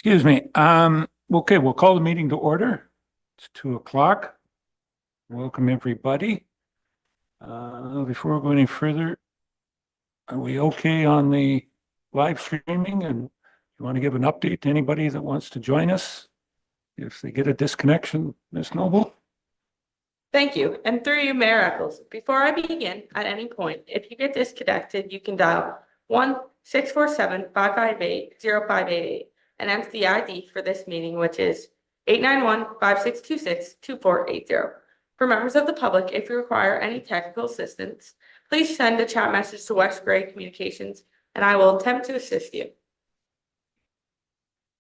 Excuse me. Okay, we'll call the meeting to order. It's 2:00. Welcome, everybody. Before we go any further, are we okay on the live streaming? And you want to give an update to anybody that wants to join us? If they get a disconnection, Ms. Noble? Thank you. And through you, Mayor Eccles, before I begin, at any point, if you get disconnected, you can dial 1-647-558-0588 and enter the ID for this meeting, which is 891-5626-2480. For members of the public, if you require any technical assistance, please send a chat message to West Gray Communications, and I will attempt to assist you.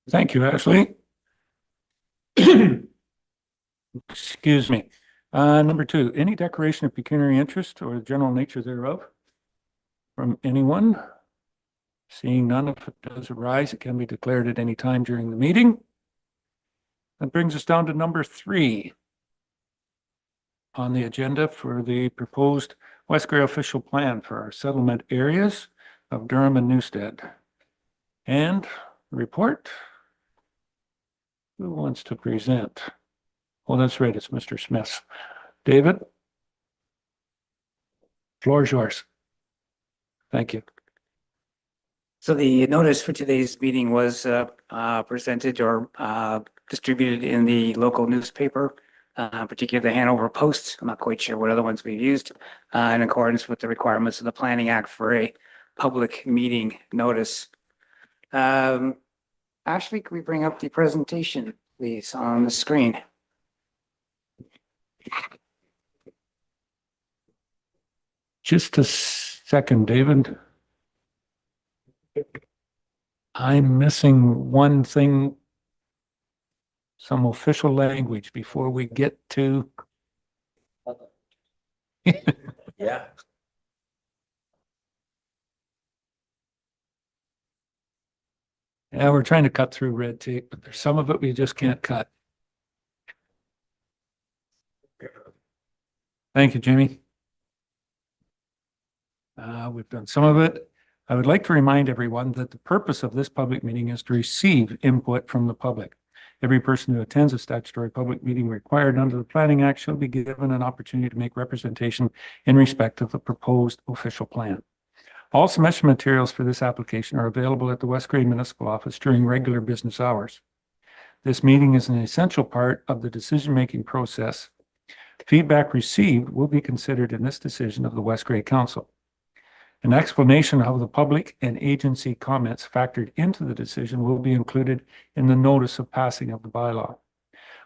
Thank you, Ashley. Excuse me. Number 2, any declaration of pecuniary interest or the general nature thereof from anyone? Seeing none, if it does arise, it can be declared at any time during the meeting. That brings us down to number 3 on the agenda for the proposed West Gray official plan for our settlement areas of Durham and Newstead. And report. Who wants to present? Oh, that's right, it's Mr. Smith. David? Floor is yours. Thank you. So the notice for today's meeting was presented or distributed in the local newspaper, particularly the Hanover Post. I'm not quite sure what other ones we've used in accordance with the requirements of the Planning Act for a public meeting notice. Ashley, can we bring up the presentation, please, on the screen? Just a second, David. I'm missing one thing, some official language before we get to. Yeah. Yeah, we're trying to cut through red tape, but there's some of it we just can't cut. Thank you, Jamie. We've done some of it. I would like to remind everyone that the purpose of this public meeting is to receive input from the public. Every person who attends a statutory public meeting required under the Planning Act shall be given an opportunity to make representation in respect of the proposed official plan. All submission materials for this application are available at the West Gray Municipal Office during regular business hours. This meeting is an essential part of the decision-making process. Feedback received will be considered in this decision of the West Gray Council. An explanation of the public and agency comments factored into the decision will be included in the notice of passing of the bylaw.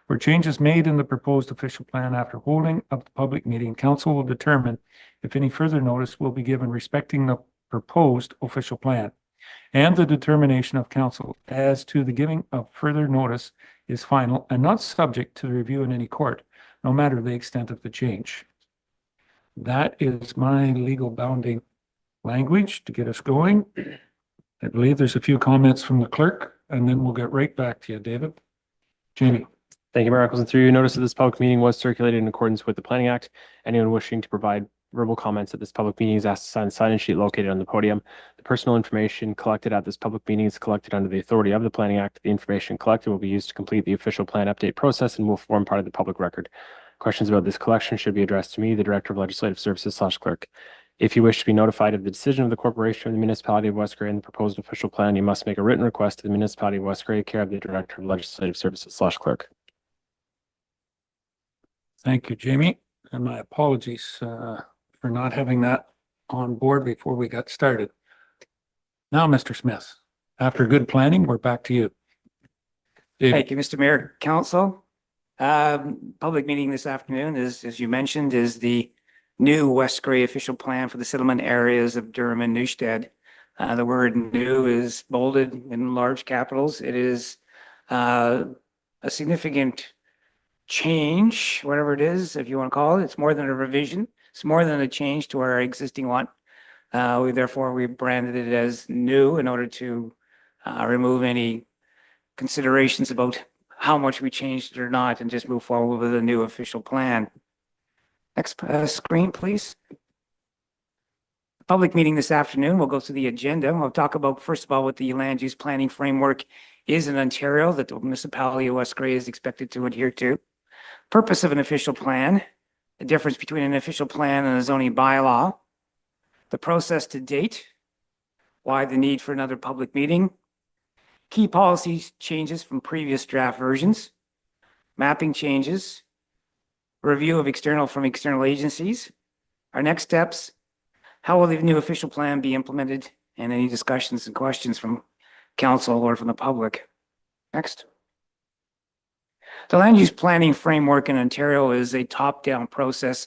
For changes made in the proposed official plan after holding of the public meeting, Council will determine if any further notice will be given respecting the proposed official plan, and the determination of Council as to the giving of further notice is final and not subject to review in any court, no matter the extent of the change. That is my legal bounding language to get us going. I believe there's a few comments from the clerk, and then we'll get right back to you, David. Jamie. Thank you, Mayor Eccles. And through you, notice that this public meeting was circulated in accordance with the Planning Act. Anyone wishing to provide verbal comments at this public meeting is asked to sign the sign-in sheet located on the podium. The personal information collected at this public meeting is collected under the authority of the Planning Act. The information collected will be used to complete the official plan update process and will form part of the public record. Questions about this collection should be addressed to me, the Director of Legislative Services / Clerk. If you wish to be notified of the decision of the corporation or the municipality of West Gray and the proposed official plan, you must make a written request to the municipality of West Gray, care of the Director of Legislative Services / Clerk. Thank you, Jamie. And my apologies for not having that on board before we got started. Now, Mr. Smith, after good planning, we're back to you. David. Thank you, Mr. Mayor, Council. Public meeting this afternoon is, as you mentioned, is the new West Gray official plan for the settlement areas of Durham and Newstead. The word new is bolded in large capitals. It is a significant change, whatever it is, if you want to call it. It's more than a revision. It's more than a change to our existing one. Therefore, we branded it as new in order to remove any considerations about how much we changed it or not and just move forward with a new official plan. Next screen, please. Public meeting this afternoon, we'll go through the agenda. We'll talk about, first of all, what the land use planning framework is in Ontario that the municipality of West Gray is expected to adhere to. Purpose of an official plan, the difference between an official plan and a zoning bylaw, the process to date, why the need for another public meeting, key policy changes from previous draft versions, mapping changes, review of external agencies, our next steps, how will the new official plan be implemented, and any discussions and questions from council or from the public. Next. The land use planning framework in Ontario is a top-down process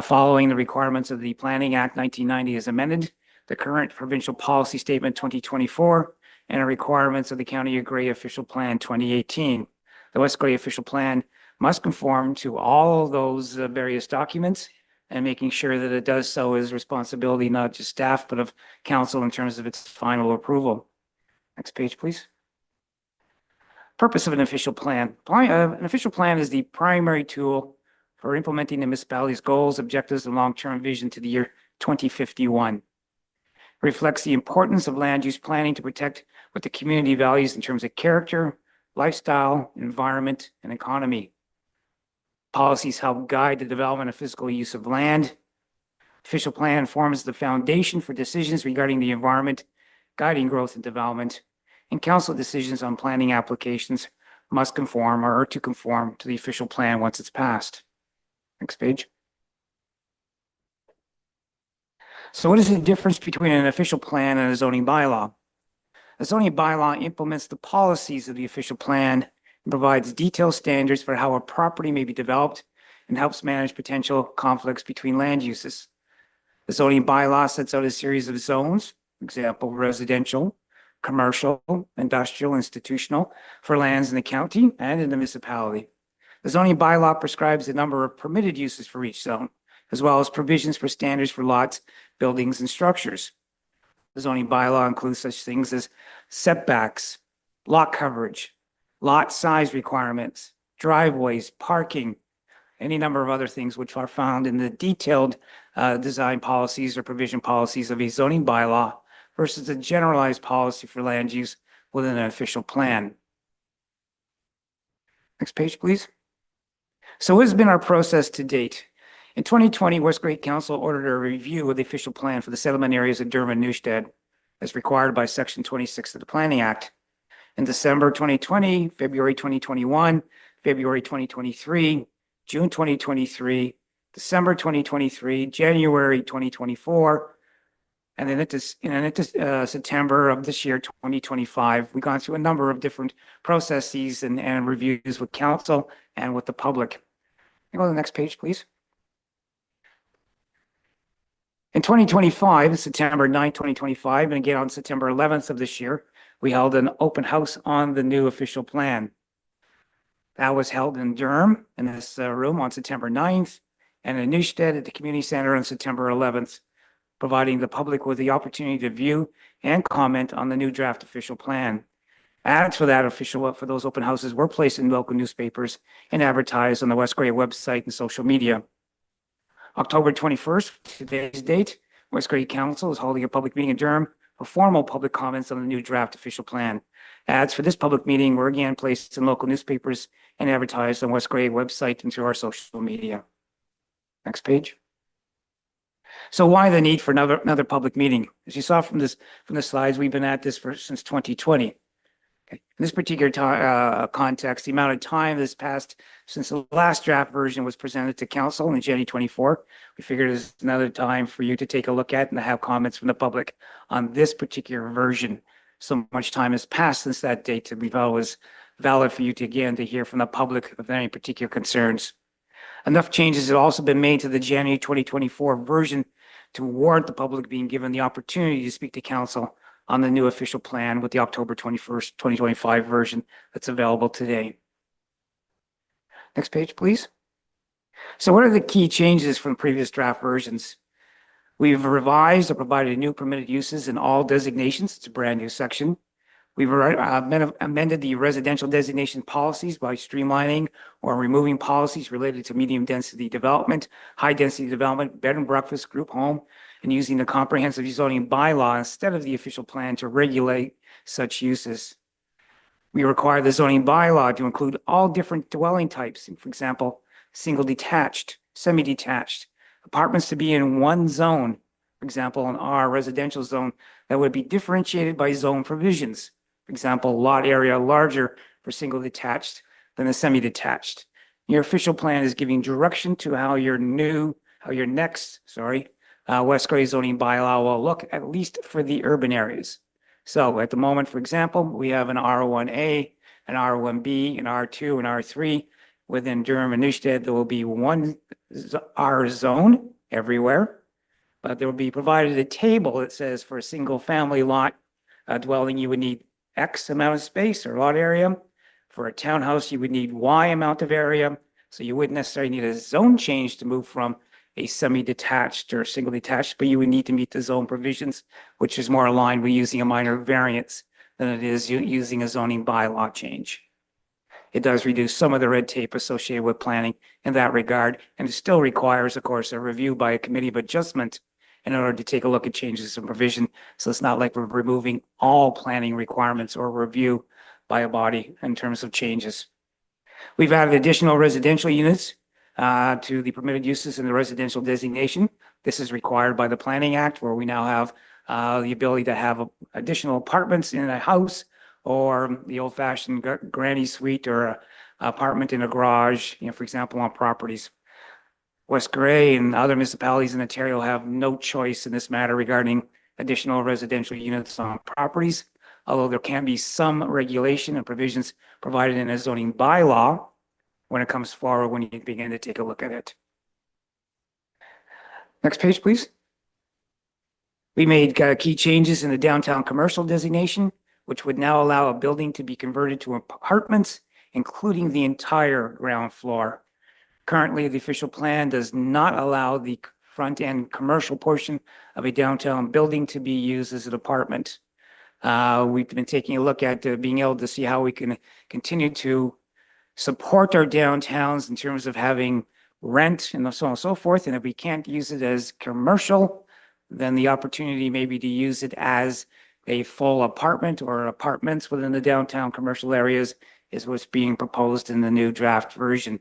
following the requirements of the Planning Act 1990 as amended, the current provincial policy statement 2024, and the requirements of the County of Gray official plan 2018. The West Gray official plan must conform to all of those various documents, and making sure that it does so is responsibility not just staff, but of council in terms of its final approval. Next page, please. Purpose of an official plan. An official plan is the primary tool for implementing the municipality's goals, objectives, and long-term vision to the year 2051. It reflects the importance of land use planning to protect what the community values in terms of character, lifestyle, environment, and economy. Policies help guide the development of physical use of land. Official plan forms the foundation for decisions regarding the environment, guiding growth and development, and council decisions on planning applications must conform or are to conform to the official plan once it's passed. Next page. So what is the difference between an official plan and a zoning bylaw? A zoning bylaw implements the policies of the official plan and provides detailed standards for how a property may be developed and helps manage potential conflicts between land uses. The zoning bylaw sets out a series of zones, for example, residential, commercial, industrial, institutional, for lands in the county and in the municipality. The zoning bylaw prescribes the number of permitted uses for each zone, as well as provisions for standards for lots, buildings, and structures. The zoning bylaw includes such things as setbacks, lot coverage, lot size requirements, driveways, parking, any number of other things which are found in the detailed design policies or provision policies of a zoning bylaw versus a generalized policy for land use within an official plan. Next page, please. So what has been our process to date? In 2020, West Gray Council ordered a review of the official plan for the settlement areas of Durham and Neustadt as required by Section 26 of the Planning Act. In December 2020, February 2021, February 2023, June 2023, December 2023, January 2024, and then into September of this year, 2025, we've gone through a number of different processes and reviews with council and with the public. Go to the next page, please. In 2025, September 9, 2025, and again on September 11th of this year, we held an open house on the new official plan. That was held in Durham in this room on September 9th and in Neustadt at the community center on September 11th, providing the public with the opportunity to view and comment on the new draft official plan. Ads for those open houses were placed in local newspapers and advertised on the West Gray website and social media. October 21st, today's date, West Gray Council is holding a public meeting in Durham for formal public comments on the new draft official plan. Ads for this public meeting were again placed in local newspapers and advertised on West Gray website and through our social media. Next page. So why the need for another public meeting? As you saw from the slides, we've been at this since 2020. In this particular context, the amount of time that's passed since the last draft version was presented to council in January 24, we figured it's another time for you to take a look at and to have comments from the public on this particular version. So much time has passed since that date that we felt it was valid for you to hear from the public of any particular concerns. Enough changes have also been made to the January 2024 version to warrant the public being given the opportunity to speak to council on the new official plan with the October 21st, 2025 version that's available today. Next page, please. So what are the key changes from previous draft versions? We've revised or provided new permitted uses in all designations. It's a brand new section. We've amended the residential designation policies by streamlining or removing policies related to medium density development, high density development, bed and breakfast, group home, and using the comprehensive zoning bylaw instead of the official plan to regulate such uses. We require the zoning bylaw to include all different dwelling types, for example, single detached, semi-detached, apartments to be in one zone, for example, an R residential zone that would be differentiated by zone provisions. For example, lot area larger for single detached than a semi-detached. Your official plan is giving direction to how your next West Gray zoning bylaw will look, at least for the urban areas. So at the moment, for example, we have an R1A, an R1B, an R2, and R3. Within Durham and Newstead, there will be one R zone everywhere, but there will be provided a table that says for a single family lot dwelling, you would need X amount of space or lot area. For a townhouse, you would need Y amount of area. So you wouldn't necessarily need a zone change to move from a semi-detached or single detached, but you would need to meet the zone provisions, which is more aligned with using a minor variance than it is using a zoning bylaw change. It does reduce some of the red tape associated with planning in that regard, and it still requires, of course, a review by a committee of adjustment in order to take a look at changes in provision. So it's not like we're removing all planning requirements or review by a body in terms of changes. We've added additional residential units to the permitted uses in the residential designation. This is required by the Planning Act, where we now have the ability to have additional apartments in a house, or the old-fashioned granny suite, or a apartment in a garage, for example, on properties. West Gray and other municipalities in Ontario have no choice in this matter regarding additional residential units on properties, although there can be some regulation and provisions provided in a zoning bylaw when it comes forward, when you begin to take a look at it. Next page, please. We made key changes in the downtown commercial designation, which would now allow a building to be converted to apartments, including the entire ground floor. Currently, the official plan does not allow the front end commercial portion of a downtown building to be used as an apartment. We've been taking a look at being able to see how we can continue to support our downtowns in terms of having rent and so on and so forth. And if we can't use it as commercial, then the opportunity maybe to use it as a full apartment or apartments within the downtown commercial areas is what's being proposed in the new draft version.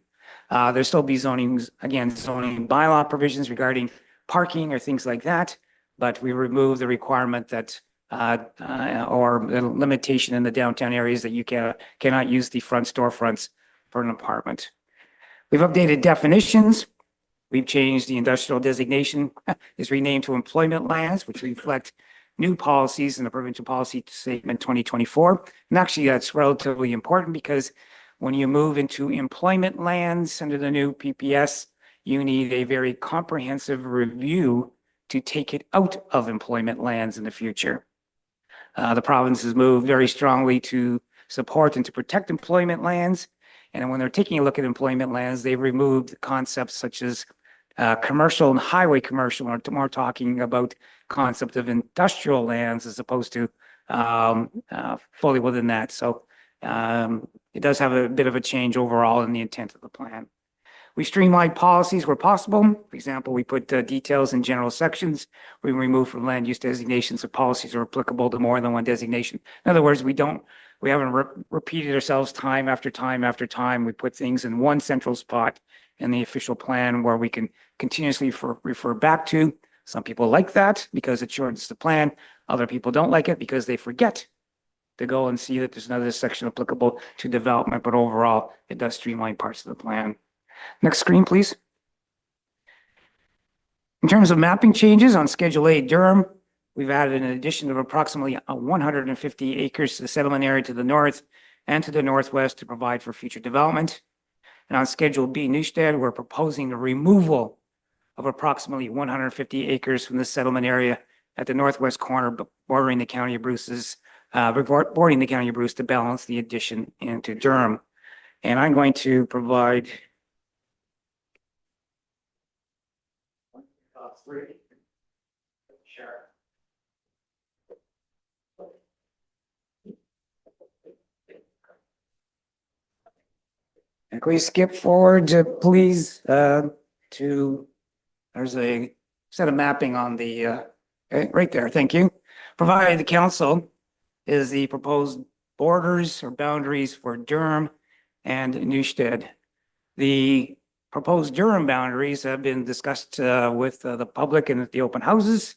There'll still be zoning bylaw provisions regarding parking or things like that, but we remove the requirement that or the limitation in the downtown areas that you cannot use the front storefronts for an apartment. We've updated definitions. We've changed the industrial designation is renamed to employment lands, which reflect new policies in the provincial policy statement 2024. And actually that's relatively important, because when you move into employment lands under the new PPS, you need a very comprehensive review to take it out of employment lands in the future. The province has moved very strongly to support and to protect employment lands. And when they're taking a look at employment lands, they've removed concepts such as commercial and highway commercial, or more talking about concept of industrial lands as opposed to fully within that. So it does have a bit of a change overall in the intent of the plan. We streamlined policies where possible. For example, we put details in general sections. We removed from land use designations if policies are applicable to more than one designation. In other words, we haven't repeated ourselves time after time after time. We put things in one central spot in the official plan where we can continuously refer back to. Some people like that because it shortens the plan. Other people don't like it because they forget to go and see that there's another section applicable to development, but overall, it does streamline parts of the plan. Next screen, please. In terms of mapping changes on Schedule A Durham, we've added an addition of approximately 150 acres to the settlement area to the north and to the northwest to provide for future development. And on Schedule B Newstead, we're proposing the removal of approximately 150 acres from the settlement area at the northwest corner, bordering the County of Bruce to balance the addition into Durham. And I'm going to provide And can we skip forward, please, there's a set of mapping on the, right there, thank you. Provided the council is the proposed borders or boundaries for Durham and Newstead. The proposed Durham boundaries have been discussed with the public and at the open houses.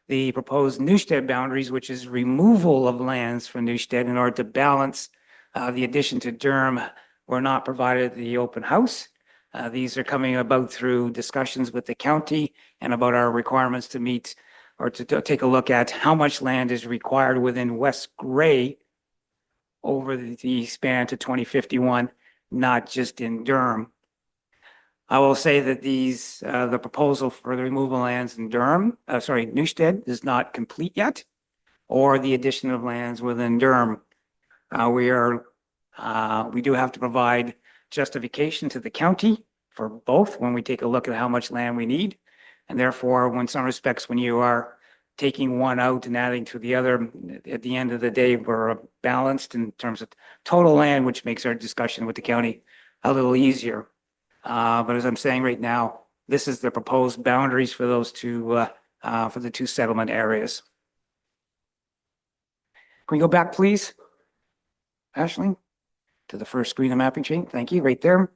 The proposed Newstead boundaries, which is removal of lands from Newstead in order to balance the addition to Durham, were not provided at the open house. These are coming about through discussions with the county and about our requirements to meet or to take a look at how much land is required within West Gray over the span to 2051, not just in Durham. I will say that these, the proposal for the removal lands in Durham, Newstead is not complete yet, or the addition of lands within Durham. We do have to provide justification to the county for both when we take a look at how much land we need. And therefore, in some respects, when you are taking one out and adding to the other, at the end of the day, we're balanced in terms of total land, which makes our discussion with the county a little easier. But as I'm saying right now, this is the proposed boundaries for those two, for the two settlement areas. Can we go back, please? Ashley, to the first screen of mapping chain. Thank you, right there.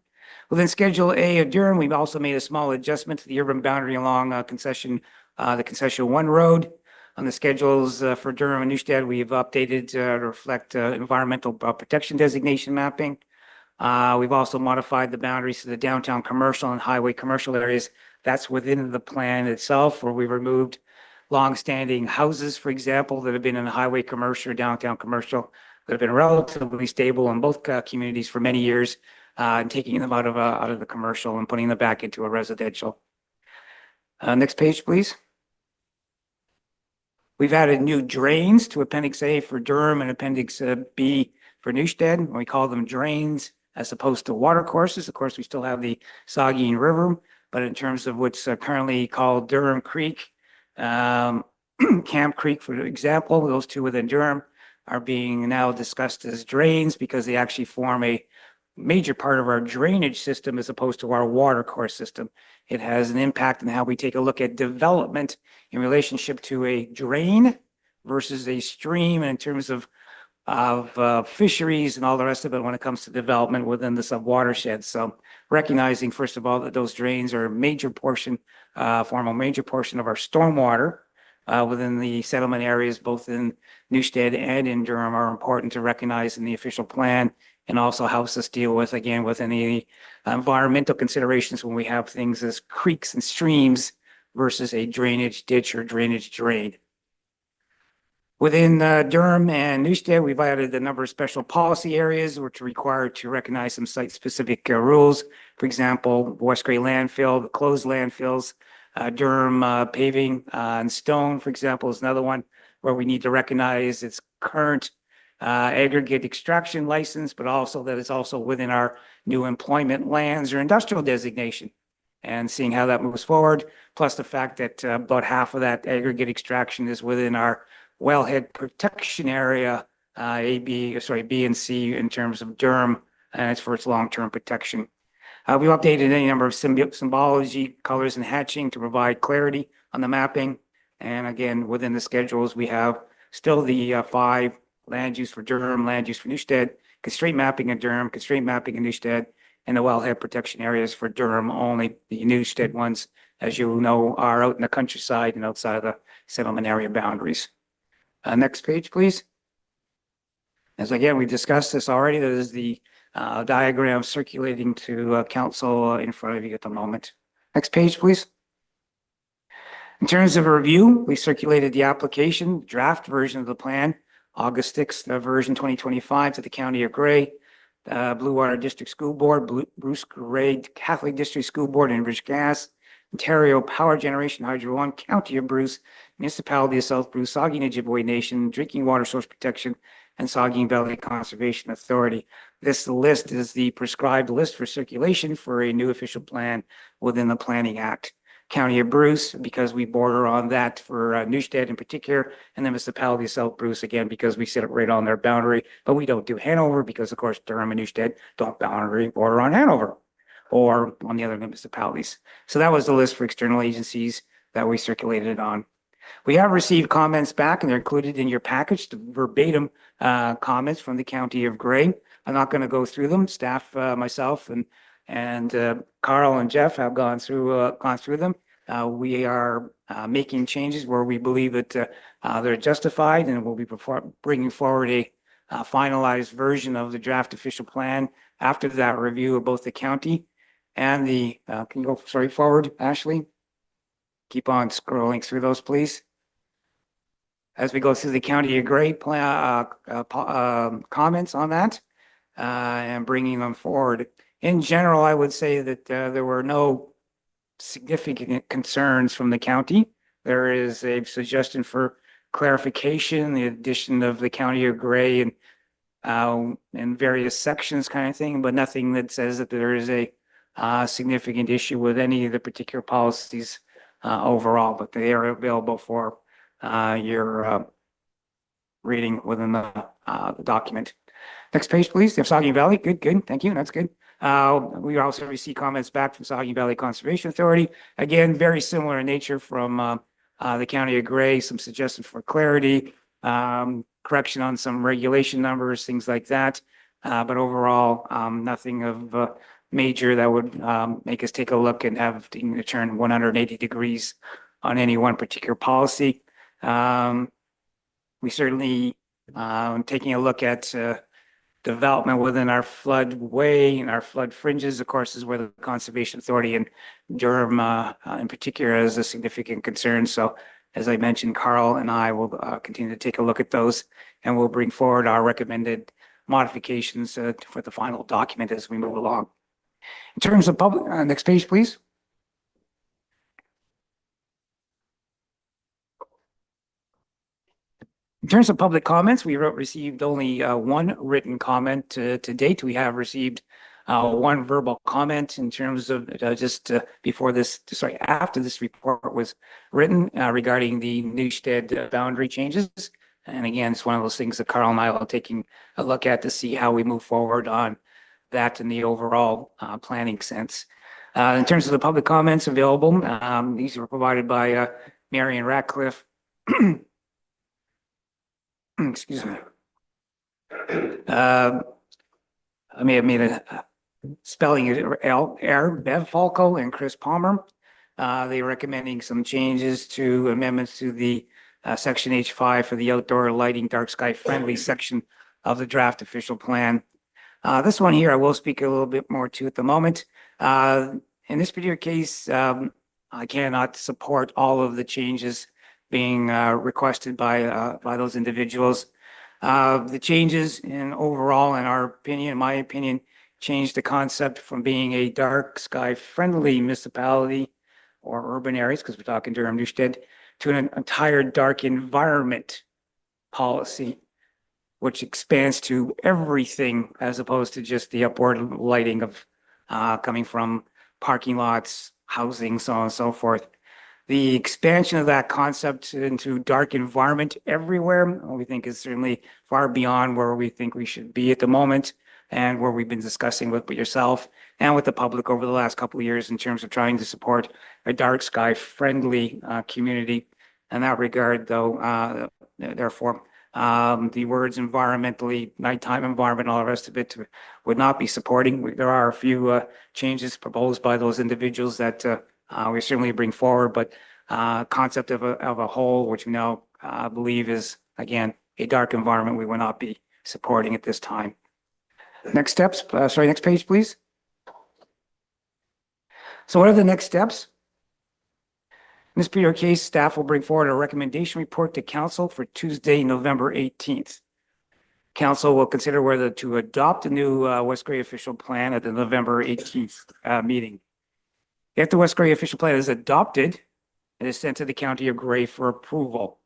Within Schedule A of Durham, we've also made a small adjustment to the urban boundary along the Concession 1 road. On the schedules for Durham and Newstead, we've updated to reflect environmental protection designation mapping. We've also modified the boundaries to the downtown commercial and highway commercial areas. That's within the plan itself, where we removed long-standing houses, for example, that have been in highway commercial or downtown commercial that have been relatively stable in both communities for many years, and taking them out of the commercial and putting them back into a residential. Next page, please. We've added new drains to Appendix A for Durham and Appendix B for Newstead. We call them drains as opposed to water courses. Of course, we still have the Saugeen River, but in terms of what's currently called Durham Creek, Camp Creek, for example, those two within Durham are being now discussed as drains because they actually form a major part of our drainage system as opposed to our water course system. It has an impact on how we take a look at development in relationship to a drain versus a stream in terms of fisheries and all the rest of it when it comes to development within the sub-watershed. So recognizing, first of all, that those drains are a major portion, form a major portion of our stormwater within the settlement areas, both in Newstead and in Durham, are important to recognize in the official plan, and also helps us deal with, again, with any environmental considerations when we have things as creeks and streams versus a drainage ditch or drainage drain. Within Durham and Newstead, we've added a number of special policy areas which are required to recognize some site-specific rules. For example, West Gray landfill, the closed landfills, Durham paving and stone, for example, is another one where we need to recognize its current aggregate extraction license, but also that it's also within our new employment lands or industrial designation, and seeing how that moves forward. Plus the fact that about half of that aggregate extraction is within our wellhead protection area, B and C in terms of Durham, and it's for its long-term protection. We've updated any number of symbology, colors, and hatching to provide clarity on the mapping. And again, within the schedules, we have still the 5 land use for Durham, land use for Newstead, constraint mapping in Durham, constraint mapping in Newstead, and the wellhead protection areas for Durham only. The Newstead ones, as you know, are out in the countryside and outside of the settlement area boundaries. Next page, please. As again, we discussed this already. That is the diagram circulating to council in front of you at the moment. Next page, please. In terms of a review, we circulated the application, draft version of the plan, August 6th, version 2025 to the County of Gray, Blue Water District School Board, Bruce Gray Catholic District School Board, Enbridge Gas, Ontario Power Generation, Hydro One, County of Bruce, Municipality of South Bruce, Saugeen Ojibwe Nation, Drinking Water Source Protection, and Saugeen Valley Conservation Authority. This list is the prescribed list for circulation for a new official plan within the Planning Act. County of Bruce, because we border on that for Newstead in particular, and the Municipality of South Bruce, again, because we sit right on their boundary, but we don't do Hanover because, of course, Durham and Newstead don't border on Hanover or on the other municipalities. So that was the list for external agencies. that we circulated on. We have received comments back and they're included in your package, the verbatim comments from the County of Grey. I'm not going to go through them. Staff, myself and Carl and Jeff have gone through them. We are making changes where we believe that they're justified, and we'll be bringing forward a finalized version of the draft official plan after that review of both the county and the, can you go, sorry, forward, Ashley? Keep on scrolling through those, please. As we go through the County of Grey comments on that and bringing them forward. In general, I would say that there were no significant concerns from the county. There is a suggestion for clarification, the addition of the County of Grey and various sections kind of thing, but nothing that says that there is a significant issue with any of the particular policies overall, but they are available for your reading within the document. Next page, please. Saugeen Valley. Good. Thank you. That's good. We also received comments back from Saugeen Valley Conservation Authority. Again, very similar in nature from the County of Grey, some suggestions for clarity, correction on some regulation numbers, things like that. But overall, nothing of major that would make us take a look and have to turn 180 degrees on any one particular policy. We certainly taking a look at development within our floodway and our flood fringes, of course, is where the Conservation Authority and Durham in particular is a significant concern. So as I mentioned, Carl and I will continue to take a look at those, and we'll bring forward our recommended modifications for the final document as we move along. In terms of public, next page, please. In terms of public comments, we received only one written comment to date. We have received one verbal comment in terms of after this report was written regarding the Newstead boundary changes. And again, it's one of those things that Carl and I are taking a look at to see how we move forward on that in the overall planning sense. In terms of the public comments available, these were provided by Marion Ratcliffe. Excuse me. I may have made a spelling error. Bev Falco and Chris Palmer. They are recommending some changes to amendments to the section H5 for the outdoor lighting dark sky friendly section of the draft official plan. This one here I will speak a little bit more to at the moment. In this particular case, I cannot support all of the changes being requested by those individuals. The changes in overall, in my opinion, changed the concept from being a dark sky friendly municipality or urban areas, because we're talking Durham Newstead, to an entire dark environment policy, which expands to everything as opposed to just the upward lighting of coming from parking lots, housing, so on and so forth. The expansion of that concept into dark environment everywhere, we think is certainly far beyond where we think we should be at the moment, and where we've been discussing with yourself and with the public over the last couple of years in terms of trying to support a dark sky friendly community. In that regard, though, therefore, the words environmentally, nighttime environment, all the rest of it would not be supporting. There are a few changes proposed by those individuals that we certainly bring forward, but concept of a whole, which we now believe is, again, a dark environment, we will not be supporting at this time. Next steps, next page, please. So what are the next steps? In this particular case, staff will bring forward a recommendation report to council for Tuesday, November 18th. Council will consider whether to adopt a new West Grey official plan at the November 18th meeting. If the West Grey official plan is adopted, it is sent to the County of Grey for approval.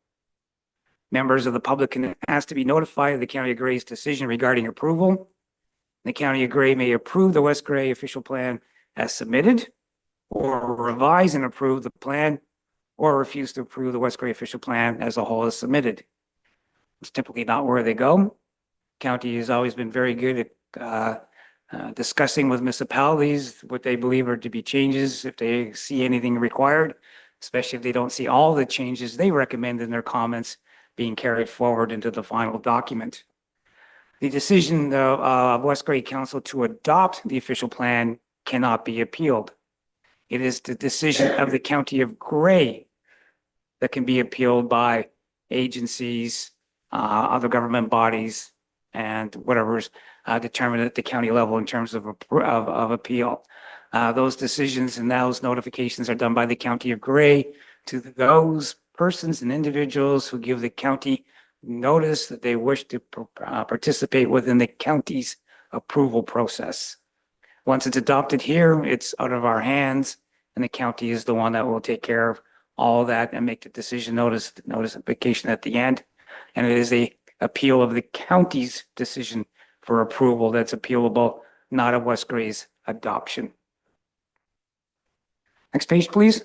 Members of the public can ask to be notified of the County of Grey's decision regarding approval. The County of Grey may approve the West Grey official plan as submitted, or revise and approve the plan, or refuse to approve the West Grey official plan as a whole as submitted. It's typically not where they go. County has always been very good at discussing with municipalities what they believe are to be changes if they see anything required. especially if they don't see all the changes they recommend in their comments being carried forward into the final document. The decision of West Grey Council to adopt the official plan cannot be appealed. It is the decision of the County of Grey that can be appealed by agencies, other government bodies, and whatever's determined at the county level in terms of appeal. Those decisions and those notifications are done by the County of Grey to those persons and individuals who give the county notice that they wish to participate within the county's approval process. Once it's adopted here, it's out of our hands, and the county is the one that will take care of all that and make the decision notification at the end. And it is a appeal of the county's decision for approval that's appealable, not of West Grey's adoption. Next page, please.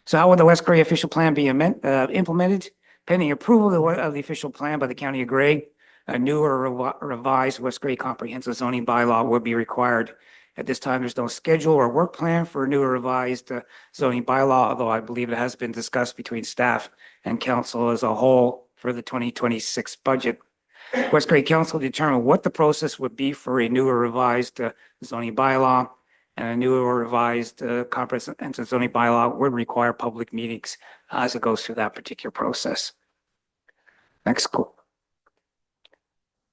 So how will the West Grey official plan be implemented? Pending approval of the official plan by the County of Grey, a new or revised West Grey comprehensive zoning bylaw would be required. At this time, there's no schedule or work plan for a new or revised zoning bylaw, although I believe it has been discussed between staff and council as a whole for the 2026 budget. West Grey Council determined what the process would be for a new or revised zoning bylaw, and a new or revised comprehensive zoning bylaw would require public meetings as it goes through that particular process. Next.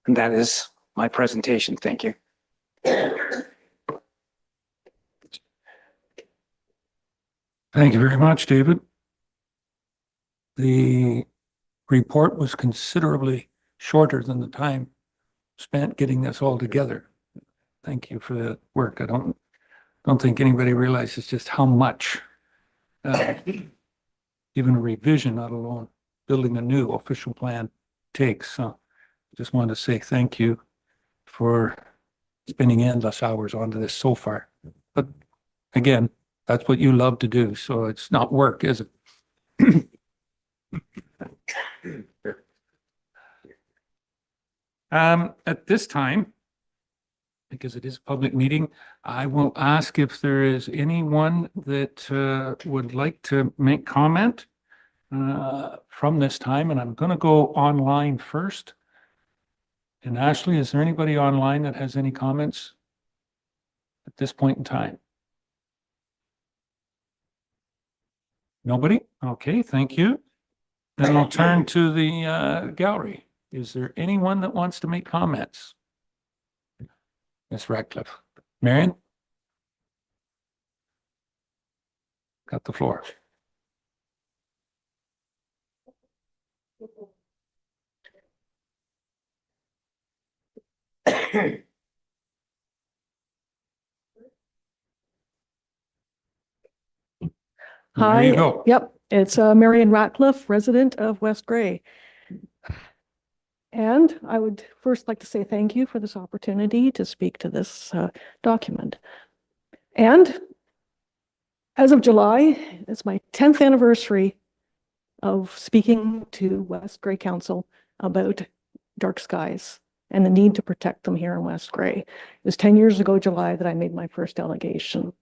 And that is my presentation. Thank you. Thank you very much, David. The report was considerably shorter than the time spent getting this all together. Thank you for the work. I don't think anybody realizes just how much even a revision, not alone building a new official plan takes. So just wanted to say thank you for spending endless hours onto this so far. But again, that's what you love to do, so it's not work, is it? At this time, because it is a public meeting, I will ask if there is anyone that would like to make comment from this time, and I'm going to go online first. And Ashley, is there anybody online that has any comments at this point in time? Nobody? Okay, thank you. Then I'll turn to the gallery. Is there anyone that wants to make comments? Ms. Radcliffe. Marion? Got the floor. There you Hi, go. yep, it's Marion Ratcliffe, resident of West Grey. And I would first like to say thank you for this opportunity to speak to this document. And as of July, it's my 10th anniversary of speaking to West Grey Council about dark skies and the need to protect them here in West Grey. It was 10 years ago, July, that I made my first delegation.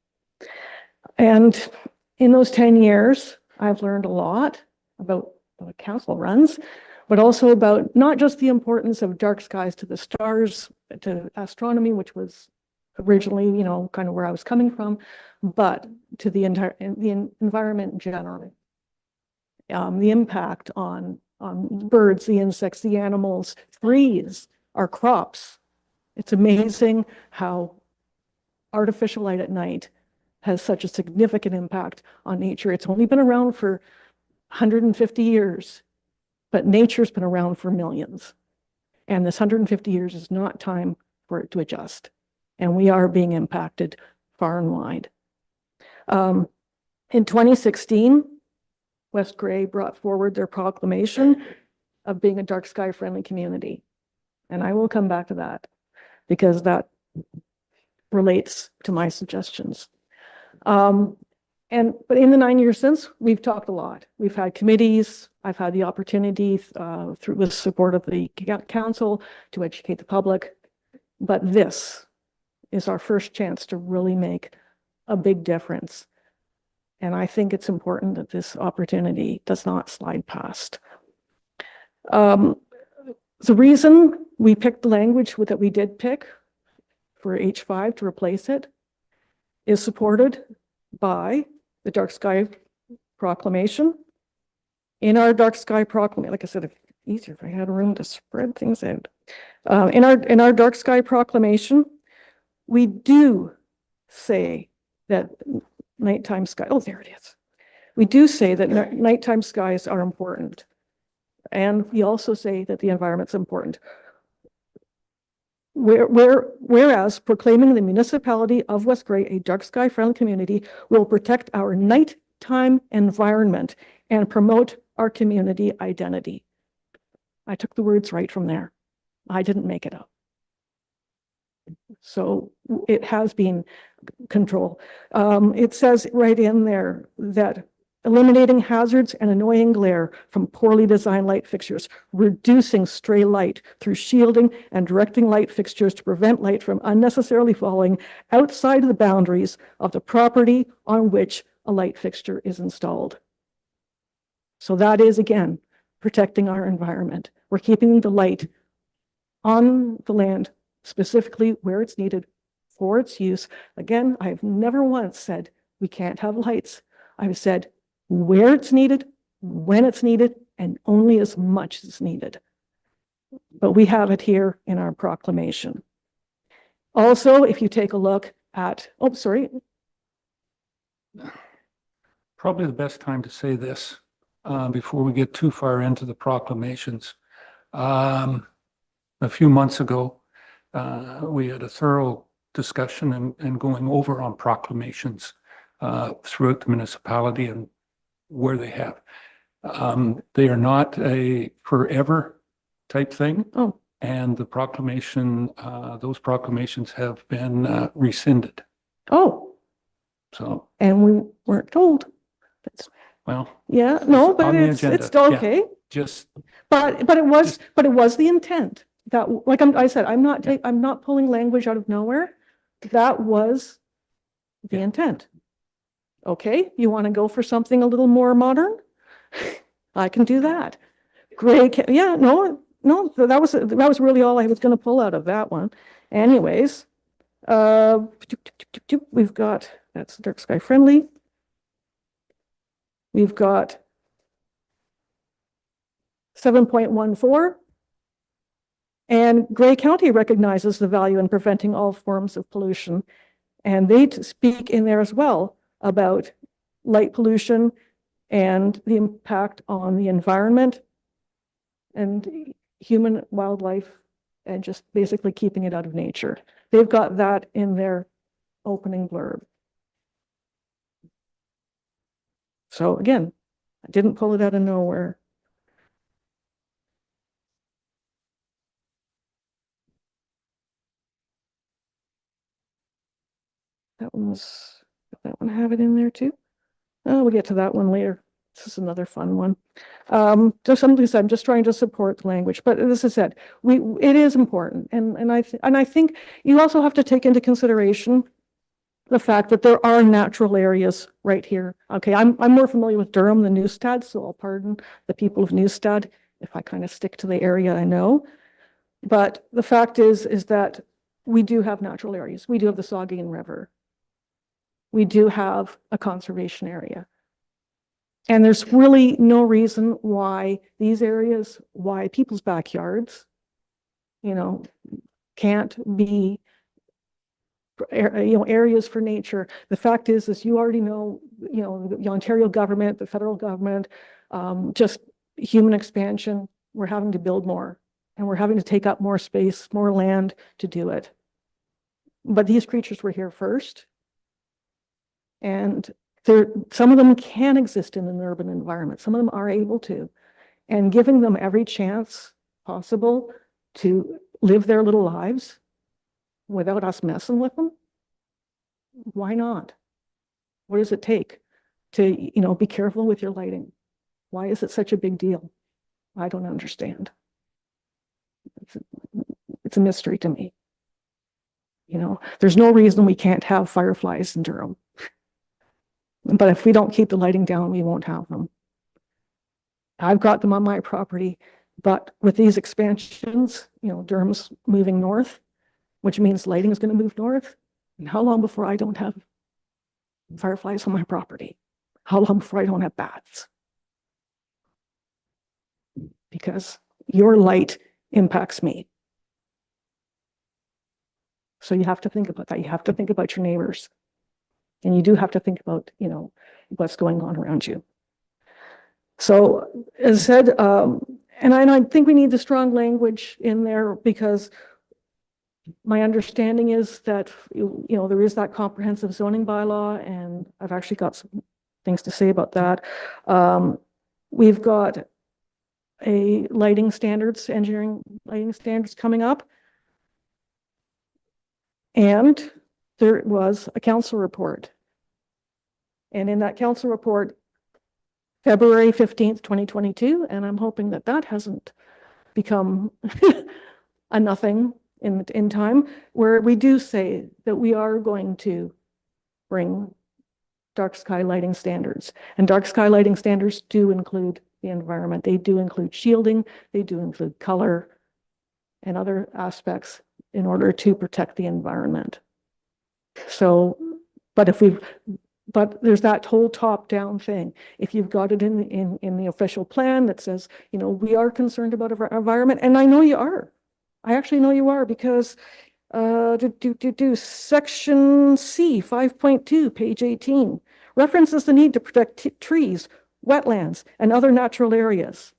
And in those 10 years, I've learned a lot about what council runs, but also about not just the importance of dark skies to the stars, to astronomy, which was originally, kind of where I was coming from, but to the entire the environment generally. The impact on birds, the insects, the animals, trees, our crops. It's amazing how artificial light at night has such a significant impact on nature. It's only been around for 150 years, but nature's been around for millions. And this 150 years is not time for it to adjust. And we are being impacted far and wide. In 2016, West Grey brought forward their proclamation of being a dark sky friendly community. And I will come back to that because that relates to my suggestions. But in the 9 years since, we've talked a lot. We've had committees. I've had the opportunity through with support of the council to educate the public. But this is our first chance to really make a big difference. And I think it's important that this opportunity does not slide past. The reason we picked the language that we did pick for H5 to replace it is supported by the Dark Sky Proclamation. In our Dark Sky Proclamation, like I said, it's easier if I had room to spread things out. In our Dark Sky Proclamation, we do say that nighttime sky, oh, there it is. We do say that nighttime skies are important. And we also say that the environment's important. Whereas proclaiming the municipality of West Grey a dark sky friendly community will protect our nighttime environment and promote our community identity. I took the words right from there. I didn't make it up. So it has been control. It says right in there that eliminating hazards and annoying glare from poorly designed light fixtures, reducing stray light through shielding and directing light fixtures to prevent light from unnecessarily falling outside the boundaries of the property on which a light fixture is installed. So that is, again, protecting our environment. We're keeping the light on the land, specifically where it's needed for its use. Again, I've never once said we can't have lights. I've said where it's needed, when it's needed, and only as much as needed. But we have it here in our proclamation. Also, if you take a look at, oh, sorry. Probably the best time to say this before we get too far into the proclamations. A few months ago, we had a thorough discussion and going over on proclamations throughout the municipality and where they have. They are not a forever type thing. Oh. And the proclamation, those proclamations have been rescinded. Oh, So, and we weren't told. well, Yeah, no, It's but on the it's agenda, still yeah. okay. just, But it was the intent that, like I said, I'm not pulling language out of nowhere. That was the Yeah. intent. Okay, you want to go for something a little more modern? I can do that. Great, yeah, no, that was really all I was going to pull out of that one. Anyways, we've got, that's dark sky friendly. We've got 7.14. And Grey County recognizes the value in preventing all forms of pollution. And they speak in there as well about light pollution and the impact on the environment and human, wildlife, and just basically keeping it out of nature. They've got that in their opening blurb. So again, I didn't pull it out of nowhere. That one have it in there too. Oh, we'll get to that one later. This is another fun one. Just something I'm just trying to support the language, but this is it. It is important, and I think you also have to take into consideration the fact that there are natural areas right here. Okay, I'm more familiar with Durham than Newstead, so I'll pardon the people of Newstead if I kind of stick to the area I know. But the fact is that we do have natural areas. We do have the Saugeen River. We do have a conservation area. And there's really no reason why these areas, why people's backyards, can't be, areas for nature. The fact is you already know, the Ontario government, the federal government, just human expansion, we're having to build more and we're having to take up more space, more land to do it. But these creatures were here first. And some of them can exist in an urban environment. Some of them are able to. And giving them every chance possible to live their little lives without us messing with them, why not? What does it take to, be careful with your lighting? Why is it such a big deal? I don't understand. It's a mystery to me. There's no reason we can't have fireflies in Durham. But if we don't keep the lighting down, we won't have them. I've got them on my property, but with these expansions, Durham's moving north, which means lighting is going to move north. And how long before I don't have fireflies on my property? How long before I don't have bats? Because your light impacts me. So you have to think about that. You have to think about your neighbors. And you do have to think about, what's going on around you. So as I said, and I think we need the strong language in there because my understanding is that, there is that comprehensive zoning bylaw, and I've actually got some things to say about that. We've got a engineering lighting standards coming up. And there was a council report. And in that council report, February 15th, 2022, and I'm hoping that that hasn't become a nothing in time, where we do say that we are going to bring dark sky lighting standards. And dark sky lighting standards do include the environment. They do include shielding. They do include color and other aspects in order to protect the environment. So, but there's that whole top-down thing. If you've got it in the official plan that says, we are concerned about our environment, and I know you are. I actually know you are, because section C 5.2, page 18, references the need to protect trees, wetlands, and other natural areas.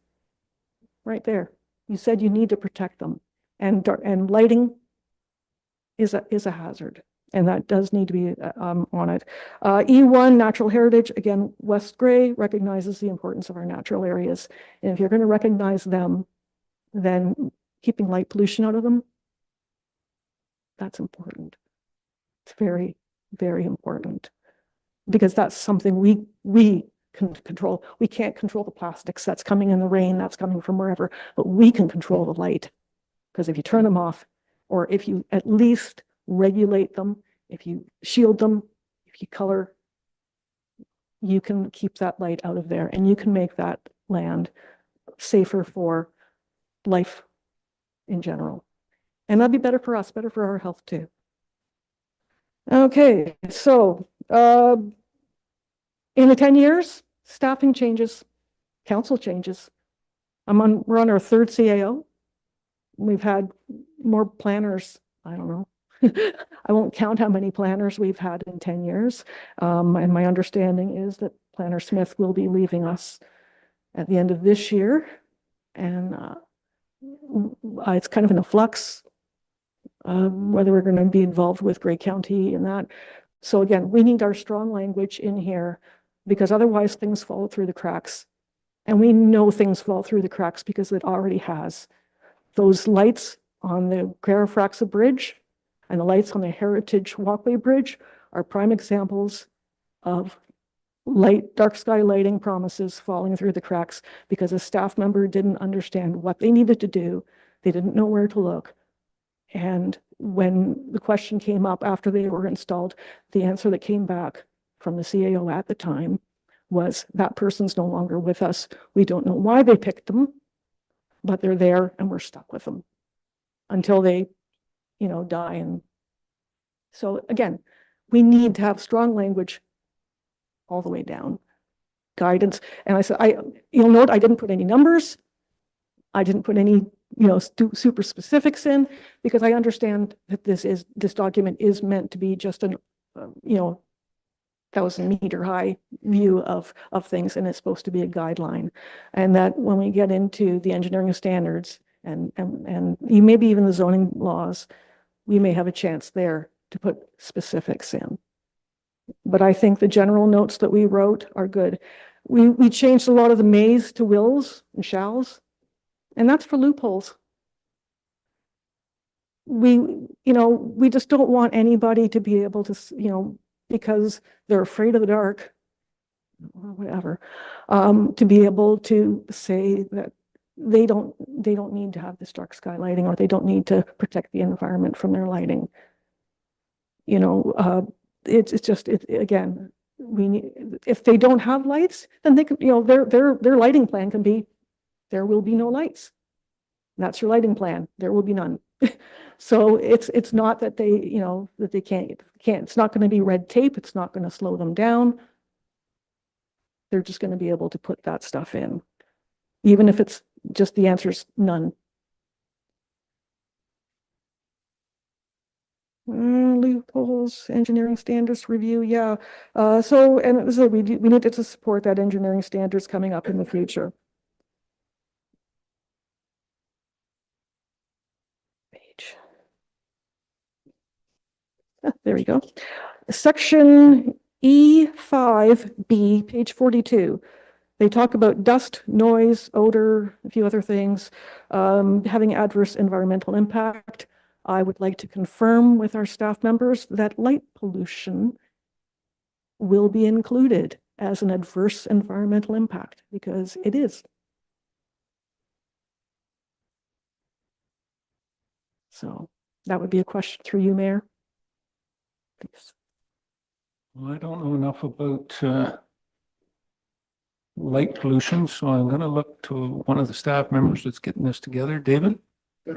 Right there. You said you need to protect them, and lighting is a hazard. And that does need to be on it. E1, natural heritage, again, West Grey recognizes the importance of our natural areas. And if you're going to recognize them, then keeping light pollution out of them, that's important. It's very, very important, because that's something we can control. We can't control the plastics that's coming in the rain, that's coming from wherever, but we can control the light. Because if you turn them off, or if you at least regulate them, if you shield them, if you color, you can keep that light out of there, and you can make that land safer for life in general. And that'd be better for us, better for our health too. Okay, so in the 10 years, staffing changes, council changes. We're on our third CAO. We've had more planners, I don't know. I won't count how many planners we've had in 10 years. And my understanding is that Planner Smith will be leaving us at the end of this year. And it's kind of in a flux, whether we're going to be involved with Grey County and that. So again, we need our strong language in here, because otherwise things fall through the cracks. And we know things fall through the cracks because it already has. Those lights on the Carafraxa Bridge and the lights on the Heritage Walkway Bridge are prime examples of dark sky lighting promises falling through the cracks because a staff member didn't understand what they needed to do. They didn't know where to look. And when the question came up after they were installed, the answer that came back from the CAO at the time was, that person's no longer with us. We don't know why they picked them, but they're there and we're stuck with them until they, die. And so again, we need to have strong language all the way down, guidance. And I said, you'll note I didn't put any numbers. I didn't put any, super specifics in, because I understand that this document is meant to be just an, 1,000-meter high view of things, and it's supposed to be a guideline. And that when we get into the engineering standards and maybe even the zoning laws, we may have a chance there to put specifics in. But I think the general notes that we wrote are good. We changed a lot of the mays to wills and shalls, and that's for loopholes. We just don't want anybody to be able to, because they're afraid of the dark or whatever, to be able to say that they don't need to have this dark sky lighting, or they don't need to protect the environment from their lighting. It's just, again, we need, if they don't have lights, then they can, you know, their lighting plan can be, there will be no lights. That's your lighting plan. There will be none. So it's not that they, you know, that they can't, it's not going to be red tape. It's not going to slow them down. They're just going to be able to put that stuff in, even if it's just the answer's none. Loopholes, engineering standards review, yeah. So, and so we needed to support that engineering standards coming up in the future. Page. There we go. Section E5B, page 42. They talk about dust, noise, odor, a few other things, having adverse environmental impact. I would like to confirm with our staff members that light pollution will be included as an adverse environmental impact, because it is. So that would be a question through you, Mayor. Please. Well, I don't know enough about light pollution, so I'm going to look to one of the staff members that's getting this together. David? The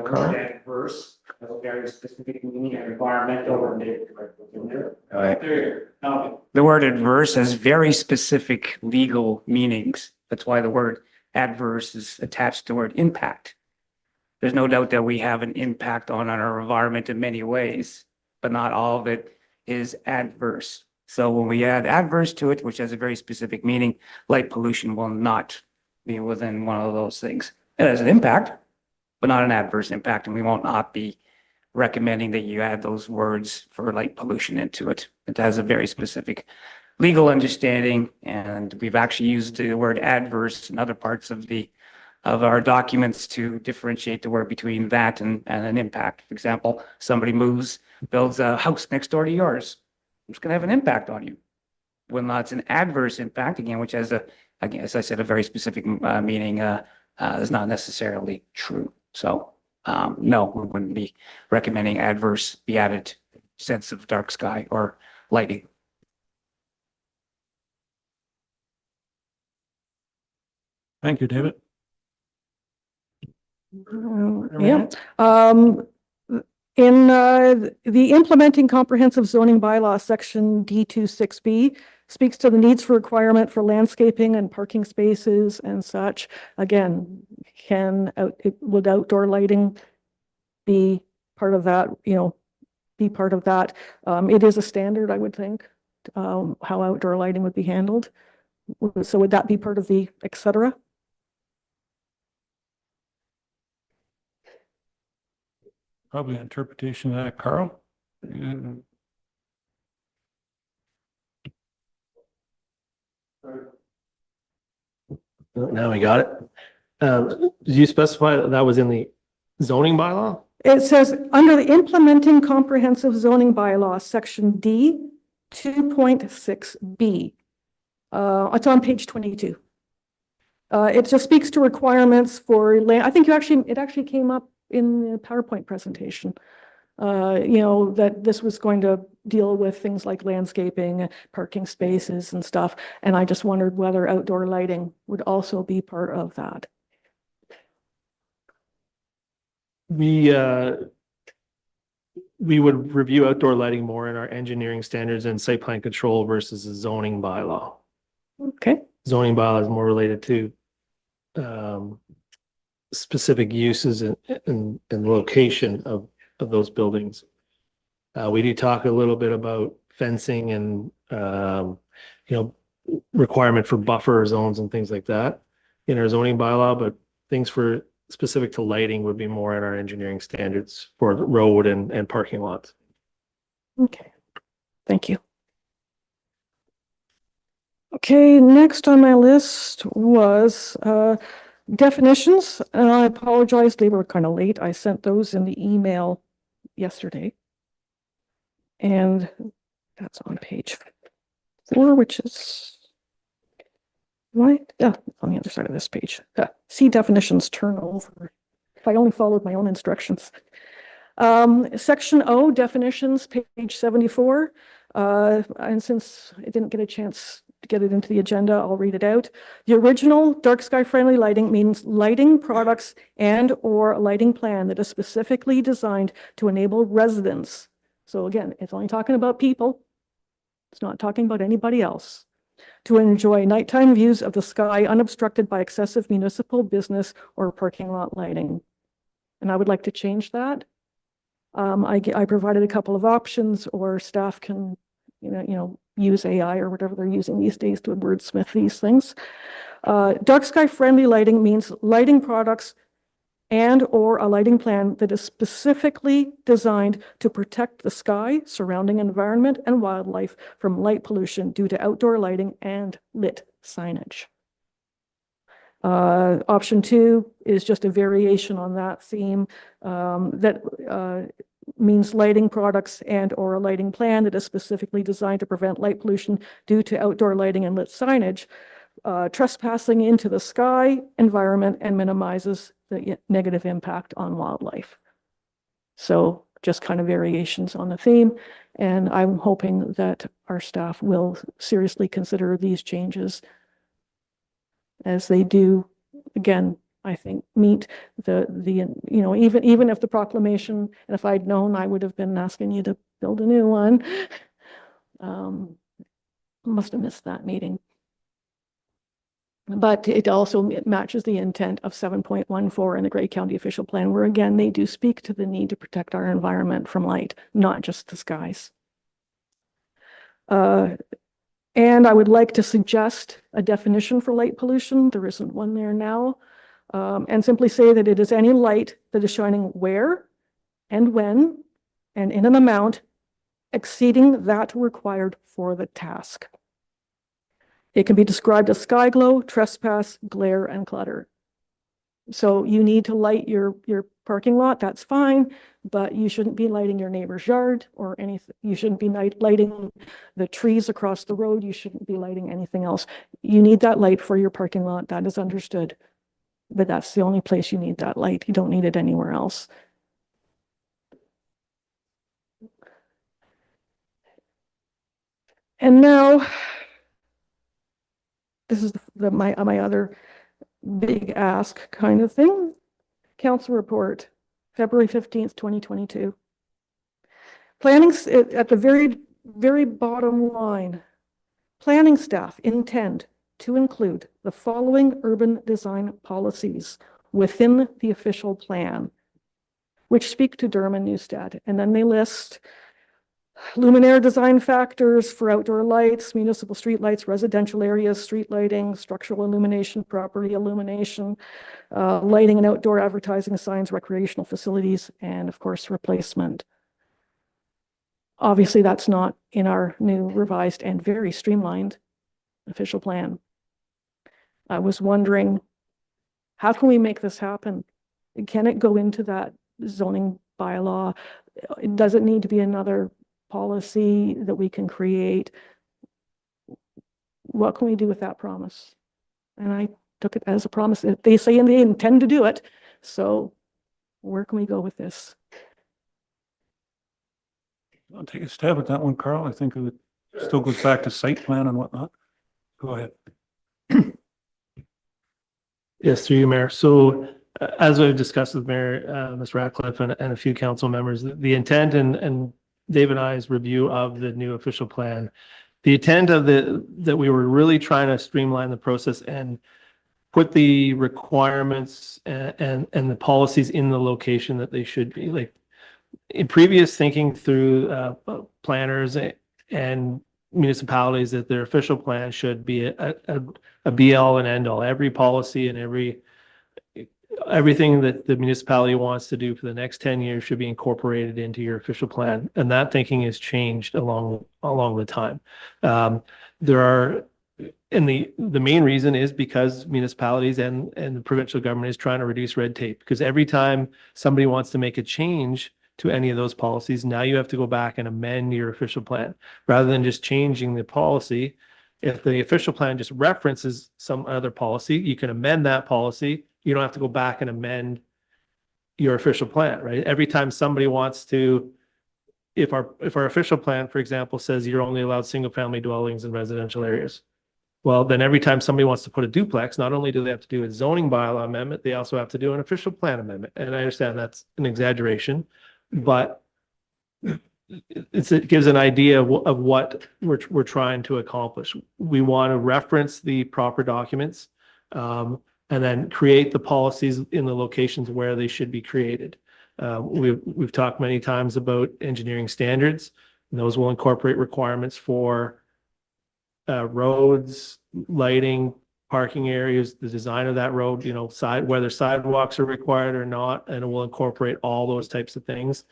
Carl? adverse, very specific meaning, environmental or the word adverse has very specific legal meanings. That's why the word adverse is attached to the word impact. There's no doubt that we have an impact on our environment in many ways, but not all of it is adverse. So when we add adverse to it, which has a very specific meaning, light pollution will not be within one of those things. It has an impact, but not an adverse impact, and we won't not be recommending that you add those words for light pollution into it. It has a very specific legal understanding, and we've actually used the word adverse in other parts of our documents to differentiate the word between that and an impact. For example, somebody builds a house next door to yours. It's going to have an impact on you. When it's an adverse impact, again, which has again, as I said, a very specific meaning, is not necessarily true. So, no, we wouldn't be recommending adverse be added sense of dark sky or lighting. Thank you, David. Yeah. In the implementing comprehensive zoning bylaw, section D26B speaks to the needs for requirement for landscaping and parking spaces and such. Again, would outdoor lighting be part of that, you know, be part of that? It is a standard, I would think, how outdoor lighting would be handled. So would that be part of the et cetera? Probably interpretation of that, Carl. Now we got it. Did you specify that was in the zoning bylaw? It says under the implementing comprehensive zoning bylaw, section D 2.6B. It's on page 22. It just speaks to requirements for land. I think it actually came up in the PowerPoint presentation. You know, that this was going to deal with things like landscaping, parking spaces and stuff. And I just wondered whether outdoor lighting would also be part of that. We would review outdoor lighting more in our engineering standards and site plan control versus a zoning bylaw. Okay. Zoning bylaw is more related to specific uses and location of those buildings. We do talk a little bit about fencing and you know, requirement for buffer zones and things like that in our zoning bylaw, but things for specific to lighting would be more in our engineering standards for road and parking lots. Okay. Thank you. Okay, next on my list was definitions. And I apologize, they were kind of late. I sent those in the email yesterday. And that's on page 4, which is right. Yeah, on the other side of this page. See definitions turnover. If I only followed my own instructions. Section O, definitions, page 74. And since I didn't get a chance to get it into the agenda, I'll read it out. The original dark sky friendly lighting means lighting products and or a lighting plan that is specifically designed to enable residents. So again, it's only talking about people. It's not talking about anybody else. To enjoy nighttime views of the sky unobstructed by excessive municipal business or parking lot lighting. And I would like to change that. I provided a couple of options, or staff can, use AI or whatever they're using these days to wordsmith these things. Dark sky friendly lighting means lighting products and or a lighting plan that is specifically designed to protect the sky, surrounding environment, and wildlife from light pollution due to outdoor lighting and lit signage. Option 2 is just a variation on that theme that means lighting products and or a lighting plan that is specifically designed to prevent light pollution due to outdoor lighting and lit signage, trespassing into the sky environment, and minimizes the negative impact on wildlife. So just kind of variations on the theme. And I'm hoping that our staff will seriously consider these changes, as they do, again, I think, meet even if the proclamation, and if I'd known, I would have been asking you to build a new one. Must have missed that meeting. But it also matches the intent of 7.14 in the Grey County Official Plan, where again, they do speak to the need to protect our environment from light, not just the skies. And I would like to suggest a definition for light pollution. There isn't one there now. And simply say that it is any light that is shining where and when and in an amount exceeding that required for the task. It can be described as sky glow, trespass, glare, and clutter. So you need to light your parking lot, that's fine, but you shouldn't be lighting your neighbor's yard or anything. You shouldn't be lighting the trees across the road. You shouldn't be lighting anything else. You need that light for your parking lot. That is understood. But that's the only place you need that light. You don't need it anywhere else. And now, this is my other big ask kind of thing. Council report, February 15th, 2022. Planning at the very bottom line, planning staff intend to include the following urban design policies within the official plan, which speak to Durham and Newstead. And then they list luminaire design factors for outdoor lights, municipal street lights, residential areas, street lighting, structural illumination, property illumination, lighting and outdoor advertising signs, recreational facilities, and of course, replacement. Obviously, that's not in our new revised and very streamlined official plan. I was wondering, how can we make this happen? Can it go into that zoning bylaw? Does it need to be another policy that we can create? What can we do with that promise? And I took it as a promise. They say they intend to do it. So where can we go with this? I'll take a stab at that one, Carl. I think it still goes back to site plan and whatnot. Go ahead. Yes, through you, Mayor. So as I've discussed with Mayor, Mr. Ratcliffe and a few council members, the intent and Dave and I's review of the new official plan, the intent of that we were really trying to streamline the process and put the requirements and the policies in the location that they should be. Like in previous thinking through planners and municipalities, that their official plan should be a be all and end all. Every policy and everything that the municipality wants to do for the next 10 years should be incorporated into your official plan. And that thinking has changed along the time. And the main reason is because municipalities and the provincial government is trying to reduce red tape, because every time somebody wants to make a change to any of those policies, now you have to go back and amend your official plan rather than just changing the policy. If the official plan just references some other policy, you can amend that policy. You don't have to go back and amend your official plan, right? Every time somebody wants to if our official plan, for example, says you're only allowed single-family dwellings in residential areas, well, then every time somebody wants to put a duplex, not only do they have to do a zoning bylaw amendment, they also have to do an official plan amendment. And I understand that's an exaggeration, but it gives an idea of what we're trying to accomplish. We want to reference the proper documents, and then create the policies in the locations where they should be created. We've talked many times about engineering standards, and those will incorporate requirements for roads, lighting, parking areas, the design of that road, whether sidewalks are required or not, and it will incorporate all those types of things.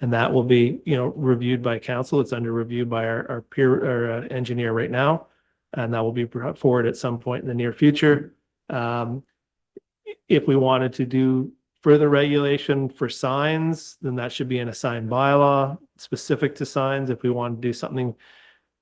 And that will be, reviewed by council. It's under review by our peer or engineer right now. And that will be brought forward at some point in the near future. If we wanted to do further regulation for signs, then that should be in a sign bylaw specific to signs. If we want to do something,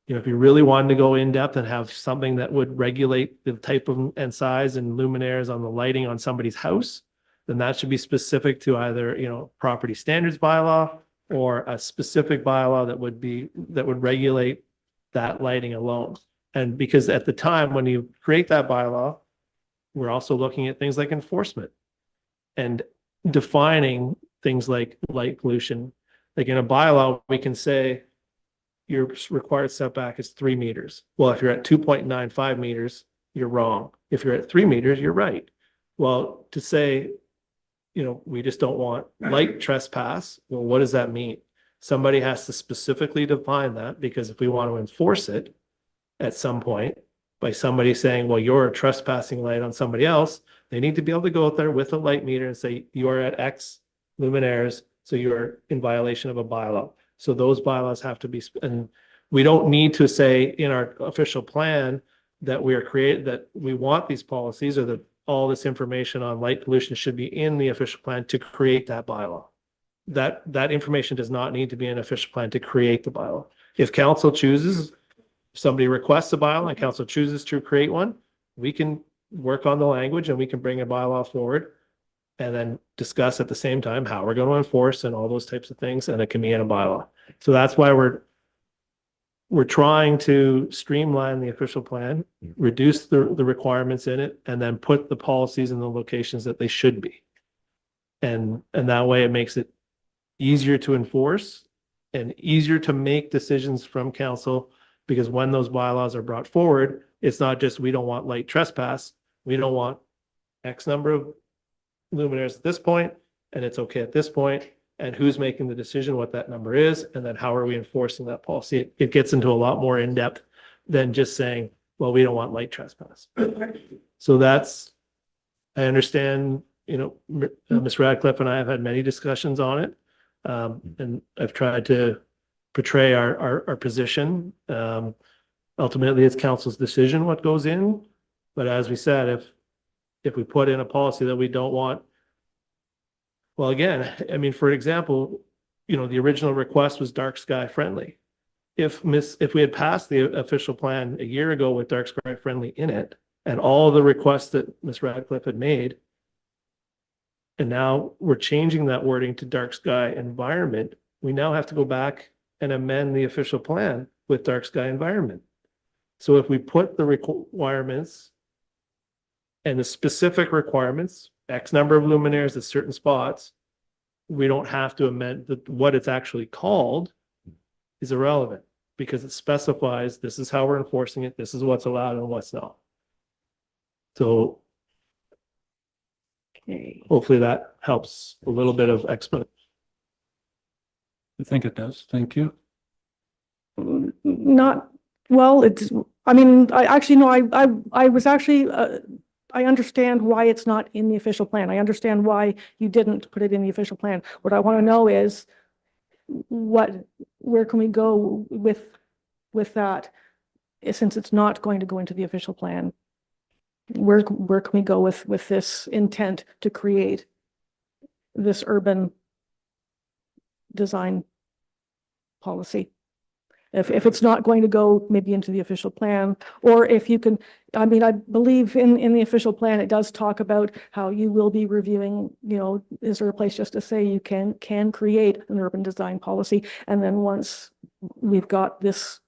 if you really wanted to go in depth and have something that would regulate the type of and size and luminaires on the lighting on somebody's house, then that should be specific to either, property standards bylaw or a specific bylaw that would regulate that lighting alone. And because at the time when you create that bylaw, we're also looking at things like enforcement and defining things like light pollution. Like in a bylaw, we can say your required setback is 3 meters. Well, if you're at 2.95 meters, you're wrong. If you're at 3 meters, you're right. Well, to say, we just don't want light trespass. Well, what does that mean? Somebody has to specifically define that, because if we want to enforce it at some point by somebody saying, well, you're a trespassing light on somebody else, they need to be able to go out there with a light meter and say, you are at X luminaires, so you're in violation of a bylaw. So those bylaws have to be, and we don't need to say in our official plan that that we want these policies, or that all this information on light pollution should be in the official plan to create that bylaw. That information does not need to be in an official plan to create the bylaw. If council chooses, somebody requests a bylaw and council chooses to create one, we can work on the language and we can bring a bylaw forward and then discuss at the same time how we're going to enforce and all those types of things, and it can be in a bylaw. So that's why we're trying to streamline the official plan, reduce the requirements in it, and then put the policies in the locations that they should be. And that way it makes it easier to enforce and easier to make decisions from council, because when those bylaws are brought forward, it's not just, we don't want light trespass. We don't want X number of luminaires at this point, and it's okay at this point, and who's making the decision, what that number is, and then how are we enforcing that policy. It gets into a lot more in depth than just saying, well, we don't want light trespass. So I understand, Ms. Radcliffe and I have had many discussions on it. And I've tried to portray our position. Ultimately, it's council's decision what goes in. But as we said, if we put in a policy that we don't want, well, again, I mean, for example, the original request was dark sky friendly. If we had passed the official plan a year ago with dark sky friendly in it, and all the requests that Ms. Radcliffe had made, and now we're changing that wording to dark sky environment, we now have to go back and amend the official plan with dark sky environment. So if we put the requirements and the specific requirements, X number of luminaires at certain spots, we don't have to amend what it's actually called is irrelevant, because it specifies this is how we're enforcing it, this is what's allowed and what's not. So hopefully that helps a little bit of explanation. I think it does. Thank you. Not, well, I mean, I actually, no, I was actually, I understand why it's not in the official plan. I understand why you didn't put it in the official plan. What I want to know is where can we go with that? Since it's not going to go into the official plan, where can we go with this intent to create this urban design policy? If it's not going to go maybe into the official plan, or if you can, I mean, I believe in the official plan, it does talk about how you will be reviewing, is there a place just to say you can create an urban design policy? And then once we've got this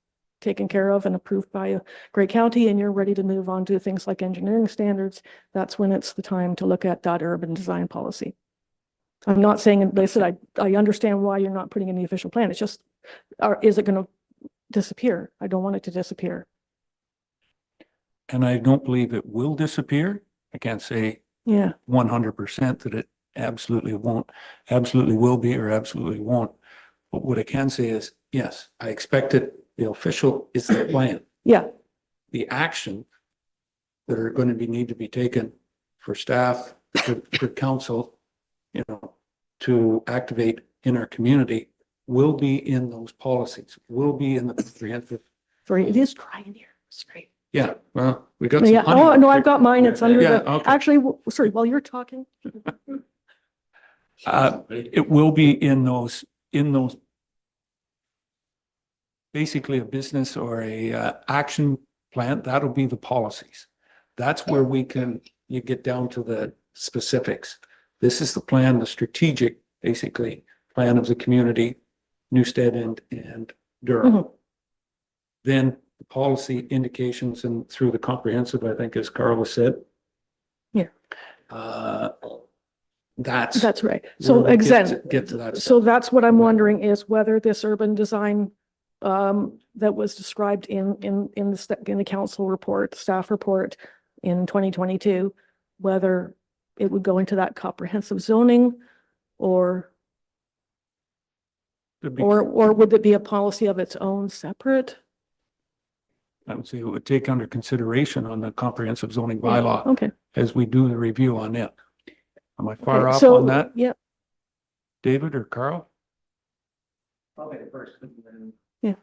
taken care of and approved by Grey County and you're ready to move on to things like engineering standards, that's when it's the time to look at that urban design policy. I'm not saying, they said, I understand why you're not putting in the official plan. It's just, is it going to disappear? I don't want it to disappear. And I don't believe it will disappear. I can't say Yeah, 100% that it absolutely won't, absolutely will be, or absolutely won't. But what I can say is, yes, I expect it. The official is the plan. yeah, The action that are going to need to be taken for staff, for council, to activate in our community will be in those policies, will be in the comprehensive. sorry, it is dry in here. It's great. Yeah, well, we got some Yeah, honey. oh, no, I've got mine. It's under Yeah, the, okay. actually, sorry, while you're talking. It will be in those, basically a business or a action plan. That'll be the policies. That's where you get down to the specifics. This is the plan, the strategic, basically, plan of the community, Newstead and Durham. Mhm. Then the policy indications and through the comprehensive, I think, as Carla said. Yeah. That's right. where So we exactly. get to that So stuff. that's what I'm wondering is whether this urban design that was described in the council report, staff report in 2022, whether it would go into that comprehensive zoning or would it be a policy of its own separate? I would say it would take under consideration on the comprehensive zoning bylaw Okay. as we do the review on it. Am I far Okay, off so, on that, yeah, David or Carl? Probably the first. Yeah.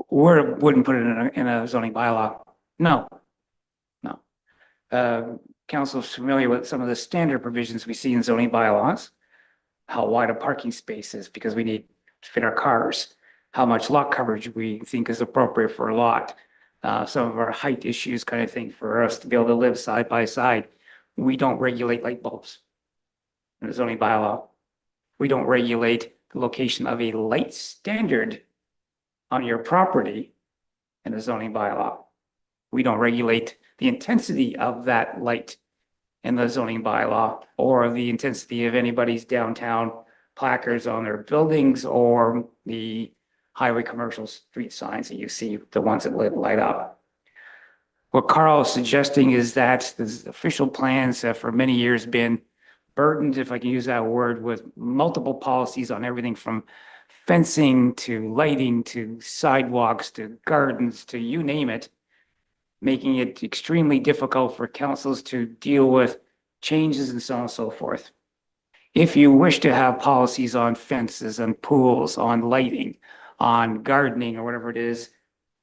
Wouldn't put it in a zoning bylaw. No. Council's familiar with some of the standard provisions we see in zoning bylaws. How wide a parking space is because we need to fit our cars. How much lot coverage we think is appropriate for a lot. Some of our height issues kind of thing for us to be able to live side by side. We don't regulate light bulbs in the zoning bylaw. We don't regulate the location of a light standard on your property in the zoning bylaw. We don't regulate the intensity of that light in the zoning bylaw or the intensity of anybody's downtown placards on their buildings or the highway commercial street signs that you see, the ones that light up. What Carl is suggesting is that the official plans have for many years been burdened, if I can use that word, with multiple policies on everything from fencing to lighting to sidewalks to gardens to you name it, making it extremely difficult for councils to deal with changes and so on and so forth. If you wish to have policies on fences, on pools, on lighting, on gardening or whatever it is,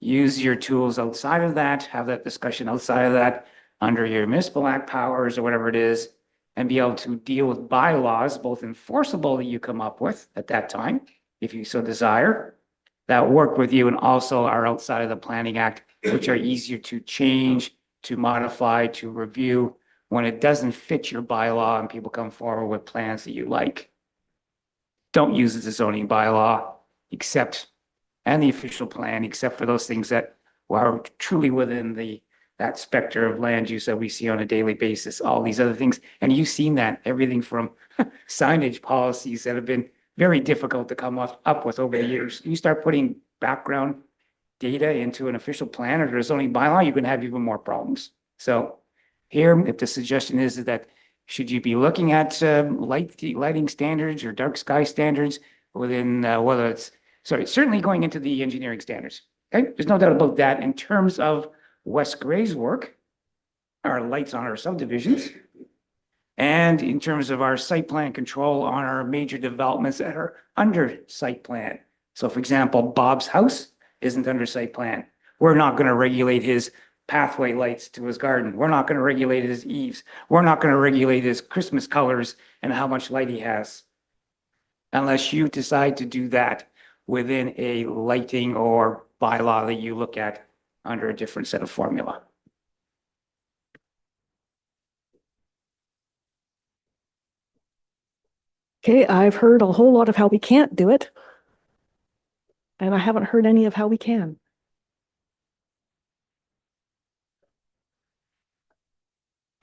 use your tools outside of that, have that discussion outside of that under your municipal act powers or whatever it is, and be able to deal with bylaws, both enforceable that you come up with at that time, if you so desire, that work with you and also are outside of the Planning Act, which are easier to change, to modify, to review when it doesn't fit your bylaw and people come forward with plans that you like. Don't use it as a zoning bylaw, except, and the official plan, except for those things that are truly within that specter of land use that we see on a daily basis, all these other things. And you've seen that, everything from signage policies that have been very difficult to come up with over the years. You start putting background data into an official plan or a zoning bylaw, you can have even more problems. So here, if the suggestion is that should you be looking at lighting standards or dark sky standards within whether it's, sorry, certainly going into the engineering standards. Okay, there's no doubt about that. In terms of West Gray's work, our lights on our subdivisions, and in terms of our site plan control on our major developments that are under site plan. So for example, Bob's house isn't under site plan. We're not going to regulate his pathway lights to his garden. We're not going to regulate his eaves. We're not going to regulate his Christmas colors and how much light he has. Unless you decide to do that. within a lighting or bylaw that you look at under a different set of formula. Okay, I've heard a whole lot of how we can't do it. And I haven't heard any of how we can.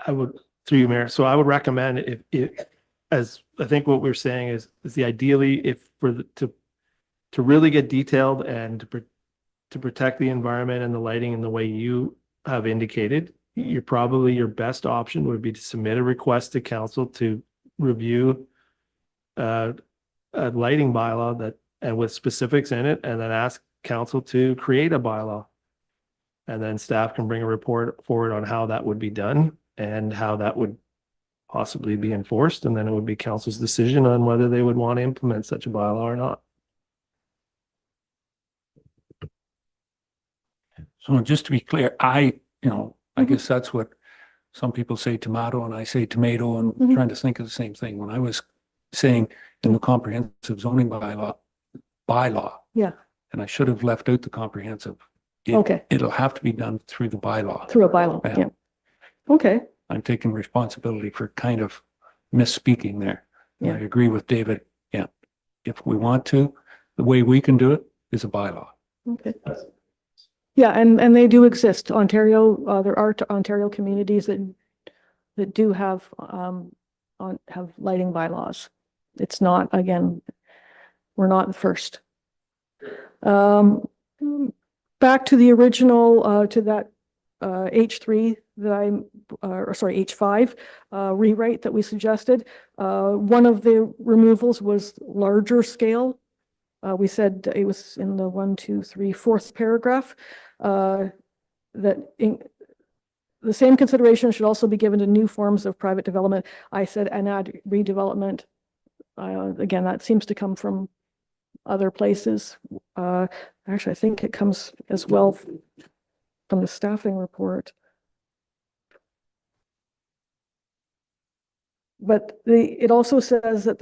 I would, through you, Mayor, so I would recommend as I think what we're saying is the ideally if to really get detailed and to protect the environment and the lighting in the way you have indicated, your best option would be to submit a request to council to review a lighting bylaw and with specifics in it, and then ask council to create a bylaw. And then staff can bring a report forward on how that would be done and how that would possibly be enforced. And then it would be council's decision on whether they would want to implement such a bylaw or not. So just to be clear, I guess that's what some people say tomato and I say tomato, and Mhm. trying to think of the same thing. When I was saying in the comprehensive zoning bylaw, Yeah, and I should have left out the comprehensive. okay, It'll have to be done through the bylaw. through a bylaw, Yeah. yeah. Okay, I'm taking responsibility for kind of misspeaking there. And I Yeah. agree with David. Yeah. If we want to, the way we can do it is a bylaw. okay. Yeah, and they do exist. Ontario, there are Ontario communities that do have have lighting bylaws. It's not, again, we're not the first. Back to the original, to that H3 that H5 rewrite that we suggested. One of the removals was larger scale. We said it was in the 1, 2, 3, 4th paragraph, that the same consideration should also be given to new forms of private development. I said, and add redevelopment. Again, that seems to come from other places. Actually, I think it comes as well from the staffing report. But it also says that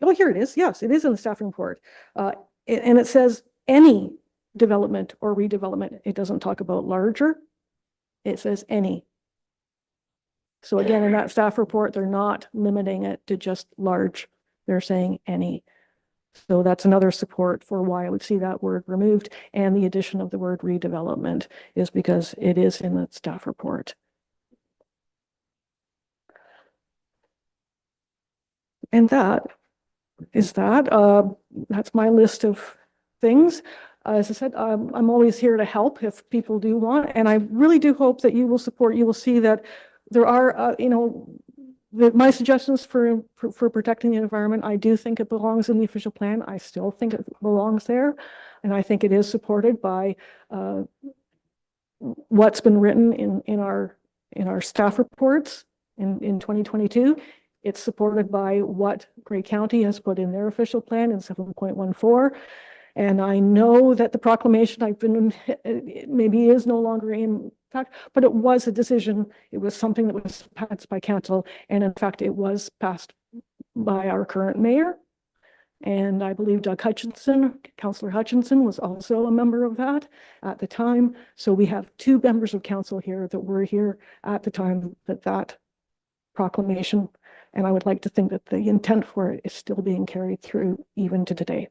oh, here it is. Yes, it is in the staffing report. And it says any development or redevelopment. It doesn't talk about larger. It says any. So again, in that staff report, they're not limiting it to just large. They're saying any. So that's another support for why I would see that word removed, and the addition of the word redevelopment is because it is in the staff report. And that is that. That's my list of things. As I said, I'm always here to help if people do want, and I really do hope that you will support. You will see that there are, my suggestions for protecting the environment. I do think it belongs in the official plan. I still think it belongs there, and I think it is supported by what's been written in our staff reports in 2022. It's supported by what Grey County has put in their official plan in 7.14. And I know that the proclamation maybe is no longer in fact, but it was a decision. It was something that was passed by council. And in fact, it was passed by our current mayor. And I believe Doug Hutchinson, Councillor Hutchinson, was also a member of that at the time. So we have 2 members of council here that were here at the time that proclamation. And I would like to think that the intent for it is still being carried through even to today.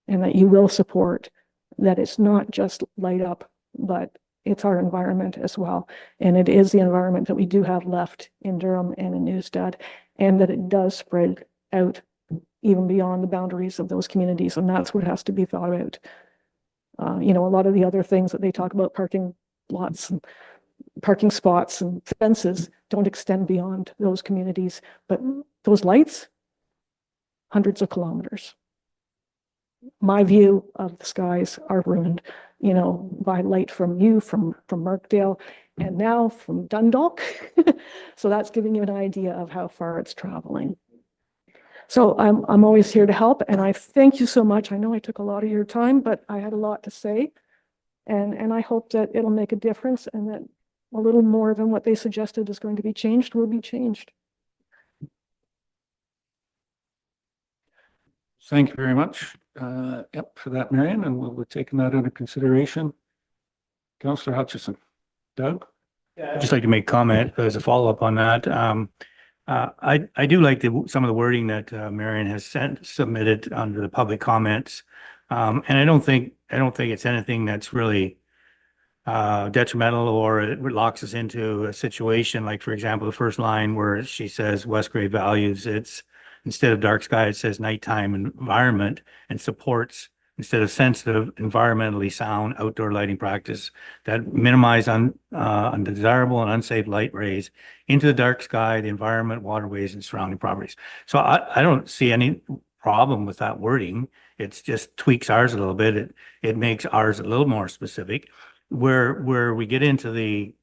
And that you will support that it's not just light up, but it's our environment as well. And it is the environment that we do have left in Durham and in Newstead, and that it does spread out even beyond the boundaries of those communities. And that's what has to be thought about. A lot of the other things that they talk about, parking lots and parking spots and fences, don't extend beyond those communities, but those lights, hundreds of kilometers. My view of the skies are ruined, by light from you, from Markdale, and now from Dundalk. So that's giving you an idea of how far it's traveling. So I'm always here to help, and I thank you so much. I know I took a lot of your time, but I had a lot to say, and I hope that it'll make a difference, and that a little more than what they suggested is going to be changed will be changed. Thank you very much. Yep, for that, Marion, and we'll be taking that into consideration. Councillor Hutchison. Doug? I'd just like to make comment as a follow-up on that. I do like some of the wording that Marion has submitted under the public comments. And I don't think it's anything that's really detrimental, or it locks us into a situation like, for example, the first line where she says Westgrave values its, instead of dark sky, it says nighttime environment, and supports, instead of sensitive, environmentally sound outdoor lighting practice that minimize undesirable and unsafe light rays into the dark sky, the environment, waterways, and surrounding properties. So I don't see any problem with that wording. It's just tweaks ours a little bit. It makes ours a little more specific. Where we get into the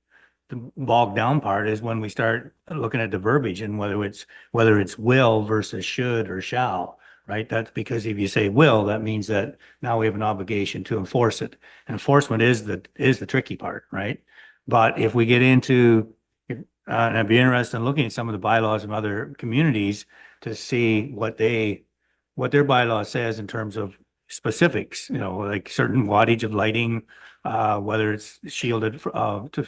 bogged down part is when we start looking at the verbiage and whether it's will versus should or shall, right? That's because if you say will, that means that now we have an obligation to enforce it. Enforcement is the tricky part, right? But if we get into, and I'd be interested in looking at some of the bylaws of other communities to see what their bylaw says in terms of specifics, like certain wattage of lighting, whether it's shielded to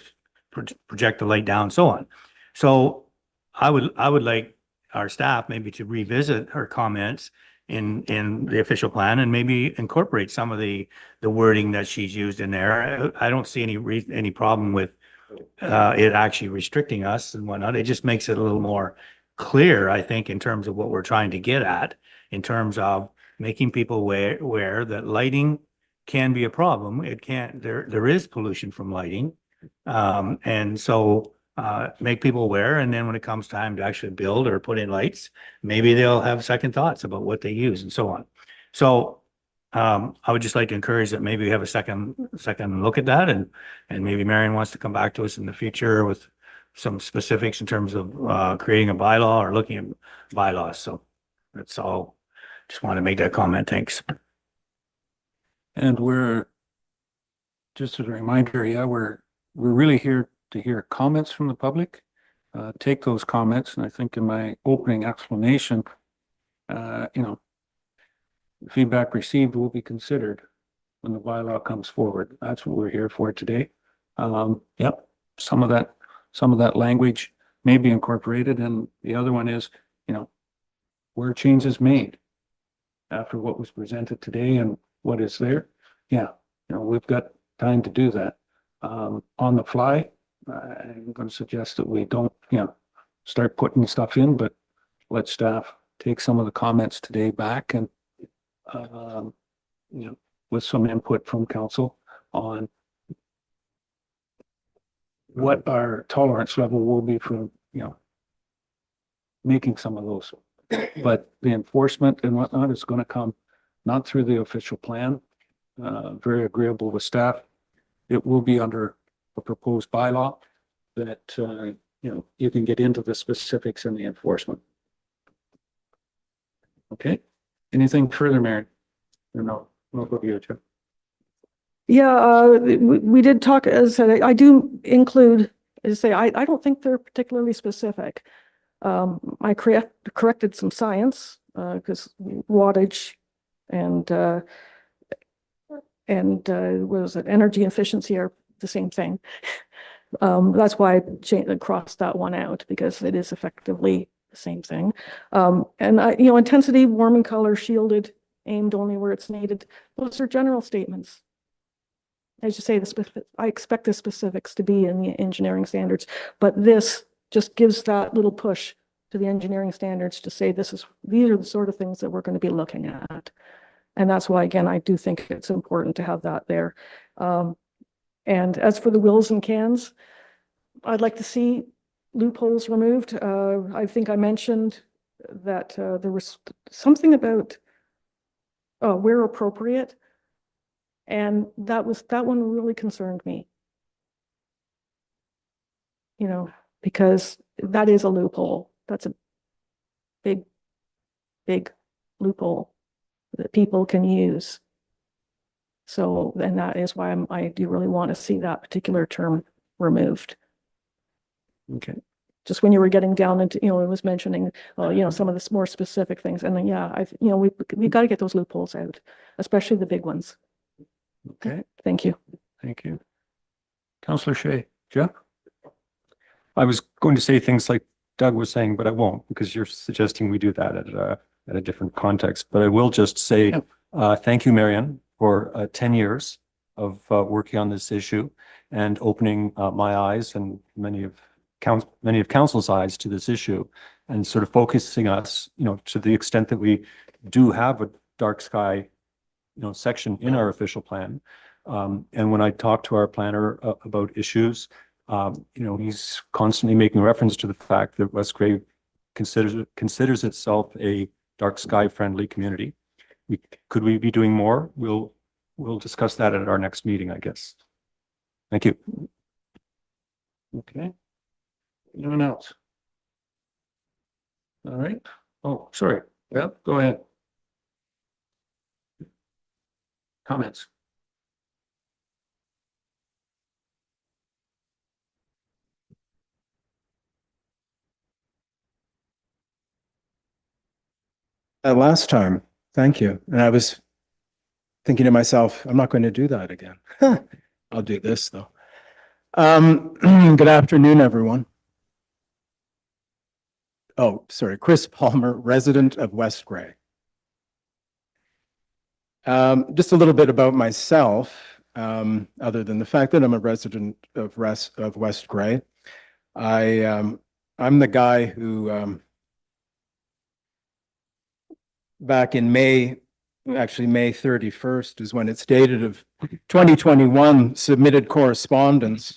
project the light down, so on. So I would like our staff maybe to revisit her comments in the official plan and maybe incorporate some of the wording that she's used in there. I don't see any problem with it actually restricting us and whatnot. It just makes it a little more clear, I think, in terms of what we're trying to get at, in terms of making people aware that lighting can be a problem. It can't, there is pollution from lighting. And so make people aware, and then when it comes time to actually build or put in lights, maybe they'll have second thoughts about what they use and so on. So I would just like to encourage that maybe we have a second look at that, and maybe Marion wants to come back to us in the future with some specifics in terms of creating a bylaw or looking at bylaws. So that's all. Just want to make that comment. Thanks. And we're, just as a reminder, yeah, we're really here to hear comments from the public. Take those comments, and I think in my opening explanation, feedback received will be considered when the bylaw comes forward. That's what we're here for today. Yep, some of that language may be incorporated, and the other one is, where changes made after what was presented today and what is there. Yeah, we've got time to do that. On the fly, I'm going to suggest that we don't, start putting stuff in, but let staff take some of the comments today back and, with some input from council on what our tolerance level will be for, making some of those. But the enforcement and whatnot is going to come not through the official plan. Very agreeable with staff. It will be under a proposed bylaw that, you can get into the specifics and the enforcement. Okay. Anything further, Mary? No, we'll go to you, Jeff. Yeah, we did talk, as I said, I do include, as I say, I don't think they're particularly specific. I corrected some science, because wattage and was it energy efficiency are the same thing. That's why I crossed that one out, because it is effectively the same thing. And intensity, warming color, shielded, aimed only where it's needed. Those are general statements. As you say, I expect the specifics to be in the engineering standards, but this just gives that little push to the engineering standards to say these are the sort of things that we're going to be looking at. And that's why, again, I do think it's important to have that there. And as for the wills and cans, I'd like to see loopholes removed. I think I mentioned that there was something about where appropriate. And that one really concerned me. Because that is a loophole. That's a big, big loophole that people can use. So, and that is why I do really want to see that particular term removed. Okay. just when you were getting down into, it was mentioning, some of the more specific things. And then, yeah, we got to get those loopholes out, especially the big ones. Okay, Thank you. thank you. Councillor Shay, Jeff? I was going to say things like Doug was saying, but I won't because you're suggesting we do that at a different context. But I will just say, thank you, Marion, for 10 years of working on this issue and opening my eyes and many of council's eyes to this issue and sort of focusing us, to the extent that we do have a dark sky, section in our official plan. And when I talk to our planner about issues, he's constantly making reference to the fact that West Grey considers itself a dark sky friendly community. Could we be doing more? We'll discuss that at our next meeting, I guess. Thank you. Okay. Anyone else? All right. Oh, sorry. Yeah, go ahead. Comments? Last time, thank you. And I was thinking to myself, I'm not going to do that again. I'll do this though. Good afternoon, everyone. Oh, sorry, Chris Palmer, resident of West Grey. Just a little bit about myself, other than the fact that I'm a resident of West Grey. I'm the guy who back in May 31st is when it's dated of 2021, submitted correspondence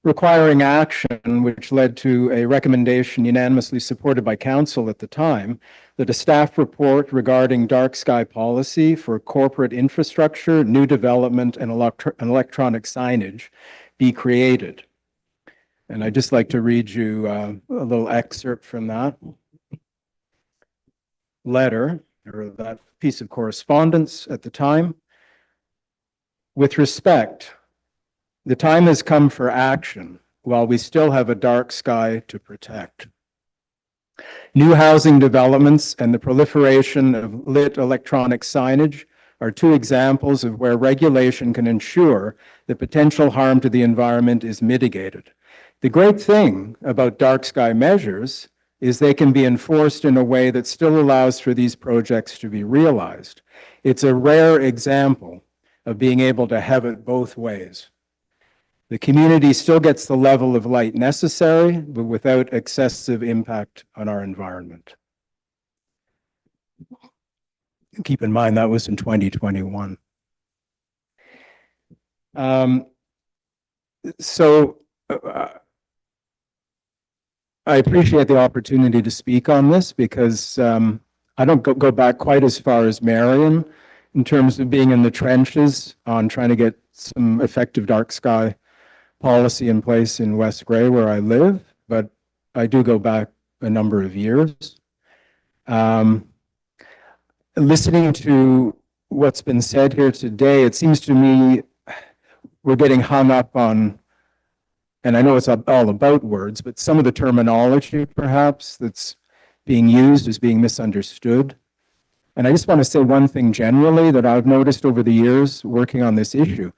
requiring action, which led to a recommendation unanimously supported by council at the time, that a staff report regarding dark sky policy for corporate infrastructure, new development, and electronic signage be created. And I'd just like to read you a little excerpt from that letter, or that piece of correspondence at the time. With respect, the time has come for action while we still have a dark sky to protect. New housing developments and the proliferation of lit electronic signage are two examples of where regulation can ensure that potential harm to the environment is mitigated. The great thing about dark sky measures is they can be enforced in a way that still allows for these projects to be realized. It's a rare example of being able to have it both ways. The community still gets the level of light necessary, but without excessive impact on our environment. Keep in mind that was in 2021. I appreciate the opportunity to speak on this because I don't go back quite as far as Marion in terms of being in the trenches on trying to get some effective dark sky policy in place in West Grey where I live, but I do go back a number of years. Listening to what's been said here today, it seems to me we're getting hung up on, and I know it's all about words, but some of the terminology perhaps that's being used is being misunderstood. And I just want to say one thing generally that I've noticed over the years working on this issue.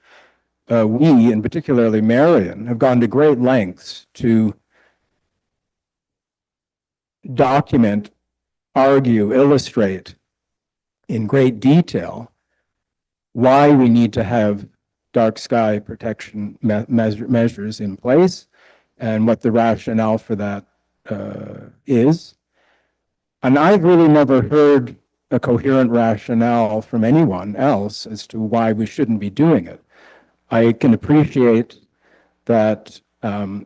We, and particularly Marion, have gone to great lengths to document, argue, illustrate in great detail why we need to have dark sky protection measures in place and what the rationale for that is. And I've really never heard a coherent rationale from anyone else as to why we shouldn't be doing it. I can appreciate that, and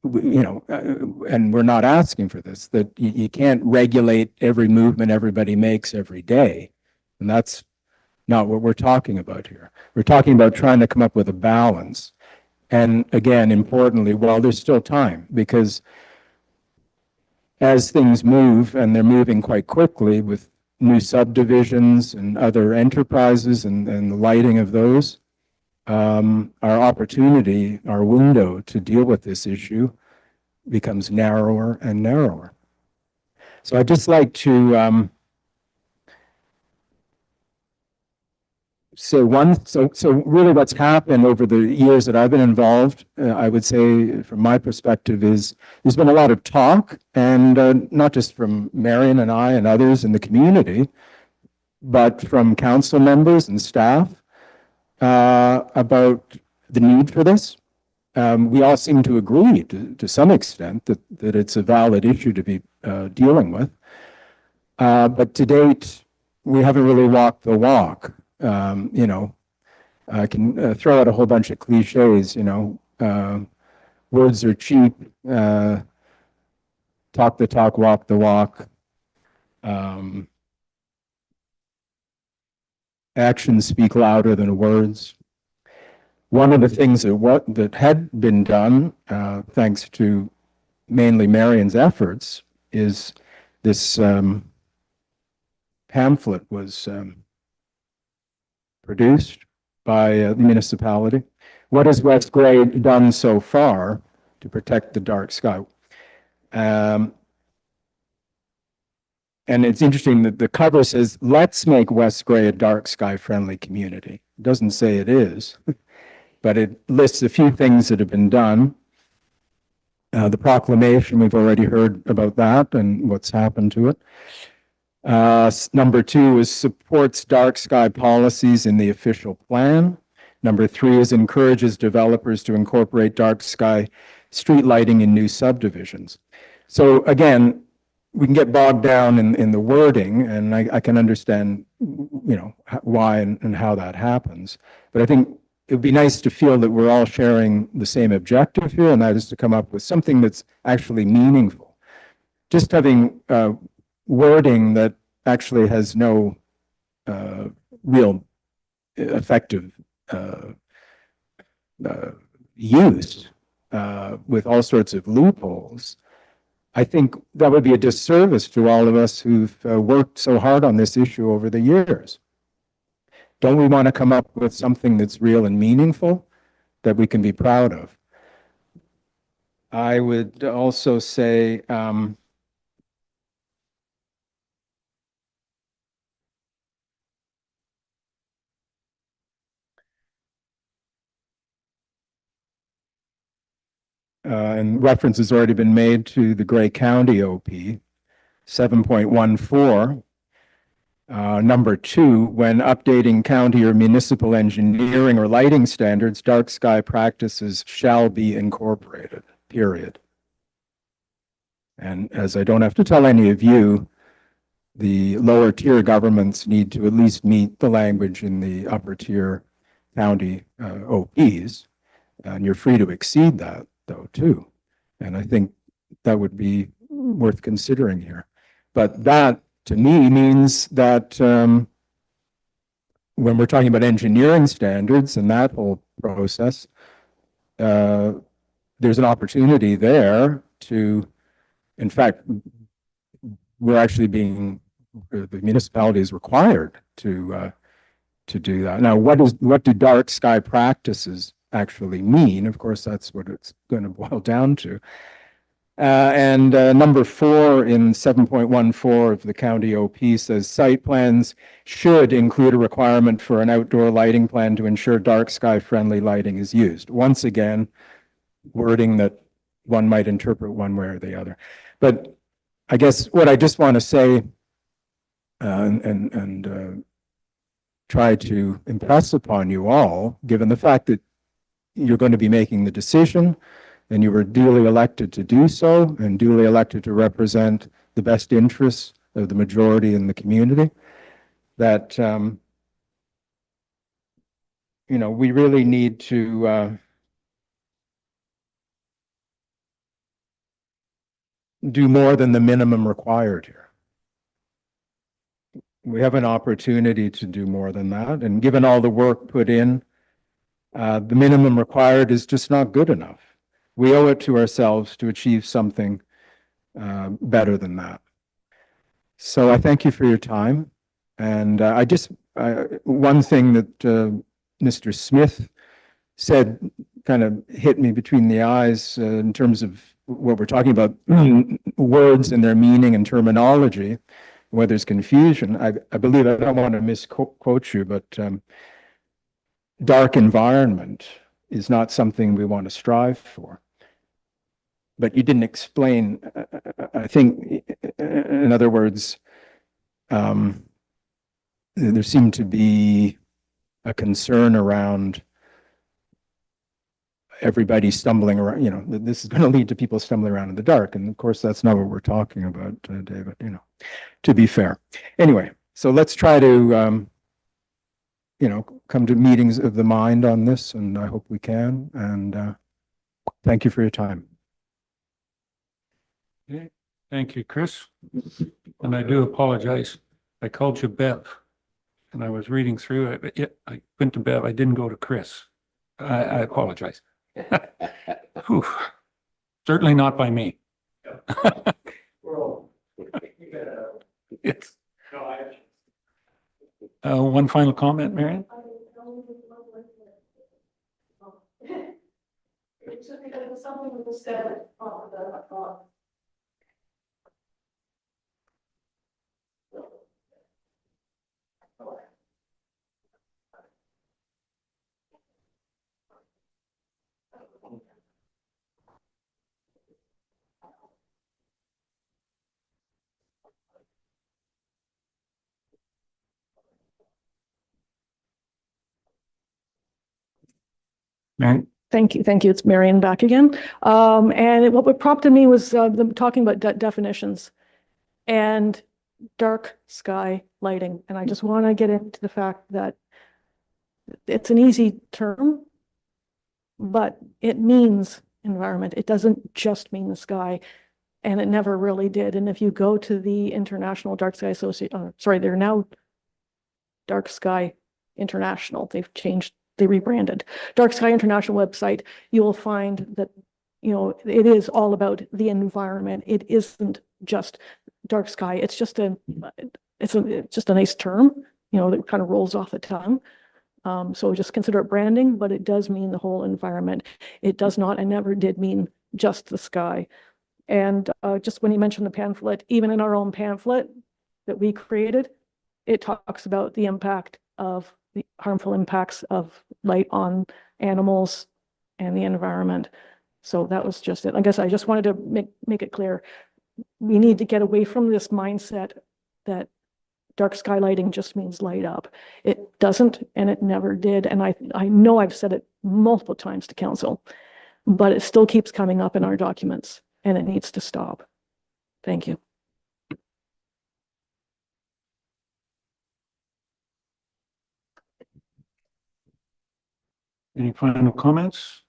we're not asking for this, that you can't regulate every movement everybody makes every day. And that's not what we're talking about here. We're talking about trying to come up with a balance. And again, importantly, while there's still time, because as things move, and they're moving quite quickly with new subdivisions and other enterprises and the lighting of those, our opportunity, our window to deal with this issue becomes narrower and narrower. So I'd just like to say so really what's happened over the years that I've been involved, I would say from my perspective is there's been a lot of talk, and not just from Marion and I and others in the community, but from council members and staff about the need for this. We all seem to agree to some extent that it's a valid issue to be dealing with. But to date, we haven't really walked the walk. You know, I can throw out a whole bunch of cliches, you know, words are cheap, talk the talk, walk the walk. Actions speak louder than words. One of the things that had been done, thanks to mainly Marion's efforts, is this pamphlet was produced by the municipality. What has West Grey done so far to protect the dark sky? And it's interesting that the cover says, let's make West Grey a dark sky friendly community. It doesn't say it is, but it lists a few things that have been done. The proclamation, we've already heard about that and what's happened to it. Number 2 is supports dark sky policies in the official plan. Number 3 is encourages developers to incorporate dark sky street lighting in new subdivisions. So again, we can get bogged down in the wording, and I can understand, you know, why and how that happens. But I think it would be nice to feel that we're all sharing the same objective here, and that is to come up with something that's actually meaningful. Just having wording that actually has no real effective use with all sorts of loopholes, I think that would be a disservice to all of us who've worked so hard on this issue over the years. Don't we want to come up with something that's real and meaningful that we can be proud of? I would also say, and reference has already been made to the Grey County OP, 7.14, number 2, when updating county or municipal engineering or lighting standards, dark sky practices shall be incorporated, period. And as I don't have to tell any of you, the lower tier governments need to at least meet the language in the upper tier county OPs, and you're free to exceed that though too. And I think that would be worth considering here. But that to me means that when we're talking about engineering standards and that whole process, there's an opportunity there to, in fact, we're actually being, the municipality is required to do that. Now, what do dark sky practices actually mean? Of course, that's what it's going to boil down to. And number 4 in 7.14 of the county OP says site plans should include a requirement for an outdoor lighting plan to ensure dark sky friendly lighting is used. Once again, wording that one might interpret one way or the other. But I guess what I just want to say and try to impress upon you all, given the fact that you're going to be making the decision and you were duly elected to do so and duly elected to represent the best interests of the majority in the community, that, you know, we really need to do more than the minimum required here. We have an opportunity to do more than that. And given all the work put in, the minimum required is just not good enough. We owe it to ourselves to achieve something better than that. So I thank you for your time. And one thing that Mr. Smith said kind of hit me between the eyes in terms of what we're talking about, words and their meaning and terminology, where there's confusion. I believe, I don't want to misquote you, but dark environment is not something we want to strive for. But you didn't explain, I think, in other words, there seemed to be a concern around everybody stumbling around, this is going to lead to people stumbling around in the dark. And of course, that's not what we're talking about, David, to be fair. Anyway, so let's try to, come to meetings of the mind on this, and I hope we can. And thank you for your time. Okay, thank you, Chris. And I do apologize. I called you Bev and I was reading through it, but yeah, I went to Bev. I didn't go to Chris. I apologize. Whew. Certainly not by me. It's, one final comment, Marion? Marion? Thank you. Thank you. It's Marion back again. And what prompted me was them talking about definitions and dark sky lighting. And I just want to get into the fact that it's an easy term, but it means environment. It doesn't just mean the sky, and it never really did. And if you go to the International Dark Sky Association, they're now Dark Sky International. They've changed. They rebranded Dark Sky International website. You will find that, it is all about the environment. It isn't just dark sky. It's just it's just a nice term, that kind of rolls off the tongue. So just consider it branding, but it does mean the whole environment. It does not and never did mean just the sky. And just when you mentioned the pamphlet, even in our own pamphlet that we created, it talks about the impact of the harmful impacts of light on animals and the environment. So that was just it. I guess I just wanted to make it clear. We need to get away from this mindset that dark sky lighting just means light up. It doesn't, and it never did. And I know I've said it multiple times to council, but it still keeps coming up in our documents, and it needs to stop. Thank you. Any final comments?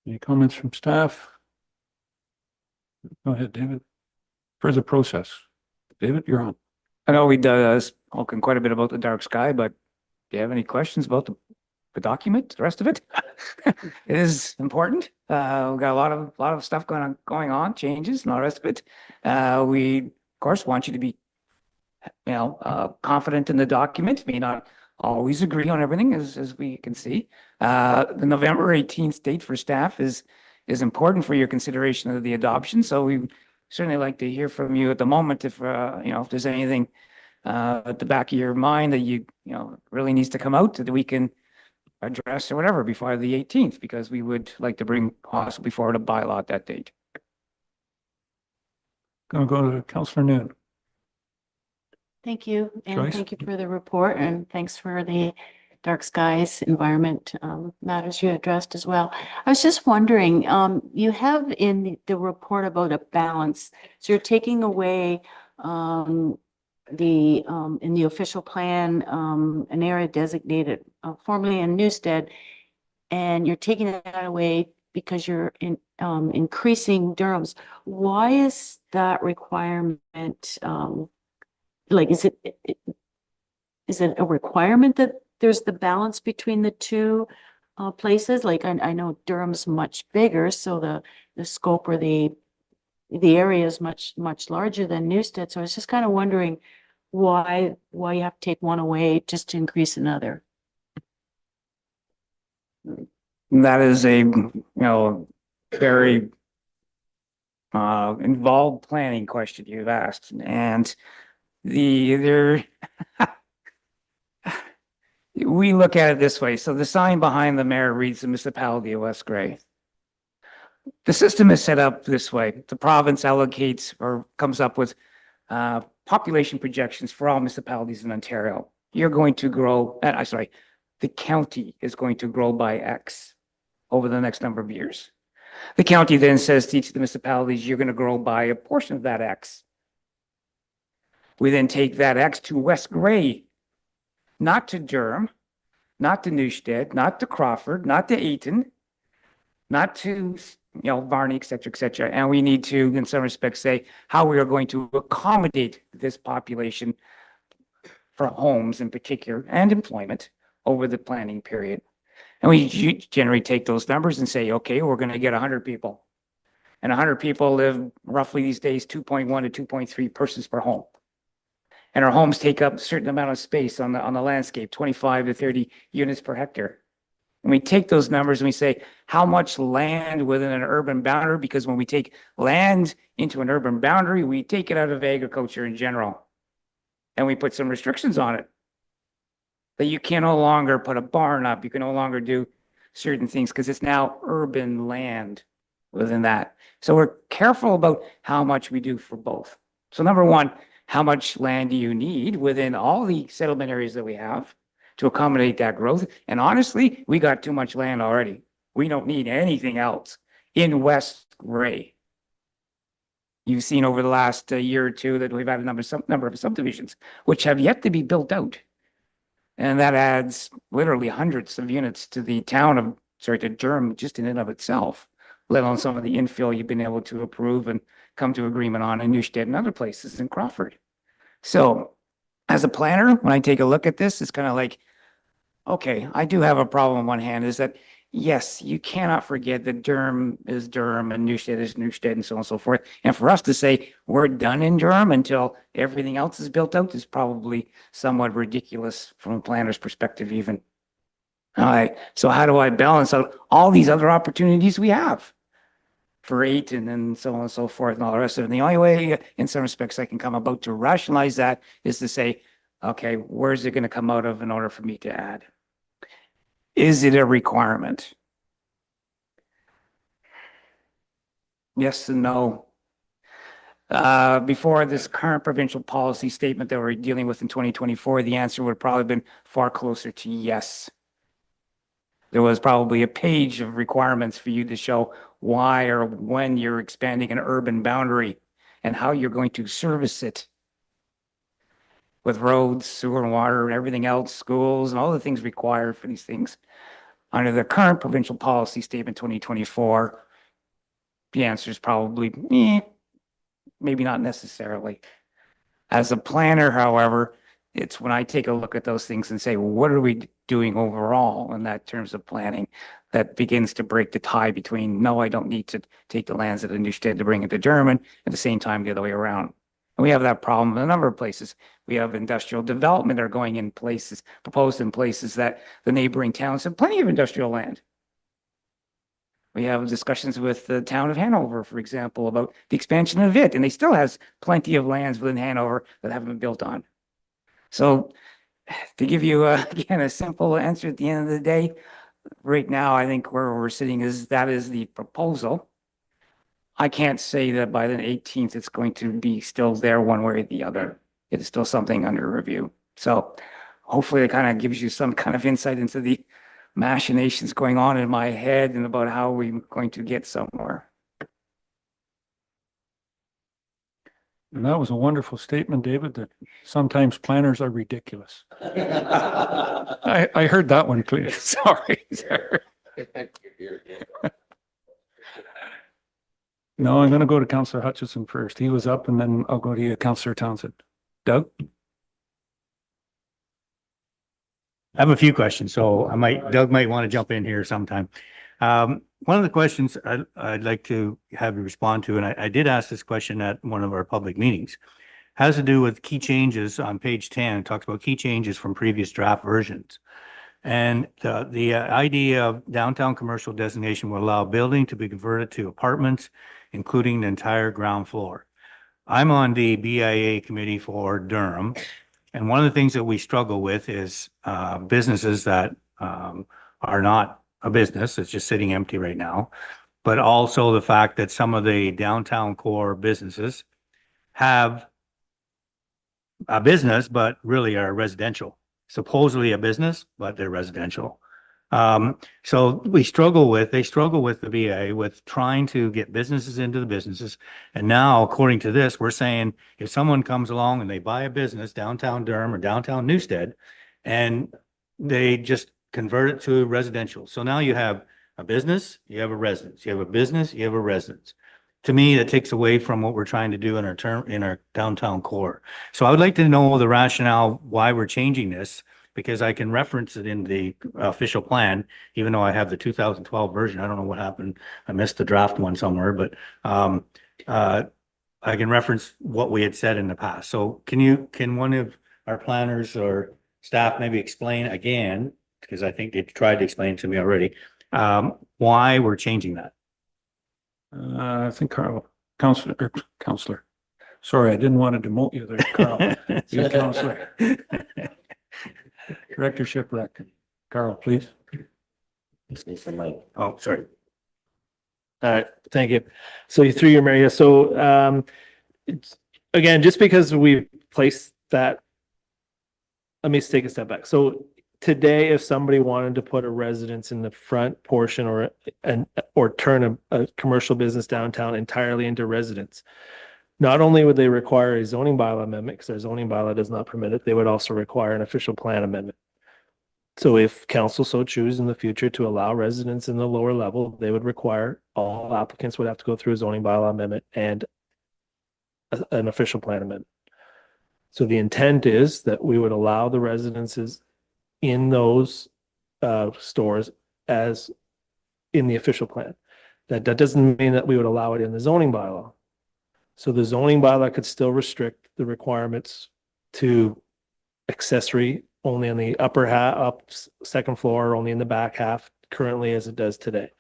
Any comments from staff? Go ahead, David. Further process. David, you're on. I know we'd spoken quite a bit about the dark sky, but do you have any questions about the document, the rest of it? It is important. We've got a lot of stuff going on, changes and all the rest of it. We of course want you to be confident in the document. May not always agree on everything, as we can see. The November 18th date for staff is important for your consideration of the adoption. So we certainly like to hear from you at the moment if if there's anything at the back of your mind that you really needs to come out that we can address or whatever before the 18th, because we would like to bring possibly forward a bylaw at that date. Gonna go to Councillor Noon. Thank you, and Joyce? thank you for the report, and thanks for the dark skies environment matters you addressed as well. I was just wondering, you have in the report about a balance, so you're taking away in the official plan an area designated formerly in Newstead, and you're taking that away because you're increasing Durham's. Why is that requirement? Like, is it a requirement that there's the balance between the two places? Like, I know Durham's much bigger, so the scope or the area is much larger than Newstead. So I was just kind of wondering why you have to take one away just to increase another? That is a, very involved planning question you've asked, and there we look at it this way. So the sign behind the mayor reads the municipality of West Gray. The system is set up this way. The province allocates or comes up with population projections for all municipalities in Ontario. You're going to grow, the county is going to grow by X over the next number of years. The county then says to each of the municipalities, you're going to grow by a portion of that X. We then take that X to West Gray, not to Durham, not to Newstead, not to Crawford, not to Eaton, not to, Varney, et cetera, and we need to, in some respects, say how we are going to accommodate this population for homes in particular and employment over the planning period. And we generally take those numbers and say, okay, we're going to get 100 people. And 100 people live roughly these days 2.1 to 2.3 persons per home. And our homes take up a certain amount of space on the landscape, 25 to 30 units per hectare. And we take those numbers and we say, how much land within an urban boundary? Because when we take land into an urban boundary, we take it out of agriculture in general. And we put some restrictions on it. That you can no longer put a barn up, you can no longer do certain things because it's now urban land within that. So we're careful about how much we do for both. So number one, how much land do you need within all the settlement areas that we have to accommodate that growth? And honestly, we got too much land already. We don't need anything else in West Gray. You've seen over the last year or two that we've had a number of subdivisions which have yet to be built out. And that adds literally hundreds of units to the town of, to Durham just in and of itself, let alone some of the infill you've been able to approve and come to agreement on in Newstead and other places in Crawford. So as a planner, when I take a look at this, it's kind of like, okay, I do have a problem on one hand is that, yes, you cannot forget that Durham is Durham and Newstead is Newstead and so on and so forth. And for us to say we're done in Durham until everything else is built out is probably somewhat ridiculous from a planner's perspective even. All right, so how do I balance out all these other opportunities we have for Eaton and so on and so forth and all the rest of it? And the only way, in some respects, I can come about to rationalize that is to say, okay, where's it going to come out of in order for me to add? Is it a requirement? Yes and no. Before this current provincial policy statement that we're dealing with in 2024, the answer would have probably been far closer to yes. There was probably a page of requirements for you to show why or when you're expanding an urban boundary and how you're going to service it with roads, sewer and water and everything else, schools and all the things required for these things. Under the current provincial policy statement 2024, the answer is probably maybe not necessarily. As a planner, however, it's when I take a look at those things and say, well, what are we doing overall in that terms of planning that begins to break the tie between, no, I don't need to take the lands at Newstead to bring it to Durham, at the same time, the other way around. And we have that problem in a number of places. We have industrial development that are going in places, proposed in places that the neighboring towns have plenty of industrial land. We have discussions with the town of Hanover, for example, about the expansion of it, and they still has plenty of lands within Hanover that haven't been built on. So to give you, again, a simple answer at the end of the day, right now, I think where we're sitting is that is the proposal. I can't say that by the 18th, it's going to be still there one way or the other. It is still something under review. So hopefully it kind of gives you some kind of insight into the machinations going on in my head and about how we're going to get somewhere. And that was a wonderful statement, David, that sometimes planners are ridiculous. I heard that one clearly. Sorry. No, I'm going to go to Councillor Hutchison first. He was up and then I'll go to you, Councillor Townsend. Doug? I have a few questions, so Doug might want to jump in here sometime. One of the questions I'd like to have you respond to, and I did ask this question at one of our public meetings. has to do with key changes on page 10. It talks about key changes from previous draft versions. And the idea of downtown commercial designation will allow building to be converted to apartments, including the entire ground floor. I'm on the BIA committee for Durham. And one of the things that we struggle with is businesses that are not a business, it's just sitting empty right now. But also the fact that some of the downtown core businesses have a business, but really are residential. Supposedly a business, but they're residential. So they struggle with the VA with trying to get businesses into the businesses. And now, according to this, we're saying if someone comes along and they buy a business downtown Durham or downtown Newstead, and they just convert it to residential. So now you have a business, you have a residence, you have a business, you have a residence. To me, that takes away from what we're trying to do in our downtown core. So I would like to know the rationale why we're changing this, because I can reference it in the official plan, even though I have the 2012 version. I don't know what happened. I missed the draft one somewhere, but I can reference what we had said in the past. So can one of our planners or staff maybe explain again, because I think they tried to explain to me already, why we're changing that? I think Counselor. Sorry, I didn't want to demote you there, Carl. You're Counselor. Directorship rec. Carl, please. Oh, sorry. All right, thank you. So you threw your Maria. So again, just because we placed that, let me take a step back. So today, if somebody wanted to put a residence in the front portion or turn a commercial business downtown entirely into residence, not only would they require a zoning bylaw amendment, because their zoning bylaw does not permit it, they would also require an official plan amendment. So if council so choose in the future to allow residents in the lower level, they would require, all applicants would have to go through a zoning bylaw amendment and an official plan amendment. So the intent is that we would allow the residences in those stores as in the official plan. That doesn't mean that we would allow it in the zoning bylaw. So the zoning bylaw could still restrict the requirements to accessory only on the upper half, second floor, only in the back half, currently as it does today.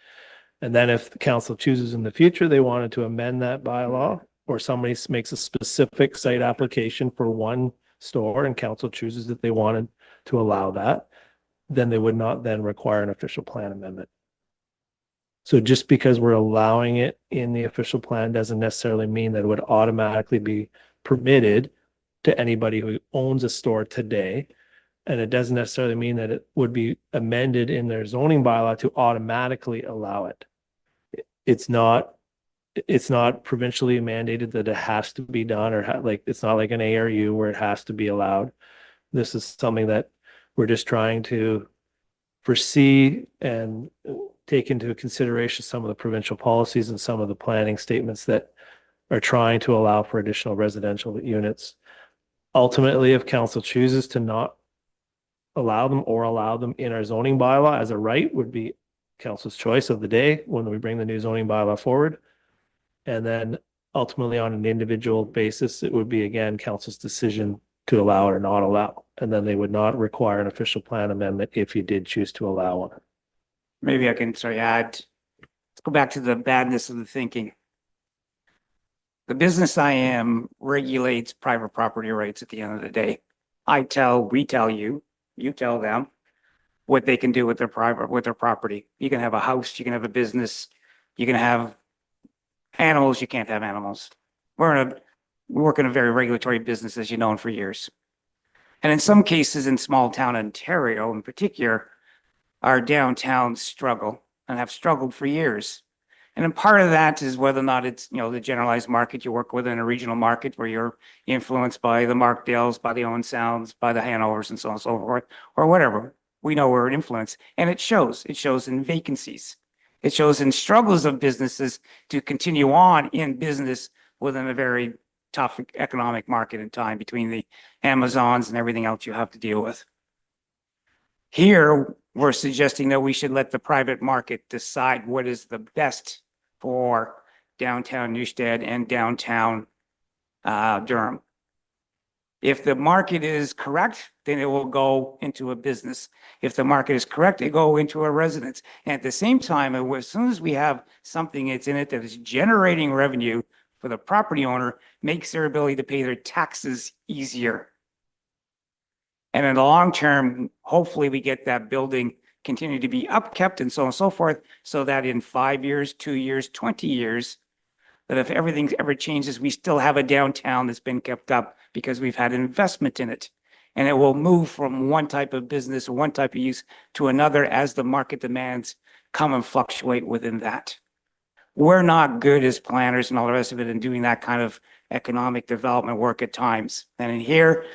And then if the council chooses in the future, they wanted to amend that bylaw, or somebody makes a specific site application for one store and council chooses that they wanted to allow that, then they would not then require an official plan amendment. So just because we're allowing it in the official plan doesn't necessarily mean that it would automatically be permitted to anybody who owns a store today. And it doesn't necessarily mean that it would be amended in their zoning bylaw to automatically allow it. It's not provincially mandated that it has to be done, or like, it's not like an ARU where it has to be allowed. This is something that we're just trying to foresee and take into consideration some of the provincial policies and some of the planning statements that are trying to allow for additional residential units. Ultimately, if council chooses to not allow them or allow them in our zoning bylaw as a right, would be council's choice of the day when we bring the new zoning bylaw forward. And then ultimately on an individual basis, it would be again council's decision to allow it or not allow. And then they would not require an official plan amendment if you did choose to allow one. Maybe I can add, let's go back to the badness of the thinking. The business I am regulates private property rights at the end of the day. We tell you, you tell them what they can do with their property. You can have a house, you can have a business, you can have animals, you can't have animals. We work in a very regulatory business, as you know, for years. And in some cases in small town Ontario in particular, our downtowns struggle and have struggled for years. And then part of that is whether or not it's, the generalized market you work with in a regional market where you're influenced by the Markdales, by the Owen Sounds, by the Hanovers and so on and so forth, or whatever. We know we're an influence. And it shows. It shows in vacancies. It shows in struggles of businesses to continue on in business within a very tough economic market and time between the Amazons and everything else you have to deal with. Here, we're suggesting that we should let the private market decide what is the best for downtown Newstead and downtown Durham. If the market is correct, then it will go into a business. If the market is correct, it go into a residence. And at the same time, as soon as we have something that's in it that is generating revenue for the property owner, makes their ability to pay their taxes easier. And in the long term, hopefully we get that building continue to be upkept and so on and so forth, so that in 5 years, 2 years, 20 years, that if everything ever changes, we still have a downtown that's been kept up because we've had investment in it. And it will move from one type of business, one type of use to another as the market demands come and fluctuate within that. We're not good as planners and all the rest of it in doing that kind of economic development work at times. And in here,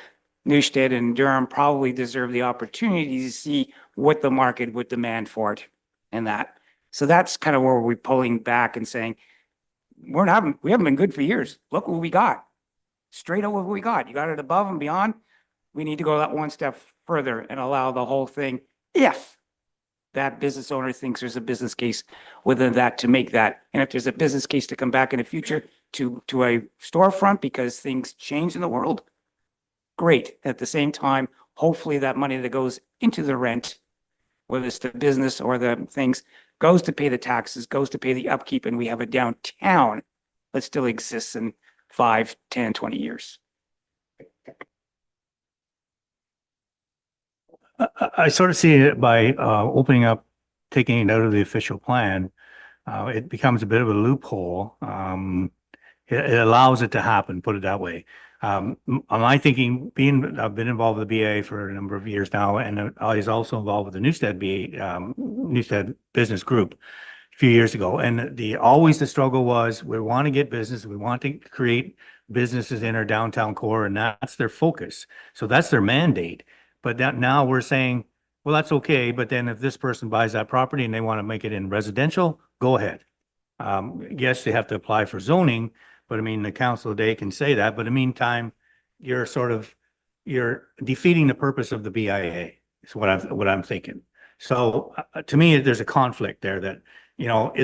Newstead and Durham probably deserve the opportunity to see what the market would demand for it and that. So that's kind of where we're pulling back and saying, we haven't been good for years. Look what we got. Straight up what we got. You got it above and beyond. We need to go that one step further and allow the whole thing, if that business owner thinks there's a business case within that to make that. And if there's a business case to come back in the future to a storefront because things change in the world, great. At the same time, hopefully that money that goes into the rent, whether it's the business or the things, goes to pay the taxes, goes to pay the upkeep, and we have a downtown that still exists in 5, 10, 20 years. I sort of see it by opening up, taking it out of the official plan. It becomes a bit of a loophole. It allows it to happen, put it that way. My thinking, I've been involved with the BA for a number of years now, and I was also involved with the Newstead Newstead Business Group a few years ago. And always the struggle was, we want to get business, we want to create businesses in our downtown core, and that's their focus. So that's their mandate. But that now we're saying, well, that's okay. But then if this person buys that property and they want to make it in residential, go ahead. Yes, they have to apply for zoning, but I mean, the council today can say that, but in the meantime, you're defeating the purpose of the BIA is what I'm thinking. So to me, there's a conflict there that,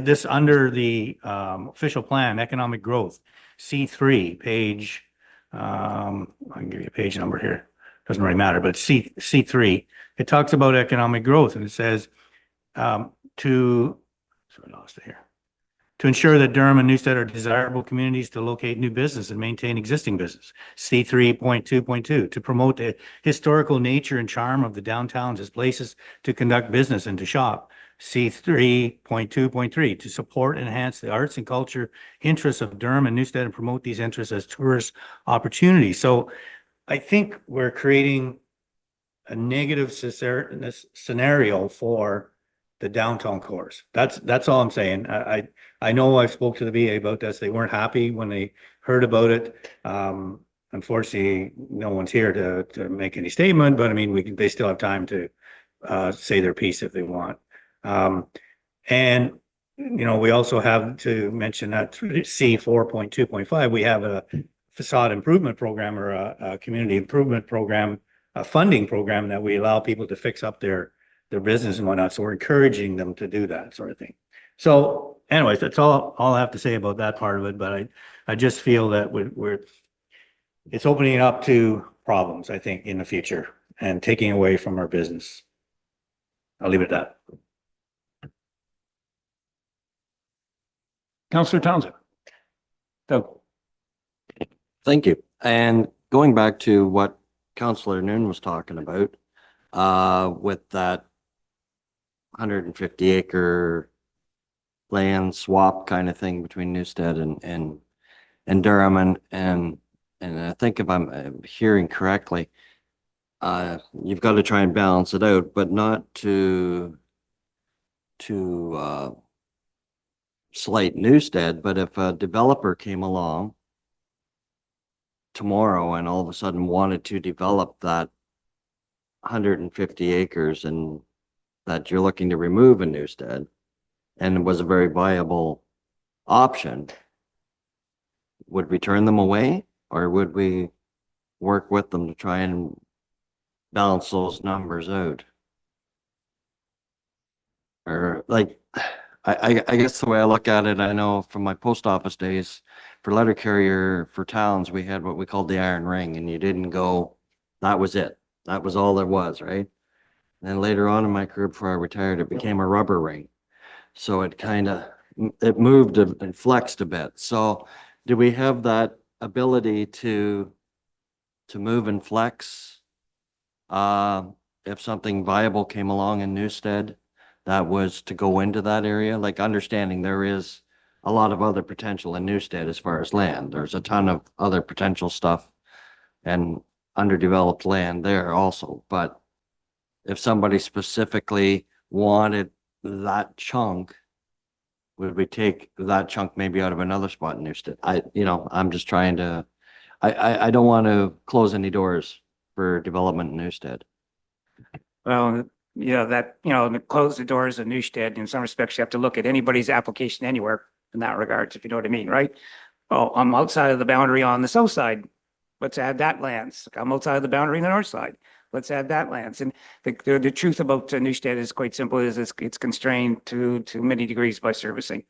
this under the official plan, economic growth, C3 page, I can give you a page number here. Doesn't really matter, but C3, it talks about economic growth, and it says I lost it here. To ensure that Durham and Newstead are desirable communities to locate new business and maintain existing business. C3.2.2, to promote the historical nature and charm of the downtowns as places to conduct business and to shop. C3.2.3, to support and enhance the arts and culture interests of Durham and Newstead and promote these interests as tourist opportunities. So I think we're creating a negative scenario for the downtown cores. That's all I'm saying. I know I spoke to the VA about this. They weren't happy when they heard about it. Unfortunately, no one's here to make any statement, but I mean, they still have time to say their piece if they want. And we also have to mention that through C4.2.5, we have a facade improvement program or a community improvement program, a funding program that we allow people to fix up their business and whatnot. So we're encouraging them to do that sort of thing. So anyways, that's all I have to say about that part of it. But I just feel that it's opening up to problems, I think, in the future and taking away from our business. I'll leave it at that. Councillor Townsend. Doug. Thank you. And going back to what Councillor Noon was talking about, with that 150 acre land swap kind of thing between Newstead and Durham, and I think if I'm hearing correctly, you've got to try and balance it out, but not to slight Newstead. But if a developer came along tomorrow and all of a sudden wanted to develop that 150 acres and that you're looking to remove in Newstead, and it was a very viable option, would we turn them away, or would we work with them to try and balance those numbers out? Or I guess the way I look at it, I know from my post office days, for letter carrier for towns, we had what we called the iron ring, and you didn't go, that was it. That was all there was, right? Then later on in my career before I retired, it became a rubber ring. So it kind of, it moved and flexed a bit. So do we have that ability to move and flex? If something viable came along in Newstead that was to go into that area, like understanding there is a lot of other potential in Newstead as far as land. There's a ton of other potential stuff and underdeveloped land there also. But if somebody specifically wanted that chunk, would we take that chunk maybe out of another spot in Newstead? I'm just trying to, I don't want to close any doors for development in Newstead. Well, to close the doors of Newstead, in some respects, you have to look at anybody's application anywhere in that regards, if you know what I mean, right? Oh, I'm outside of the boundary on the south side. Let's add that lands. I'm outside of the boundary on the north side. Let's add that lands. And the truth about Newstead is quite simple, is it's constrained to many degrees by servicing.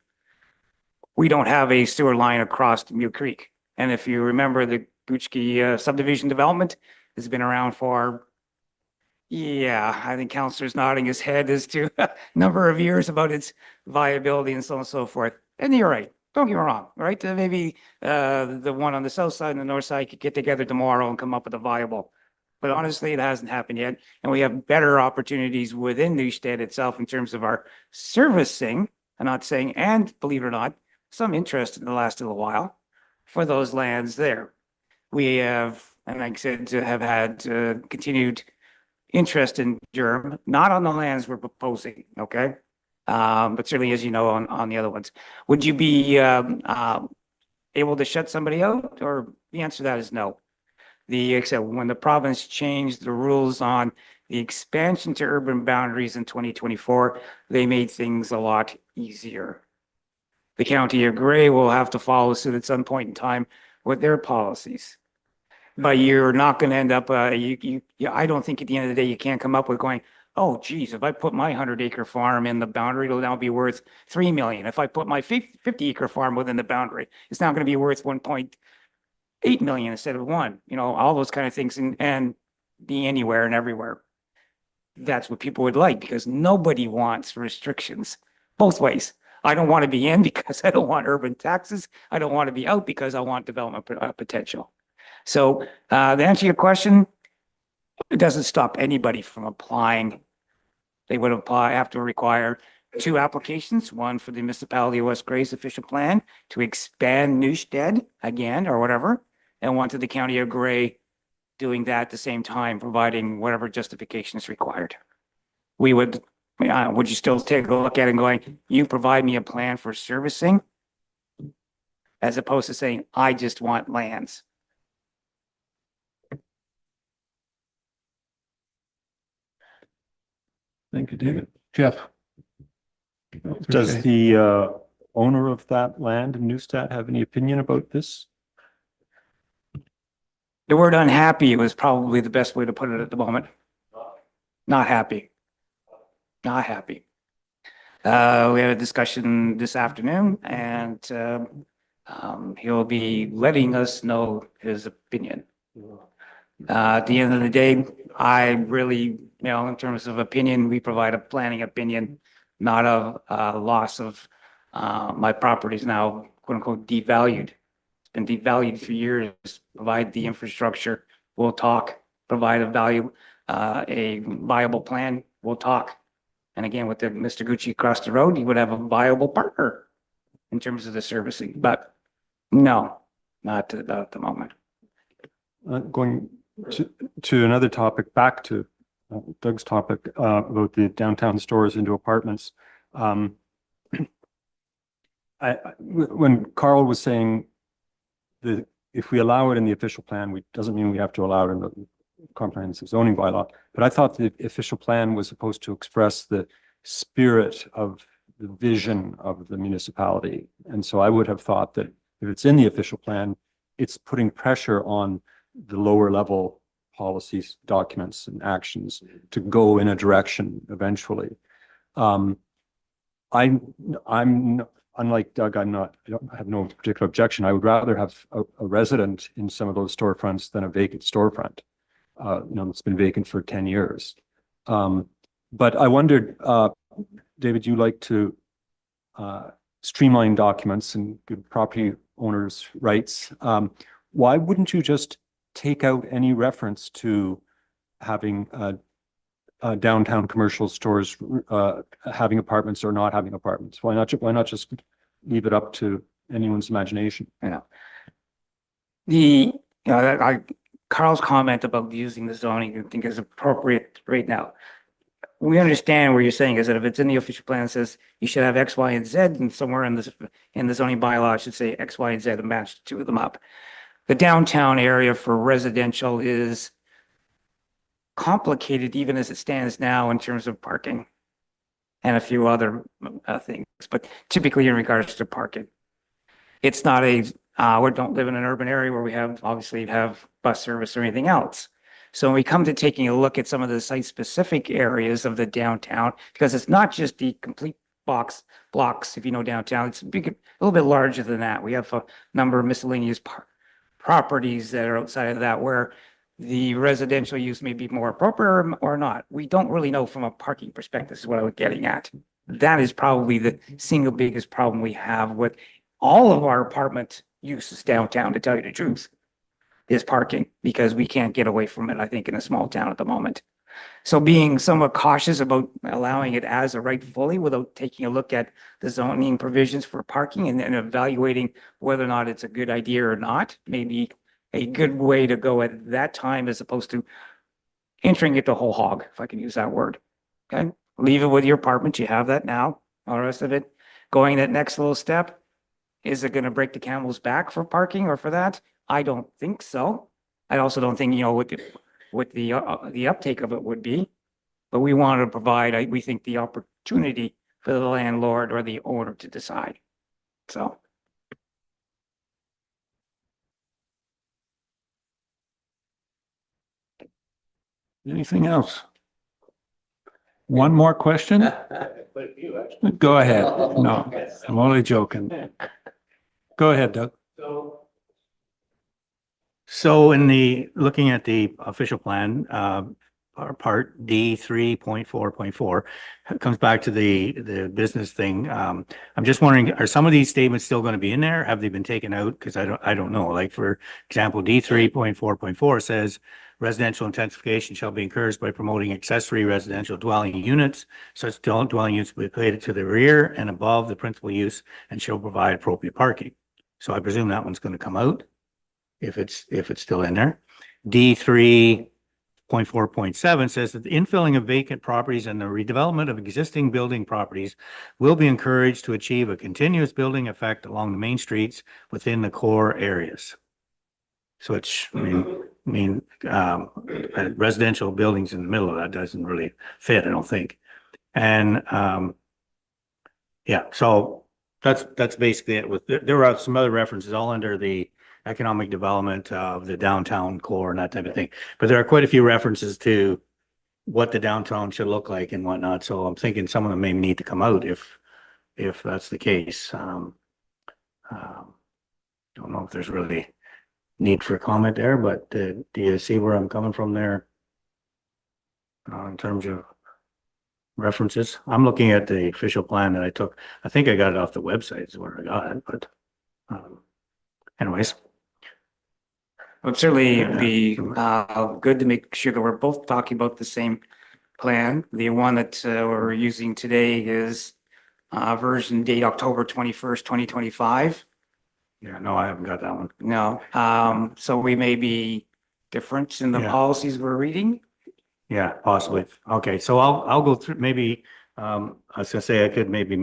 We don't have a sewer line across Mute Creek. And if you remember, the Goochke subdivision development has been around for, yeah, I think Councillor's nodding his head as to a number of years about its viability and so on and so forth. And you're right. Don't get me wrong, right? Maybe the one on the south side and the north side could get together tomorrow and come up with a viable. But honestly, it hasn't happened yet. And we have better opportunities within Newstead itself in terms of our servicing. I'm not saying, and believe it or not, some interest in the last little while for those lands there. We have, and like I said, have had continued interest in Durham, not on the lands we're proposing, okay? But certainly, as you know, on the other ones. Would you be able to shut somebody out? Or the answer to that is no. Except when the province changed the rules on the expansion to urban boundaries in 2024, they made things a lot easier. The County of Grey will have to follow suit at some point in time with their policies. But you're not going to end up, I don't think at the end of the day, you can't come up with going, oh, geez, if I put my 100-acre farm in the boundary, it'll now be worth 3 million. If I put my 50-acre farm within the boundary, it's now going to be worth 1.8 million instead of 1, all those kind of things, and be anywhere and everywhere. That's what people would like, because nobody wants restrictions both ways. I don't want to be in because I don't want urban taxes. I don't want to be out because I want development potential. So to answer your question, it doesn't stop anybody from applying. They would have to require 2 applications, one for the municipality of West Grey's official plan to expand Newstead again or whatever, and one to the County of Grey doing that at the same time, providing whatever justification is required. Would you still take a look at it and going, you provide me a plan for servicing, as opposed to saying, I just want lands? Thank you, David. Jeff? Does the owner of that land in Newstead have any opinion about this? The word unhappy was probably the best way to put it at the moment. Not happy. Not happy. We had a discussion this afternoon, and he'll be letting us know his opinion. At the end of the day, I really, in terms of opinion, we provide a planning opinion, not a loss of my property is now quote unquote devalued. It's been devalued for years. Provide the infrastructure, we'll talk. Provide a viable plan, we'll talk. And again, with Mr. Gucci across the road, he would have a viable partner in terms of the servicing, but no, not at the moment. Going to another topic, back to Doug's topic about the downtown stores into apartments. When Carl was saying that if we allow it in the official plan, doesn't mean we have to allow it in the comprehensive zoning bylaw. But I thought the official plan was supposed to express the spirit of the vision of the municipality. And so I would have thought that if it's in the official plan, it's putting pressure on the lower level policies, documents and actions to go in a direction eventually. unlike Doug, I have no particular objection. I would rather have a resident in some of those storefronts than a vacant storefront. It's been vacant for 10 years. But I wondered, David, you like to streamline documents and give property owners rights. Why wouldn't you just take out any reference to having downtown commercial stores having apartments or not having apartments? Why not just leave it up to anyone's imagination? Carl's comment about using the zoning, I think is appropriate right now. We understand what you're saying is that if it's in the official plan, it says you should have X, Y, and Z, and somewhere in the zoning bylaw, it should say X, Y, and Z and match the two of them up. The downtown area for residential is complicated even as it stands now in terms of parking and a few other things, but typically in regards to parking. It's not we don't live in an urban area where we obviously have bus service or anything else. So when we come to taking a look at some of the site-specific areas of the downtown, because it's not just the complete blocks, if you know downtown, it's a little bit larger than that. We have a number of miscellaneous properties that are outside of that where the residential use may be more appropriate or not. We don't really know from a parking perspective, is what I was getting at. That is probably the single biggest problem we have with all of our apartment uses downtown, to tell you the truth, is parking, because we can't get away from it, I think, in a small town at the moment. So being somewhat cautious about allowing it as a right fully without taking a look at the zoning provisions for parking and then evaluating whether or not it's a good idea or not, maybe a good way to go at that time, as opposed to entering it the whole hog, if I can use that word. Okay, leave it with your apartment. You have that now. All the rest of it, going that next little step, is it going to break the camel's back for parking or for that? I don't think so. I also don't think, what the uptake of it would be, but we want to provide, we think, the opportunity for the landlord or the owner to decide. So. Anything else? One more question? Go ahead. No, I'm only joking. Go ahead, Doug. So looking at the official plan, part D 3.4.4 comes back to the business thing. I'm just wondering, are some of these statements still going to be in there? Have they been taken out? Because I don't know. Like, for example, D 3.4.4 says residential intensification shall be encouraged by promoting accessory residential dwelling units. Such dwelling units will be located to the rear and above the principal use and shall provide appropriate parking. So I presume that one's going to come out if it's still in there. D 3.4.7 says that the infilling of vacant properties and the redevelopment of existing building properties will be encouraged to achieve a continuous building effect along the main streets within the core areas. So it's, residential buildings in the middle of that doesn't really fit, I don't think. And yeah, so that's basically it. There are some other references all under the economic development of the downtown core and that type of thing. But there are quite a few references to what the downtown should look like and whatnot. So I'm thinking some of them may need to come out if that's the case. Don't know if there's really need for comment there, but do you see where I'm coming from there in terms of references? I'm looking at the official plan that I took. I think I got it off the website is where I got it, but anyways. It would certainly be good to make sure that we're both talking about the same plan. The one that we're using today is version date October 21st, 2025. Yeah, no, I haven't got that one. No, so we may be different in the policies we're reading. Yeah, possibly. Okay, so I'll go through, maybe, I was gonna say I could maybe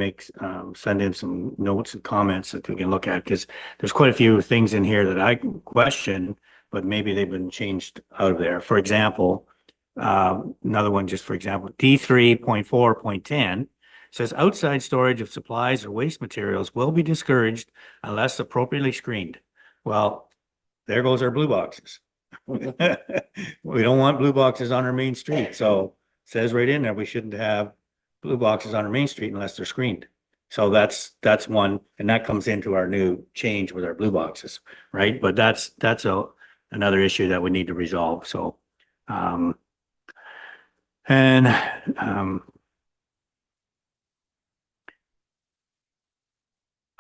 send in some notes and comments that we can look at, because there's quite a few things in here that I question, but maybe they've been changed out of there. For example, another one, just for example, D 3.4.10 says outside storage of supplies or waste materials will be discouraged unless appropriately screened. Well, there goes our blue boxes. We don't want blue boxes on our main street. So it says right in there, we shouldn't have blue boxes on our main street unless they're screened. So that's one, and that comes into our new change with our blue boxes, right? But that's another issue that we need to resolve, so. And,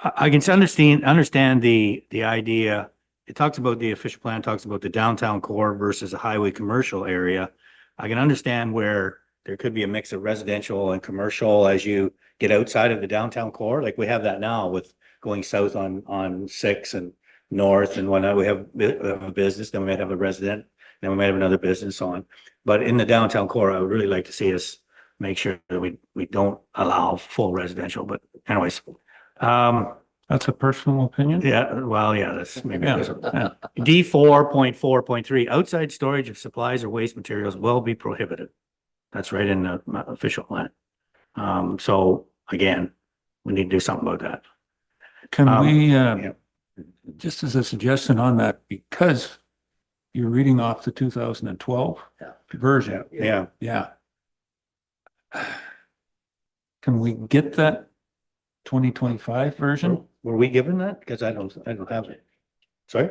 I can understand the idea. It talks about the official plan, talks about the downtown core versus a highway commercial area. I can understand where there could be a mix of residential and commercial as you get outside of the downtown core, like we have that now with going south on 6 and north and whatnot. We have a business, then we might have a resident, then we might have another business on. But in the downtown core, I would really like to see us make sure that we don't allow full residential, but anyways. That's a personal opinion. Yeah, well, yeah, that's maybe. Yeah. D4.4.3, outside storage of supplies or waste materials will be prohibited. That's right in the official plan. So again, we need to do something about that. Can we, yeah. just as a suggestion on that, because you're reading off the 2012 version. Yeah, Yeah. Can we get that 2025 version? were we given that? Because I don't have it. Sorry?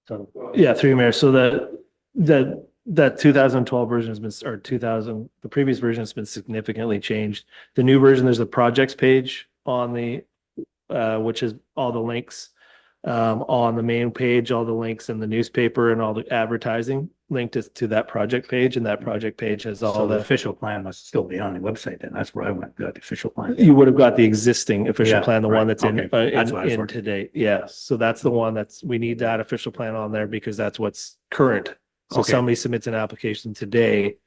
So, Yeah, through you, Mayor. So that 2012 version has been, or 2000, the previous version has been significantly changed. The new version, there's a projects page on the, which is all the links on the main page, all the links in the newspaper and all the advertising linked to that project page, and that project page has all so the the. official plan must still be on the website then. That's where I went, got the official plan. You would have got the existing official Yeah, plan, the one right. that's in, Okay. That's what I was in working. today. Yeah, so that's the one we need that official plan on there because that's what's current. So Okay. somebody submits an application today,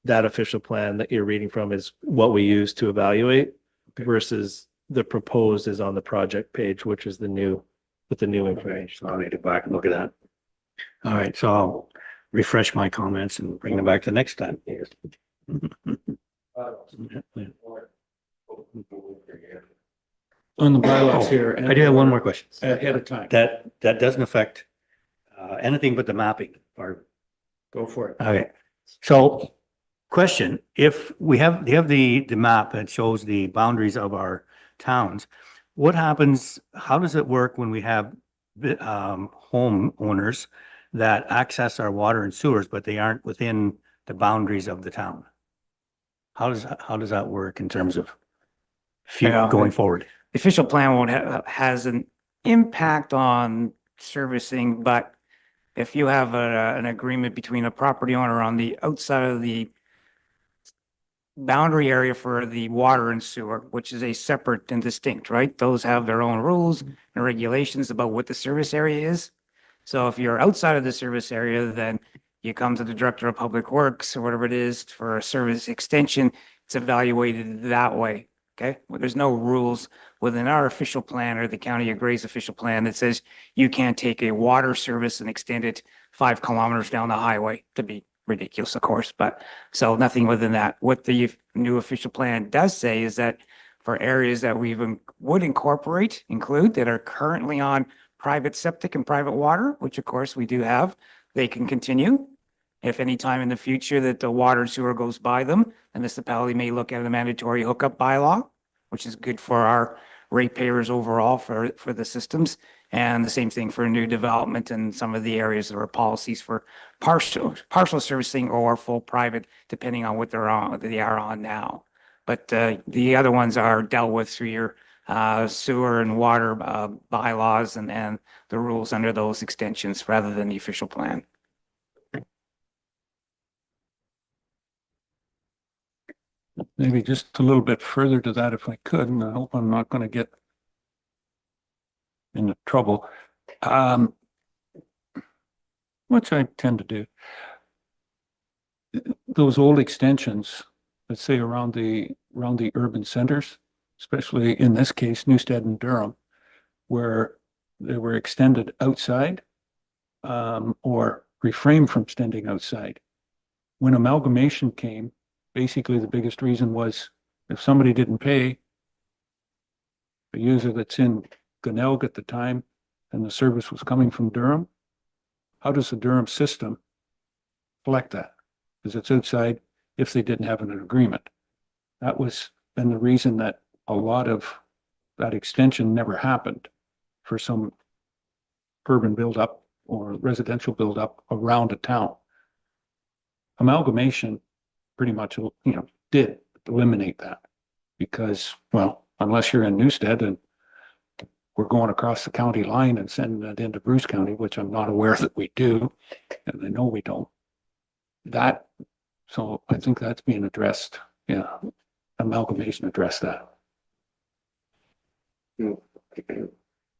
that official plan that you're reading from is what we use to evaluate versus the proposed is on the project page, which is the new, with the new Okay, information. so I'll need to go back and look at that. All right, so I'll refresh my comments and bring them back to next time. On the bylaws here. I do have one more question. Ahead of time. That doesn't affect anything but the mapping part. Go for it. Okay, so question, if we have, you have the map that shows the boundaries of our towns. What happens, how does it work when we have homeowners that access our water and sewers, but they aren't within the boundaries of the town? How does that work in terms of Yeah. going forward? The official plan won't has an impact on servicing, but if you have an agreement between a property owner on the outside of the boundary area for the water and sewer, which is a separate and distinct, right? Those have their own rules and regulations about what the service area is. So if you're outside of the service area, then you come to the Director of Public Works or whatever it is for a service extension. It's evaluated that way. Okay, well, there's no rules within our official plan or the County of Gray's official plan that says you can't take a water service and extend it 5 kilometers down the highway. To be ridiculous, of course, but so nothing within that. What the new official plan does say is that for areas that we would include that are currently on private septic and private water, which of course we do have, they can continue. If any time in the future that the water and sewer goes by them, the municipality may look at a mandatory hookup bylaw, which is good for our ratepayers overall for the systems. And the same thing for new development in some of the areas that are policies for partial servicing or full private, depending on what they are on now. But the other ones are dealt with through your sewer and water bylaws and the rules under those extensions rather than the official plan. Maybe just a little bit further to that if I could, and I hope I'm not going to get into trouble. Which I tend to do. Those old extensions, let's say around the urban centers, especially in this case, Newstead and Durham, where they were extended outside or refrained from extending outside. When amalgamation came, basically the biggest reason was if somebody didn't pay, a user that's in Glenelg at the time and the service was coming from Durham, how does the Durham system collect that? Because it's outside if they didn't have an agreement. That was been the reason that a lot of that extension never happened for some urban buildup or residential buildup around a town. Amalgamation pretty much, did eliminate that because, well, unless you're in Newstead and we're going across the county line and sending it into Bruce County, which I'm not aware that we do, and I know we don't. So I think that's being addressed. Yeah, amalgamation addressed that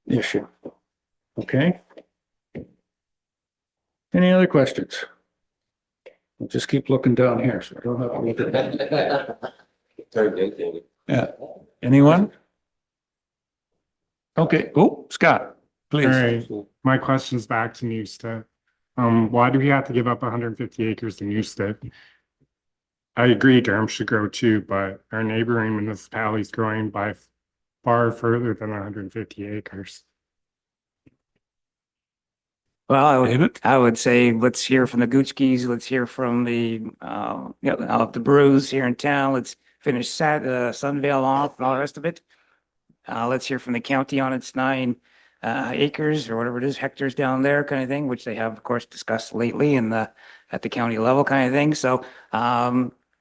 issue. Okay. Any other questions? We'll just keep looking down here, so I don't have to look at that. Yeah, anyone? Okay, oh, Scott, please. All right, my question's back to Newstead. Why do we have to give up 150 acres to Newstead? I agree Durham should grow too, but our neighboring municipalities growing by far further than 150 acres. Well, David? I would say, let's hear from the Goochkis, let's hear from the, the Brews here in town, let's finish Sunvale off and all the rest of it. Let's hear from the county on its 9 acres or whatever it is, hectares down there kind of thing, which they have, of course, discussed lately at the county level kind of thing. So,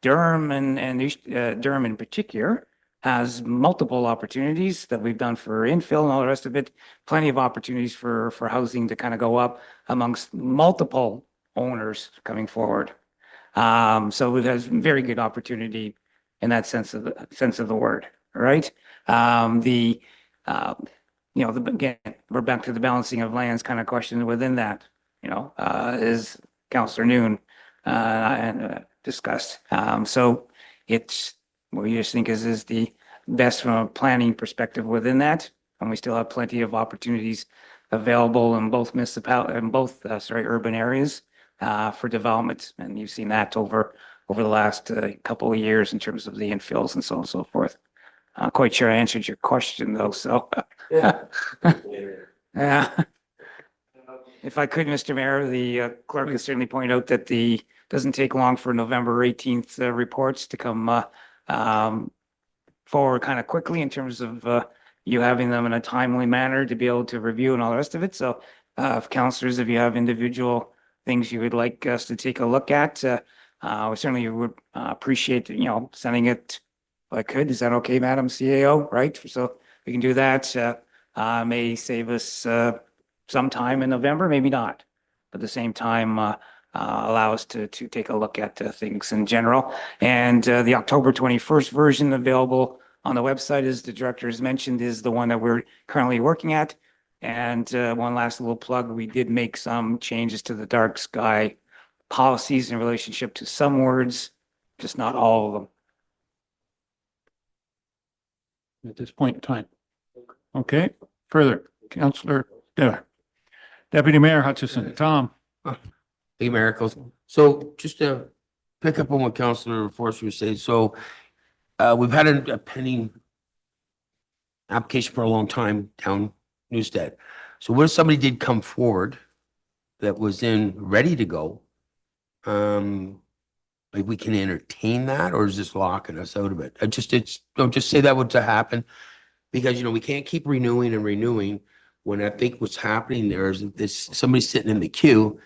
Durham and Durham in particular has multiple opportunities that we've done for infill and all the rest of it. Plenty of opportunities for housing to kind of go up amongst multiple owners coming forward. So it has very good opportunity in that sense of the word, right? Again, we're back to the balancing of lands kind of question within that, is Councillor Noon discussed. So it's what we just think is the best from a planning perspective within that. And we still have plenty of opportunities available in both urban areas for development. And you've seen that over the last couple of years in terms of the infills and so on and so forth. I'm quite sure I answered your question though, so. Yeah. If I could, Mr. Mayor, the clerk could certainly point out that doesn't take long for November 18th reports to come forward kind of quickly in terms of you having them in a timely manner to be able to review and all the rest of it. So if councillors, if you have individual things you would like us to take a look at, we certainly would appreciate, sending it if I could. Is that okay, Madam CAO? Right? So we can do that. May save us some time in November, maybe not. But at the same time, allow us to take a look at things in general. And the October 21st version available on the website, as the director has mentioned, is the one that we're currently working at. And one last little plug, we did make some changes to the dark sky policies in relationship to some words, just not all of them. At this point in time. Okay, further, Councillor, Deputy Mayor Hutchison, Tom. Hey, Miracles. So just to pick up on what Councillor Forster was saying, so we've had a pending application for a long time down Newstead. So where somebody did come forward that was ready to go, like we can entertain that, or is this locking us out of it? Don't just say that would to happen, because we can't keep renewing and renewing when I think what's happening there is that there's somebody sitting in the queue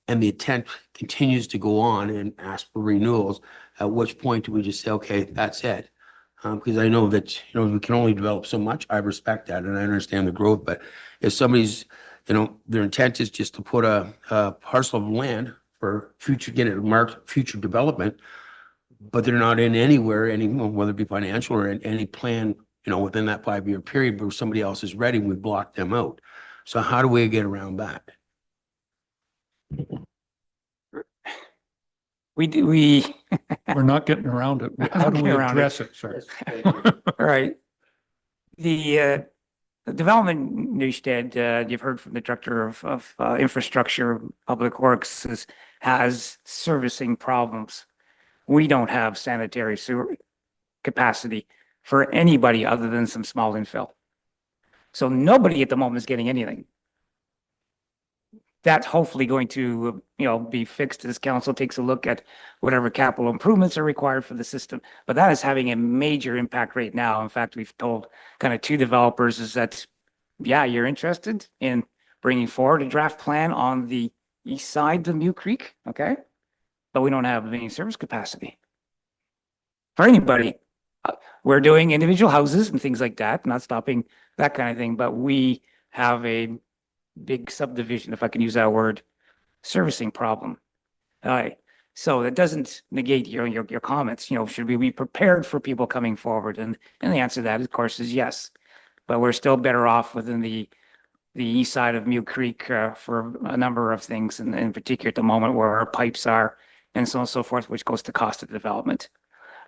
and the intent continues to go on and ask for renewals, at which point do we just say, okay, that's it? Because I know that, we can only develop so much. I respect that and I understand the growth, but if somebody's, their intent is just to put a parcel of land for get it marked future development, but they're not in anywhere, whether it be financial or in any plan, within that 5-year period where somebody else is ready, we block them out. So how do we get around that? We're not getting around it. How do we address it, sir? All right. The development Newstead, you've heard from the director of infrastructure, public works, has servicing problems. We don't have sanitary sewer capacity for anybody other than some small infill. So nobody at the moment is getting anything. that's hopefully going to, be fixed as council takes a look at whatever capital improvements are required for the system. But that is having a major impact right now. In fact, we've told kind of two developers is that, yeah, you're interested in bringing forward a draft plan on the east side of Mule Creek, okay? But we don't have any service capacity for anybody. We're doing individual houses and things like that, not stopping that kind of thing, but we have a big subdivision, if I can use that word, servicing problem. So that doesn't negate your comments, should we be prepared for people coming forward? And the answer to that, of course, is yes. But we're still better off within the east side of Mule Creek for a number of things, and in particular at the moment where our pipes are and so on and so forth, which goes to cost of development.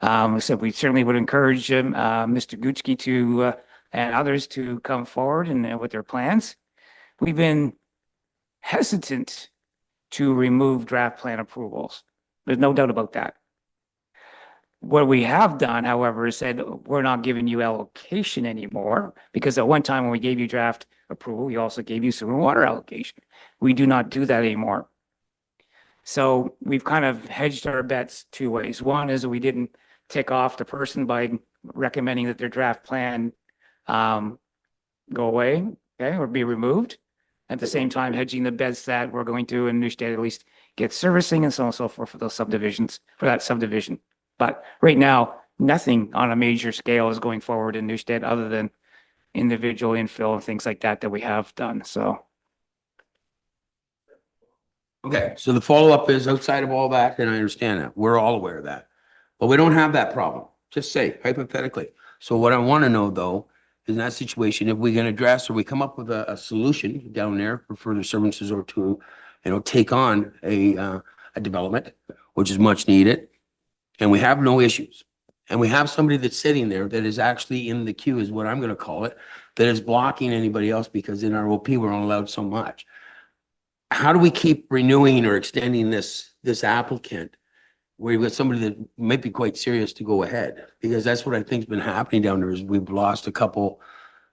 So we certainly would encourage Mr. Guczki to and others to come forward and with their plans. We've been hesitant to remove draft plan approvals. There's no doubt about that. What we have done, however, is said we're not giving you allocation anymore, because at one time when we gave you draft approval, we also gave you sewer and water allocation. We do not do that anymore. So we've kind of hedged our bets two ways. One is that we didn't tick off the person by recommending that their draft plan go away, okay, or be removed. At the same time, hedging the bets that we're going to, in Neustadt at least, get servicing and so on and so forth for those subdivisions, for that subdivision. But right now, nothing on a major scale is going forward in Neustadt other than individual infill and things like that we have done, so. Okay, so the follow-up is outside of all that, and I understand that. We're all aware of that. But we don't have that problem, just say hypothetically. So what I want to know though, is in that situation, if we can address or we come up with a solution down there for further services or to, take on a development, which is much needed, and we have no issues. And we have somebody that's sitting there that is actually in the queue is what I'm going to call it, that is blocking anybody else because in our OP, we're only allowed so much. How do we keep renewing or extending this applicant where you've got somebody that might be quite serious to go ahead? Because that's what I think's been happening down there is we've lost a couple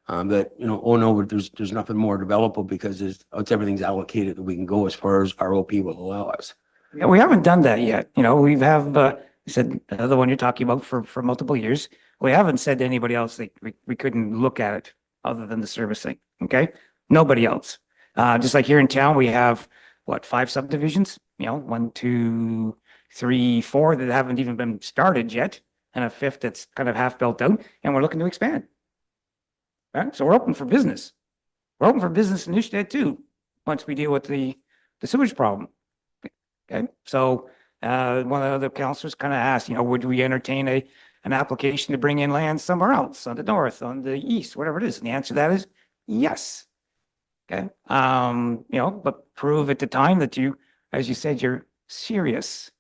that, oh no, there's nothing more developable because it's everything's allocated that we can go as far as our OP will allow us. Yeah, we haven't done that yet. We have said the one you're talking about for multiple years. We haven't said to anybody else that we couldn't look at it other than the servicing. Okay, nobody else. Just like here in town, we have what, 5 subdivisions? 1, 2, 3, 4 that haven't even been started yet, and a 5th that's kind of half built out, and we're looking to expand. Right? So we're open for business. We're open for business in Neustadt too, once we deal with the sewage problem. Okay, so one of the other councilors kind of asked, would we entertain an application to bring in land somewhere else, on the north, on the east, whatever it is? And the answer to that is yes. Okay, but prove at the time that you, as you said, you're serious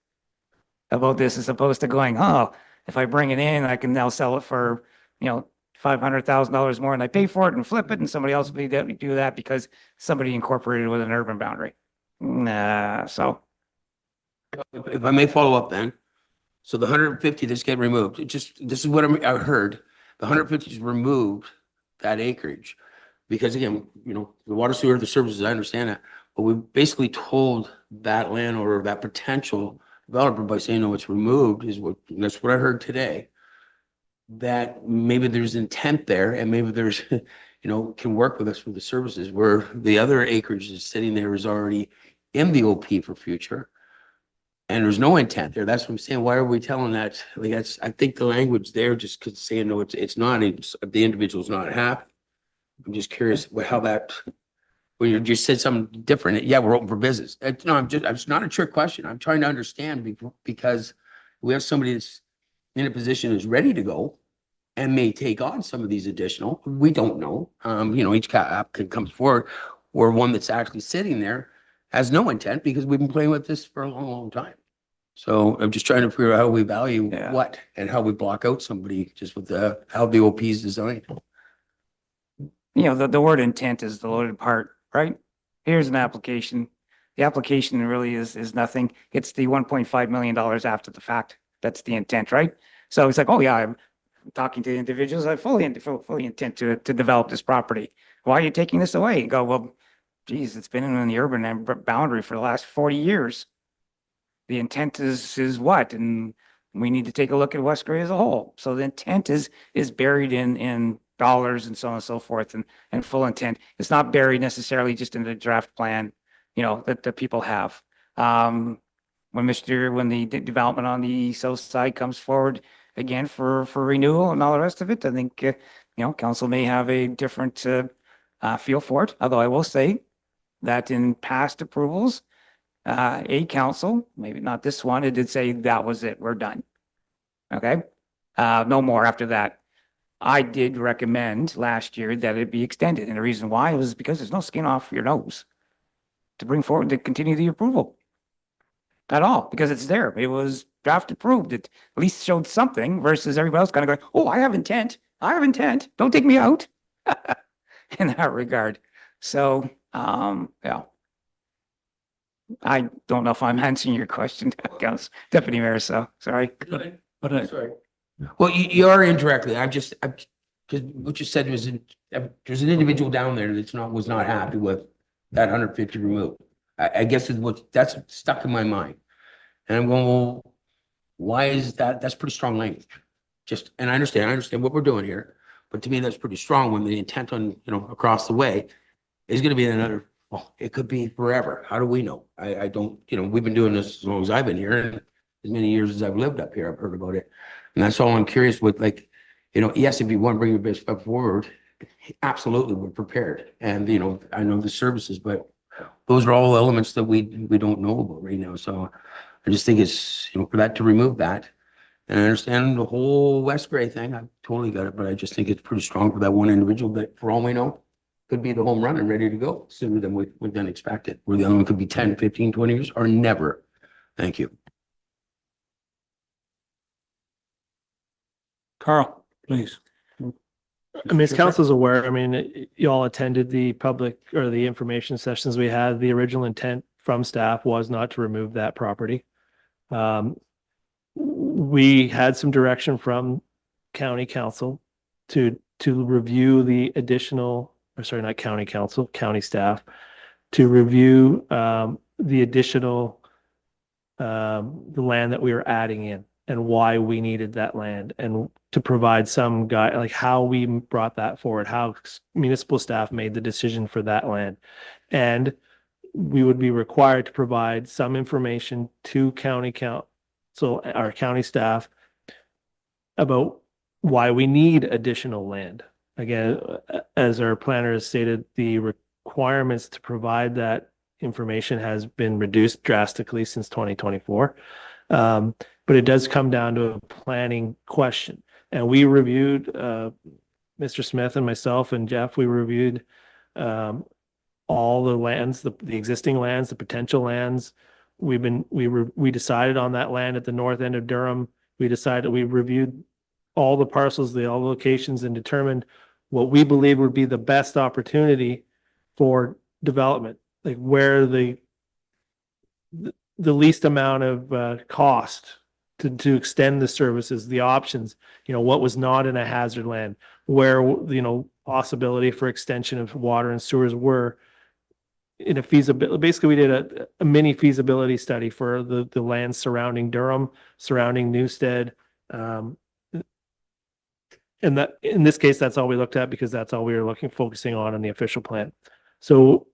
about this, as opposed to going, oh, if I bring it in, I can now sell it for, $500,000 more and I pay for it and flip it, and somebody else will do that because somebody incorporated with an urban boundary. Nah, so. If I may follow up then. So the 150 that's getting removed, this is what I heard. The 150 is removed that acreage. Because again, the water sewer, the services, I understand that. But we basically told that landowner, that potential developer by saying, no, it's removed that's what I heard today. That maybe there's intent there and maybe there's, can work with us for the services where the other acreage is sitting there is already in the OP for future. And there's no intent there. That's what I'm saying. Why are we telling that? I think the language there just could say, no, it's not, the individual's not happy. I'm just curious how that, when you just said something different. Yeah, we're open for business. No, it's not a trick question. I'm trying to understand because we have somebody that's in a position is ready to go and may take on some of these additional, we don't know. Each applicant comes forward, or one that's actually sitting there has no intent because we've been playing with this for a long, long time. So I'm just trying to figure out how we value what and how we block out somebody just with how the OP is designed. The word intent is the loaded part, right? Here's an application. The application really is nothing. It's the $1.5 million after the fact. That's the intent, right? So it's like, oh yeah, I'm talking to individuals. I fully intend to develop this property. Why are you taking this away? You go, well, geez, it's been in the urban boundary for the last 40 years. The intent is what? And we need to take a look at West Gray as a whole. So the intent is buried in dollars and so on and so forth, and full intent. It's not buried necessarily just in the draft plan, that the people have. When the development on the south side comes forward again for renewal and all the rest of it, I think, council may have a different feel for it. Although I will say that in past approvals, a council, maybe not this one, it did say that was it, we're done. Okay, no more after that. I did recommend last year that it be extended, and the reason why was because there's no skin off your nose to bring forward to continue the approval at all, because it's there. It was draft approved. It at least showed something versus everybody else kind of going, oh, I have intent. Don't take me out in that regard. So, yeah. I don't know if I'm answering your question, Deputy Mayor, so sorry. Sorry. Well, you are indirectly. Because what you said was, there's an individual down there was not happy with that 150 removed. I guess that's stuck in my mind. And I'm going, well, why is that? That's pretty strong language. And I understand what we're doing here, but to me, that's pretty strong when the intent on, across the way is going to be another, well, it could be forever. How do we know? I don't, we've been doing this as long as I've been here, and as many years as I've lived up here, I've heard about it. And that's all I'm curious with, like, yes, if you want to bring your best step forward, absolutely, we're prepared. And, I know the services, but those are all elements that we don't know about right now. So I just think it's, for that to remove that. And I understand the whole West Gray thing. I totally got it, but I just think it's pretty strong for that one individual that, for all we know, could be the home run and ready to go sooner than we've been expected. Where the other one could be 10, 15, 20 years or never. Thank you. Carl, please. I mean, as council's aware, I mean, you all attended the public or the information sessions we had. The original intent from staff was not to remove that property. We had some direction from county council to review the additional, or sorry, not county council, county staff, to review the additional the land that we were adding in and why we needed that land, and to provide some guide, like how we brought that forward, how municipal staff made the decision for that land. And we would be required to provide some information to county council, our county staff, about why we need additional land. Again, as our planner has stated, the requirements to provide that information has been reduced drastically since 2024. But it does come down to a planning question. And we reviewed, Mr. Smith and myself and Jeff, we reviewed all the lands, the existing lands, the potential lands. We decided on that land at the north end of Durham. We reviewed all the parcels, all the locations, and determined what we believe would be the best opportunity for development, like where the least amount of cost to extend the services, the options, what was not in a hazard land, where, possibility for extension of water and sewers were in a feasibility. Basically, we did a mini feasibility study for the land surrounding Durham, surrounding Newstead. And that, in this case, that's all we looked at because that's all we were focusing on in the official plan. So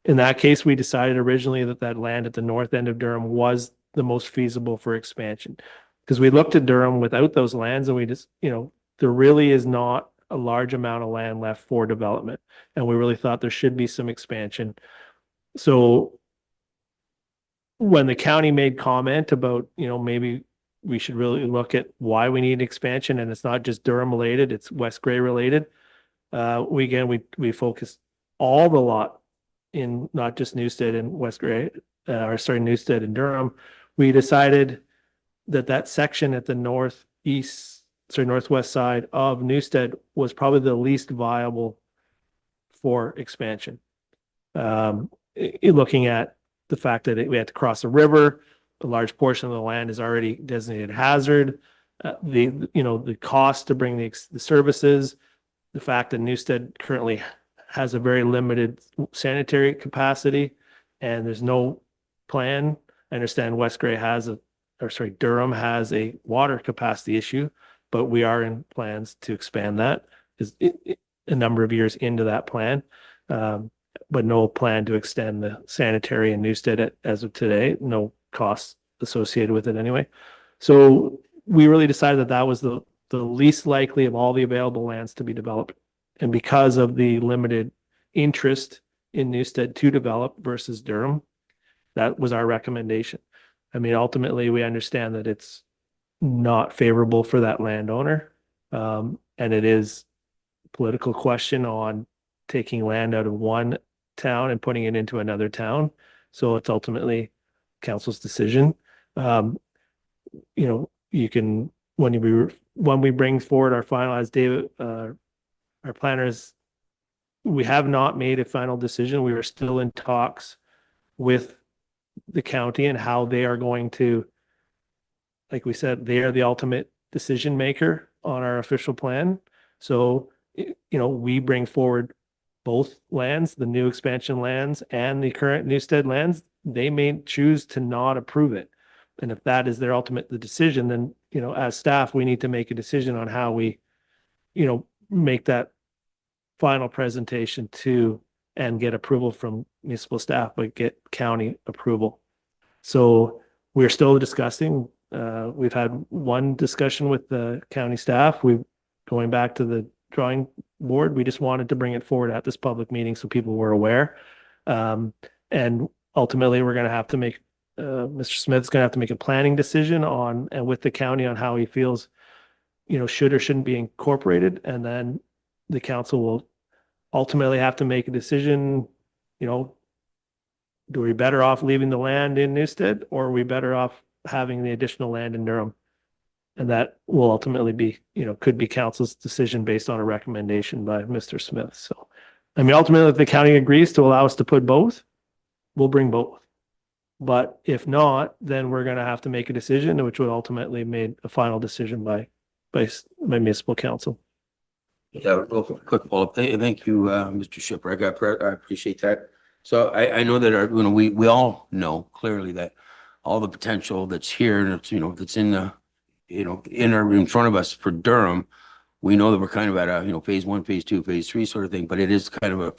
in that case, we decided originally that land at the north end of Durham was the most feasible for expansion, because we looked at Durham without those lands, and we just, there really is not a large amount of land left for development, and we really thought there should be some expansion. So when the county made comment about, maybe we should really look at why we need expansion, and it's not just Durham related, it's West Gray related. We focused all the lot in not just Newstead and West Gray, Newstead and Durham. We decided that section at the northwest side of Newstead was probably the least viable for expansion. Looking at the fact that we had to cross a river, a large portion of the land is already designated hazard. The cost to bring the services, the fact that Newstead currently has a very limited sanitary capacity and there's no plan. I understand West Gray Durham has a water capacity issue, but we are in plans to expand that is a number of years into that plan. But no plan to extend the sanitary in Newstead as of today, no costs associated with it anyway. So we really decided that that was the least likely of all the available lands to be developed. And because of the limited interest in Newstead to develop versus Durham, that was our recommendation. I mean, ultimately, we understand that it's not favorable for that landowner. And it is a political question on taking land out of one town and putting it into another town. So it's ultimately council's decision. You can, when we bring forward our final, as David, our planners, we have not made a final decision. We are still in talks with the county and how they are going to, like we said, they are the ultimate decision maker on our official plan. So, we bring forward both lands, the new expansion lands and the current Newstead lands. They may choose to not approve it. And if that is their ultimate decision, then, as staff, we need to make a decision on how we, make that final presentation to and get approval from municipal staff, but get county approval. So we're still discussing. We've had one discussion with the county staff. We're going back to the drawing board. We just wanted to bring it forward at this public meeting so people were aware. And ultimately, we're going to have to make, Mr. Smith's going to have to make a planning decision on, and with the county on how he feels, should or shouldn't be incorporated. And then the council will ultimately have to make a decision, do we better off leaving the land in Newstead, or are we better off having the additional land in Durham? And that will ultimately be, could be council's decision based on a recommendation by Mr. Smith. So, I mean, ultimately, if the county agrees to allow us to put both, we'll bring both. But if not, then we're going to have to make a decision, which would ultimately made a final decision by municipal council. Yeah, real quick follow-up. Thank you, Mr. Shipwreck. I appreciate that. So I know that we all know clearly that all the potential that's here and it's, that's in the, in front of us for Durham. We know that we're kind of at a, phase 1, phase 2, phase 3 sort of thing, but it is kind of a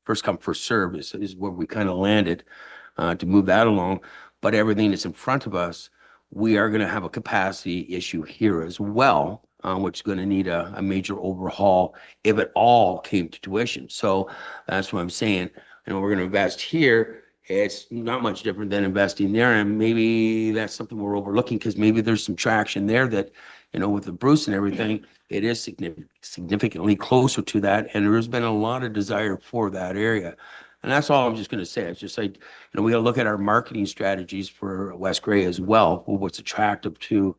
first come, first serve is where we kind of landed to move that along. But everything that's in front of us, we are going to have a capacity issue here as well, which is going to need a major overhaul if it all came to tuition. So that's what I'm saying. We're going to invest here. It's not much different than investing there. And maybe that's something we're overlooking because maybe there's some traction there that, with the Bruce and everything, it is significantly closer to that. And there has been a lot of desire for that area. And that's all I'm just going to say. It's just like, we got to look at our marketing strategies for West Gray as well. What's attractive to,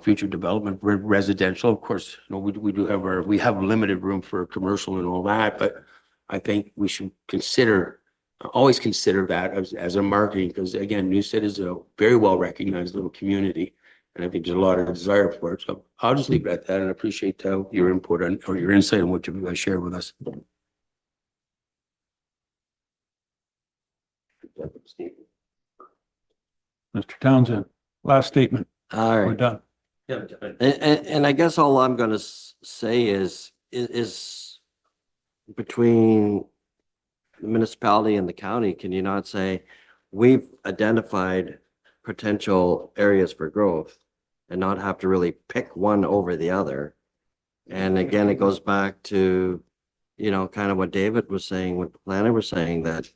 future development, residential. Of course, we have limited room for commercial and all that, but I think we should always consider that as a marketing, because again, Newstead is a very well recognized little community. And I think there's a lot of desire for it. So I'll just leave it at that and appreciate your input or your insight on what you shared with us. Mr. Townsend, last statement. All We're right. done. And I guess all I'm going to say is between the municipality and the county, can you not say, we've identified potential areas for growth and not have to really pick one over the other? And again, it goes back to, kind of what David was saying, what the planner was saying, that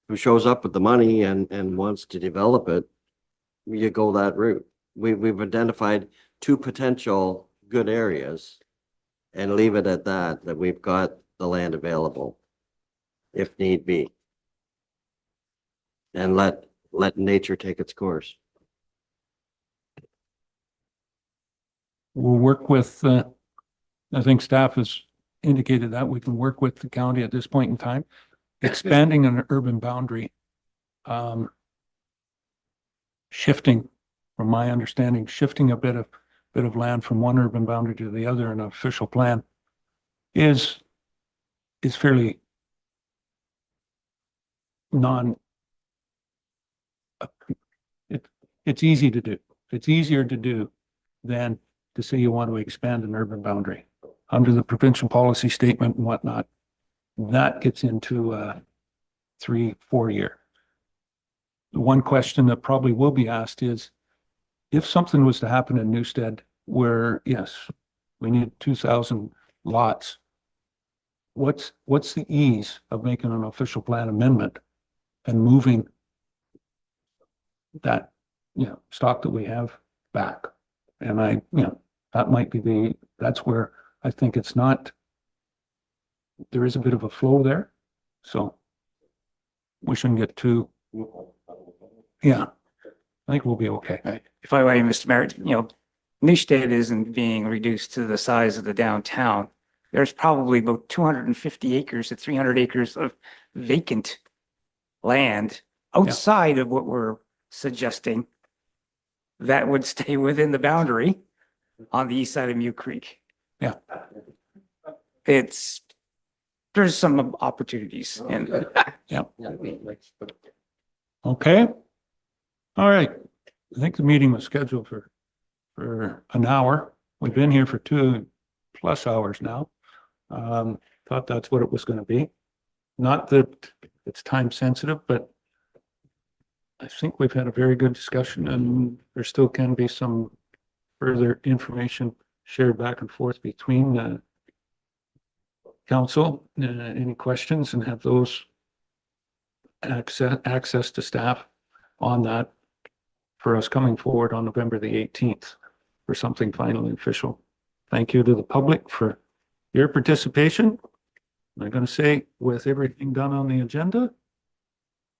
who shows up with the money and wants to develop it, you go that route. We've identified 2 potential good areas and leave it at that we've got the land available if need be. And let nature take its course. We'll work with, I think staff has indicated that we can work with the county at this point in time, expanding an urban boundary. Shifting, from my understanding, shifting a bit of land from one urban boundary to the other in an official plan is is fairly non, it's easy to do. It's easier to do than to say you want to expand an urban boundary. Under the provincial policy statement and whatnot, that gets into 3-4 year. The one question that probably will be asked is, if something was to happen in Newstead where, yes, we need 2,000 lots, what's the ease of making an official plan amendment and moving that, stock that we have back? And that might be that's where I think it's not, there is a bit of a flow there. So we shouldn't get too, I think we'll be okay. Right. If I may, Mr. Mayor, Newstead isn't being reduced to the size of the downtown. There's probably about 250 acres to 300 acres of vacant land outside of what we're suggesting that would stay within the boundary on the east side of Mute Creek. Yeah. There's some opportunities and Okay. All right. I think the meeting was scheduled for an hour. We've been here for 2+ hours now. Thought that's what it was going to be. Not that it's time sensitive, but I think we've had a very good discussion, and there still can be some further information shared back and forth between the council. Any questions, and have those access to staff on that for us coming forward on November the 18th for something finally official. Thank you to the public for your participation. I'm going to say, with everything done on the agenda,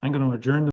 I'm going to adjourn the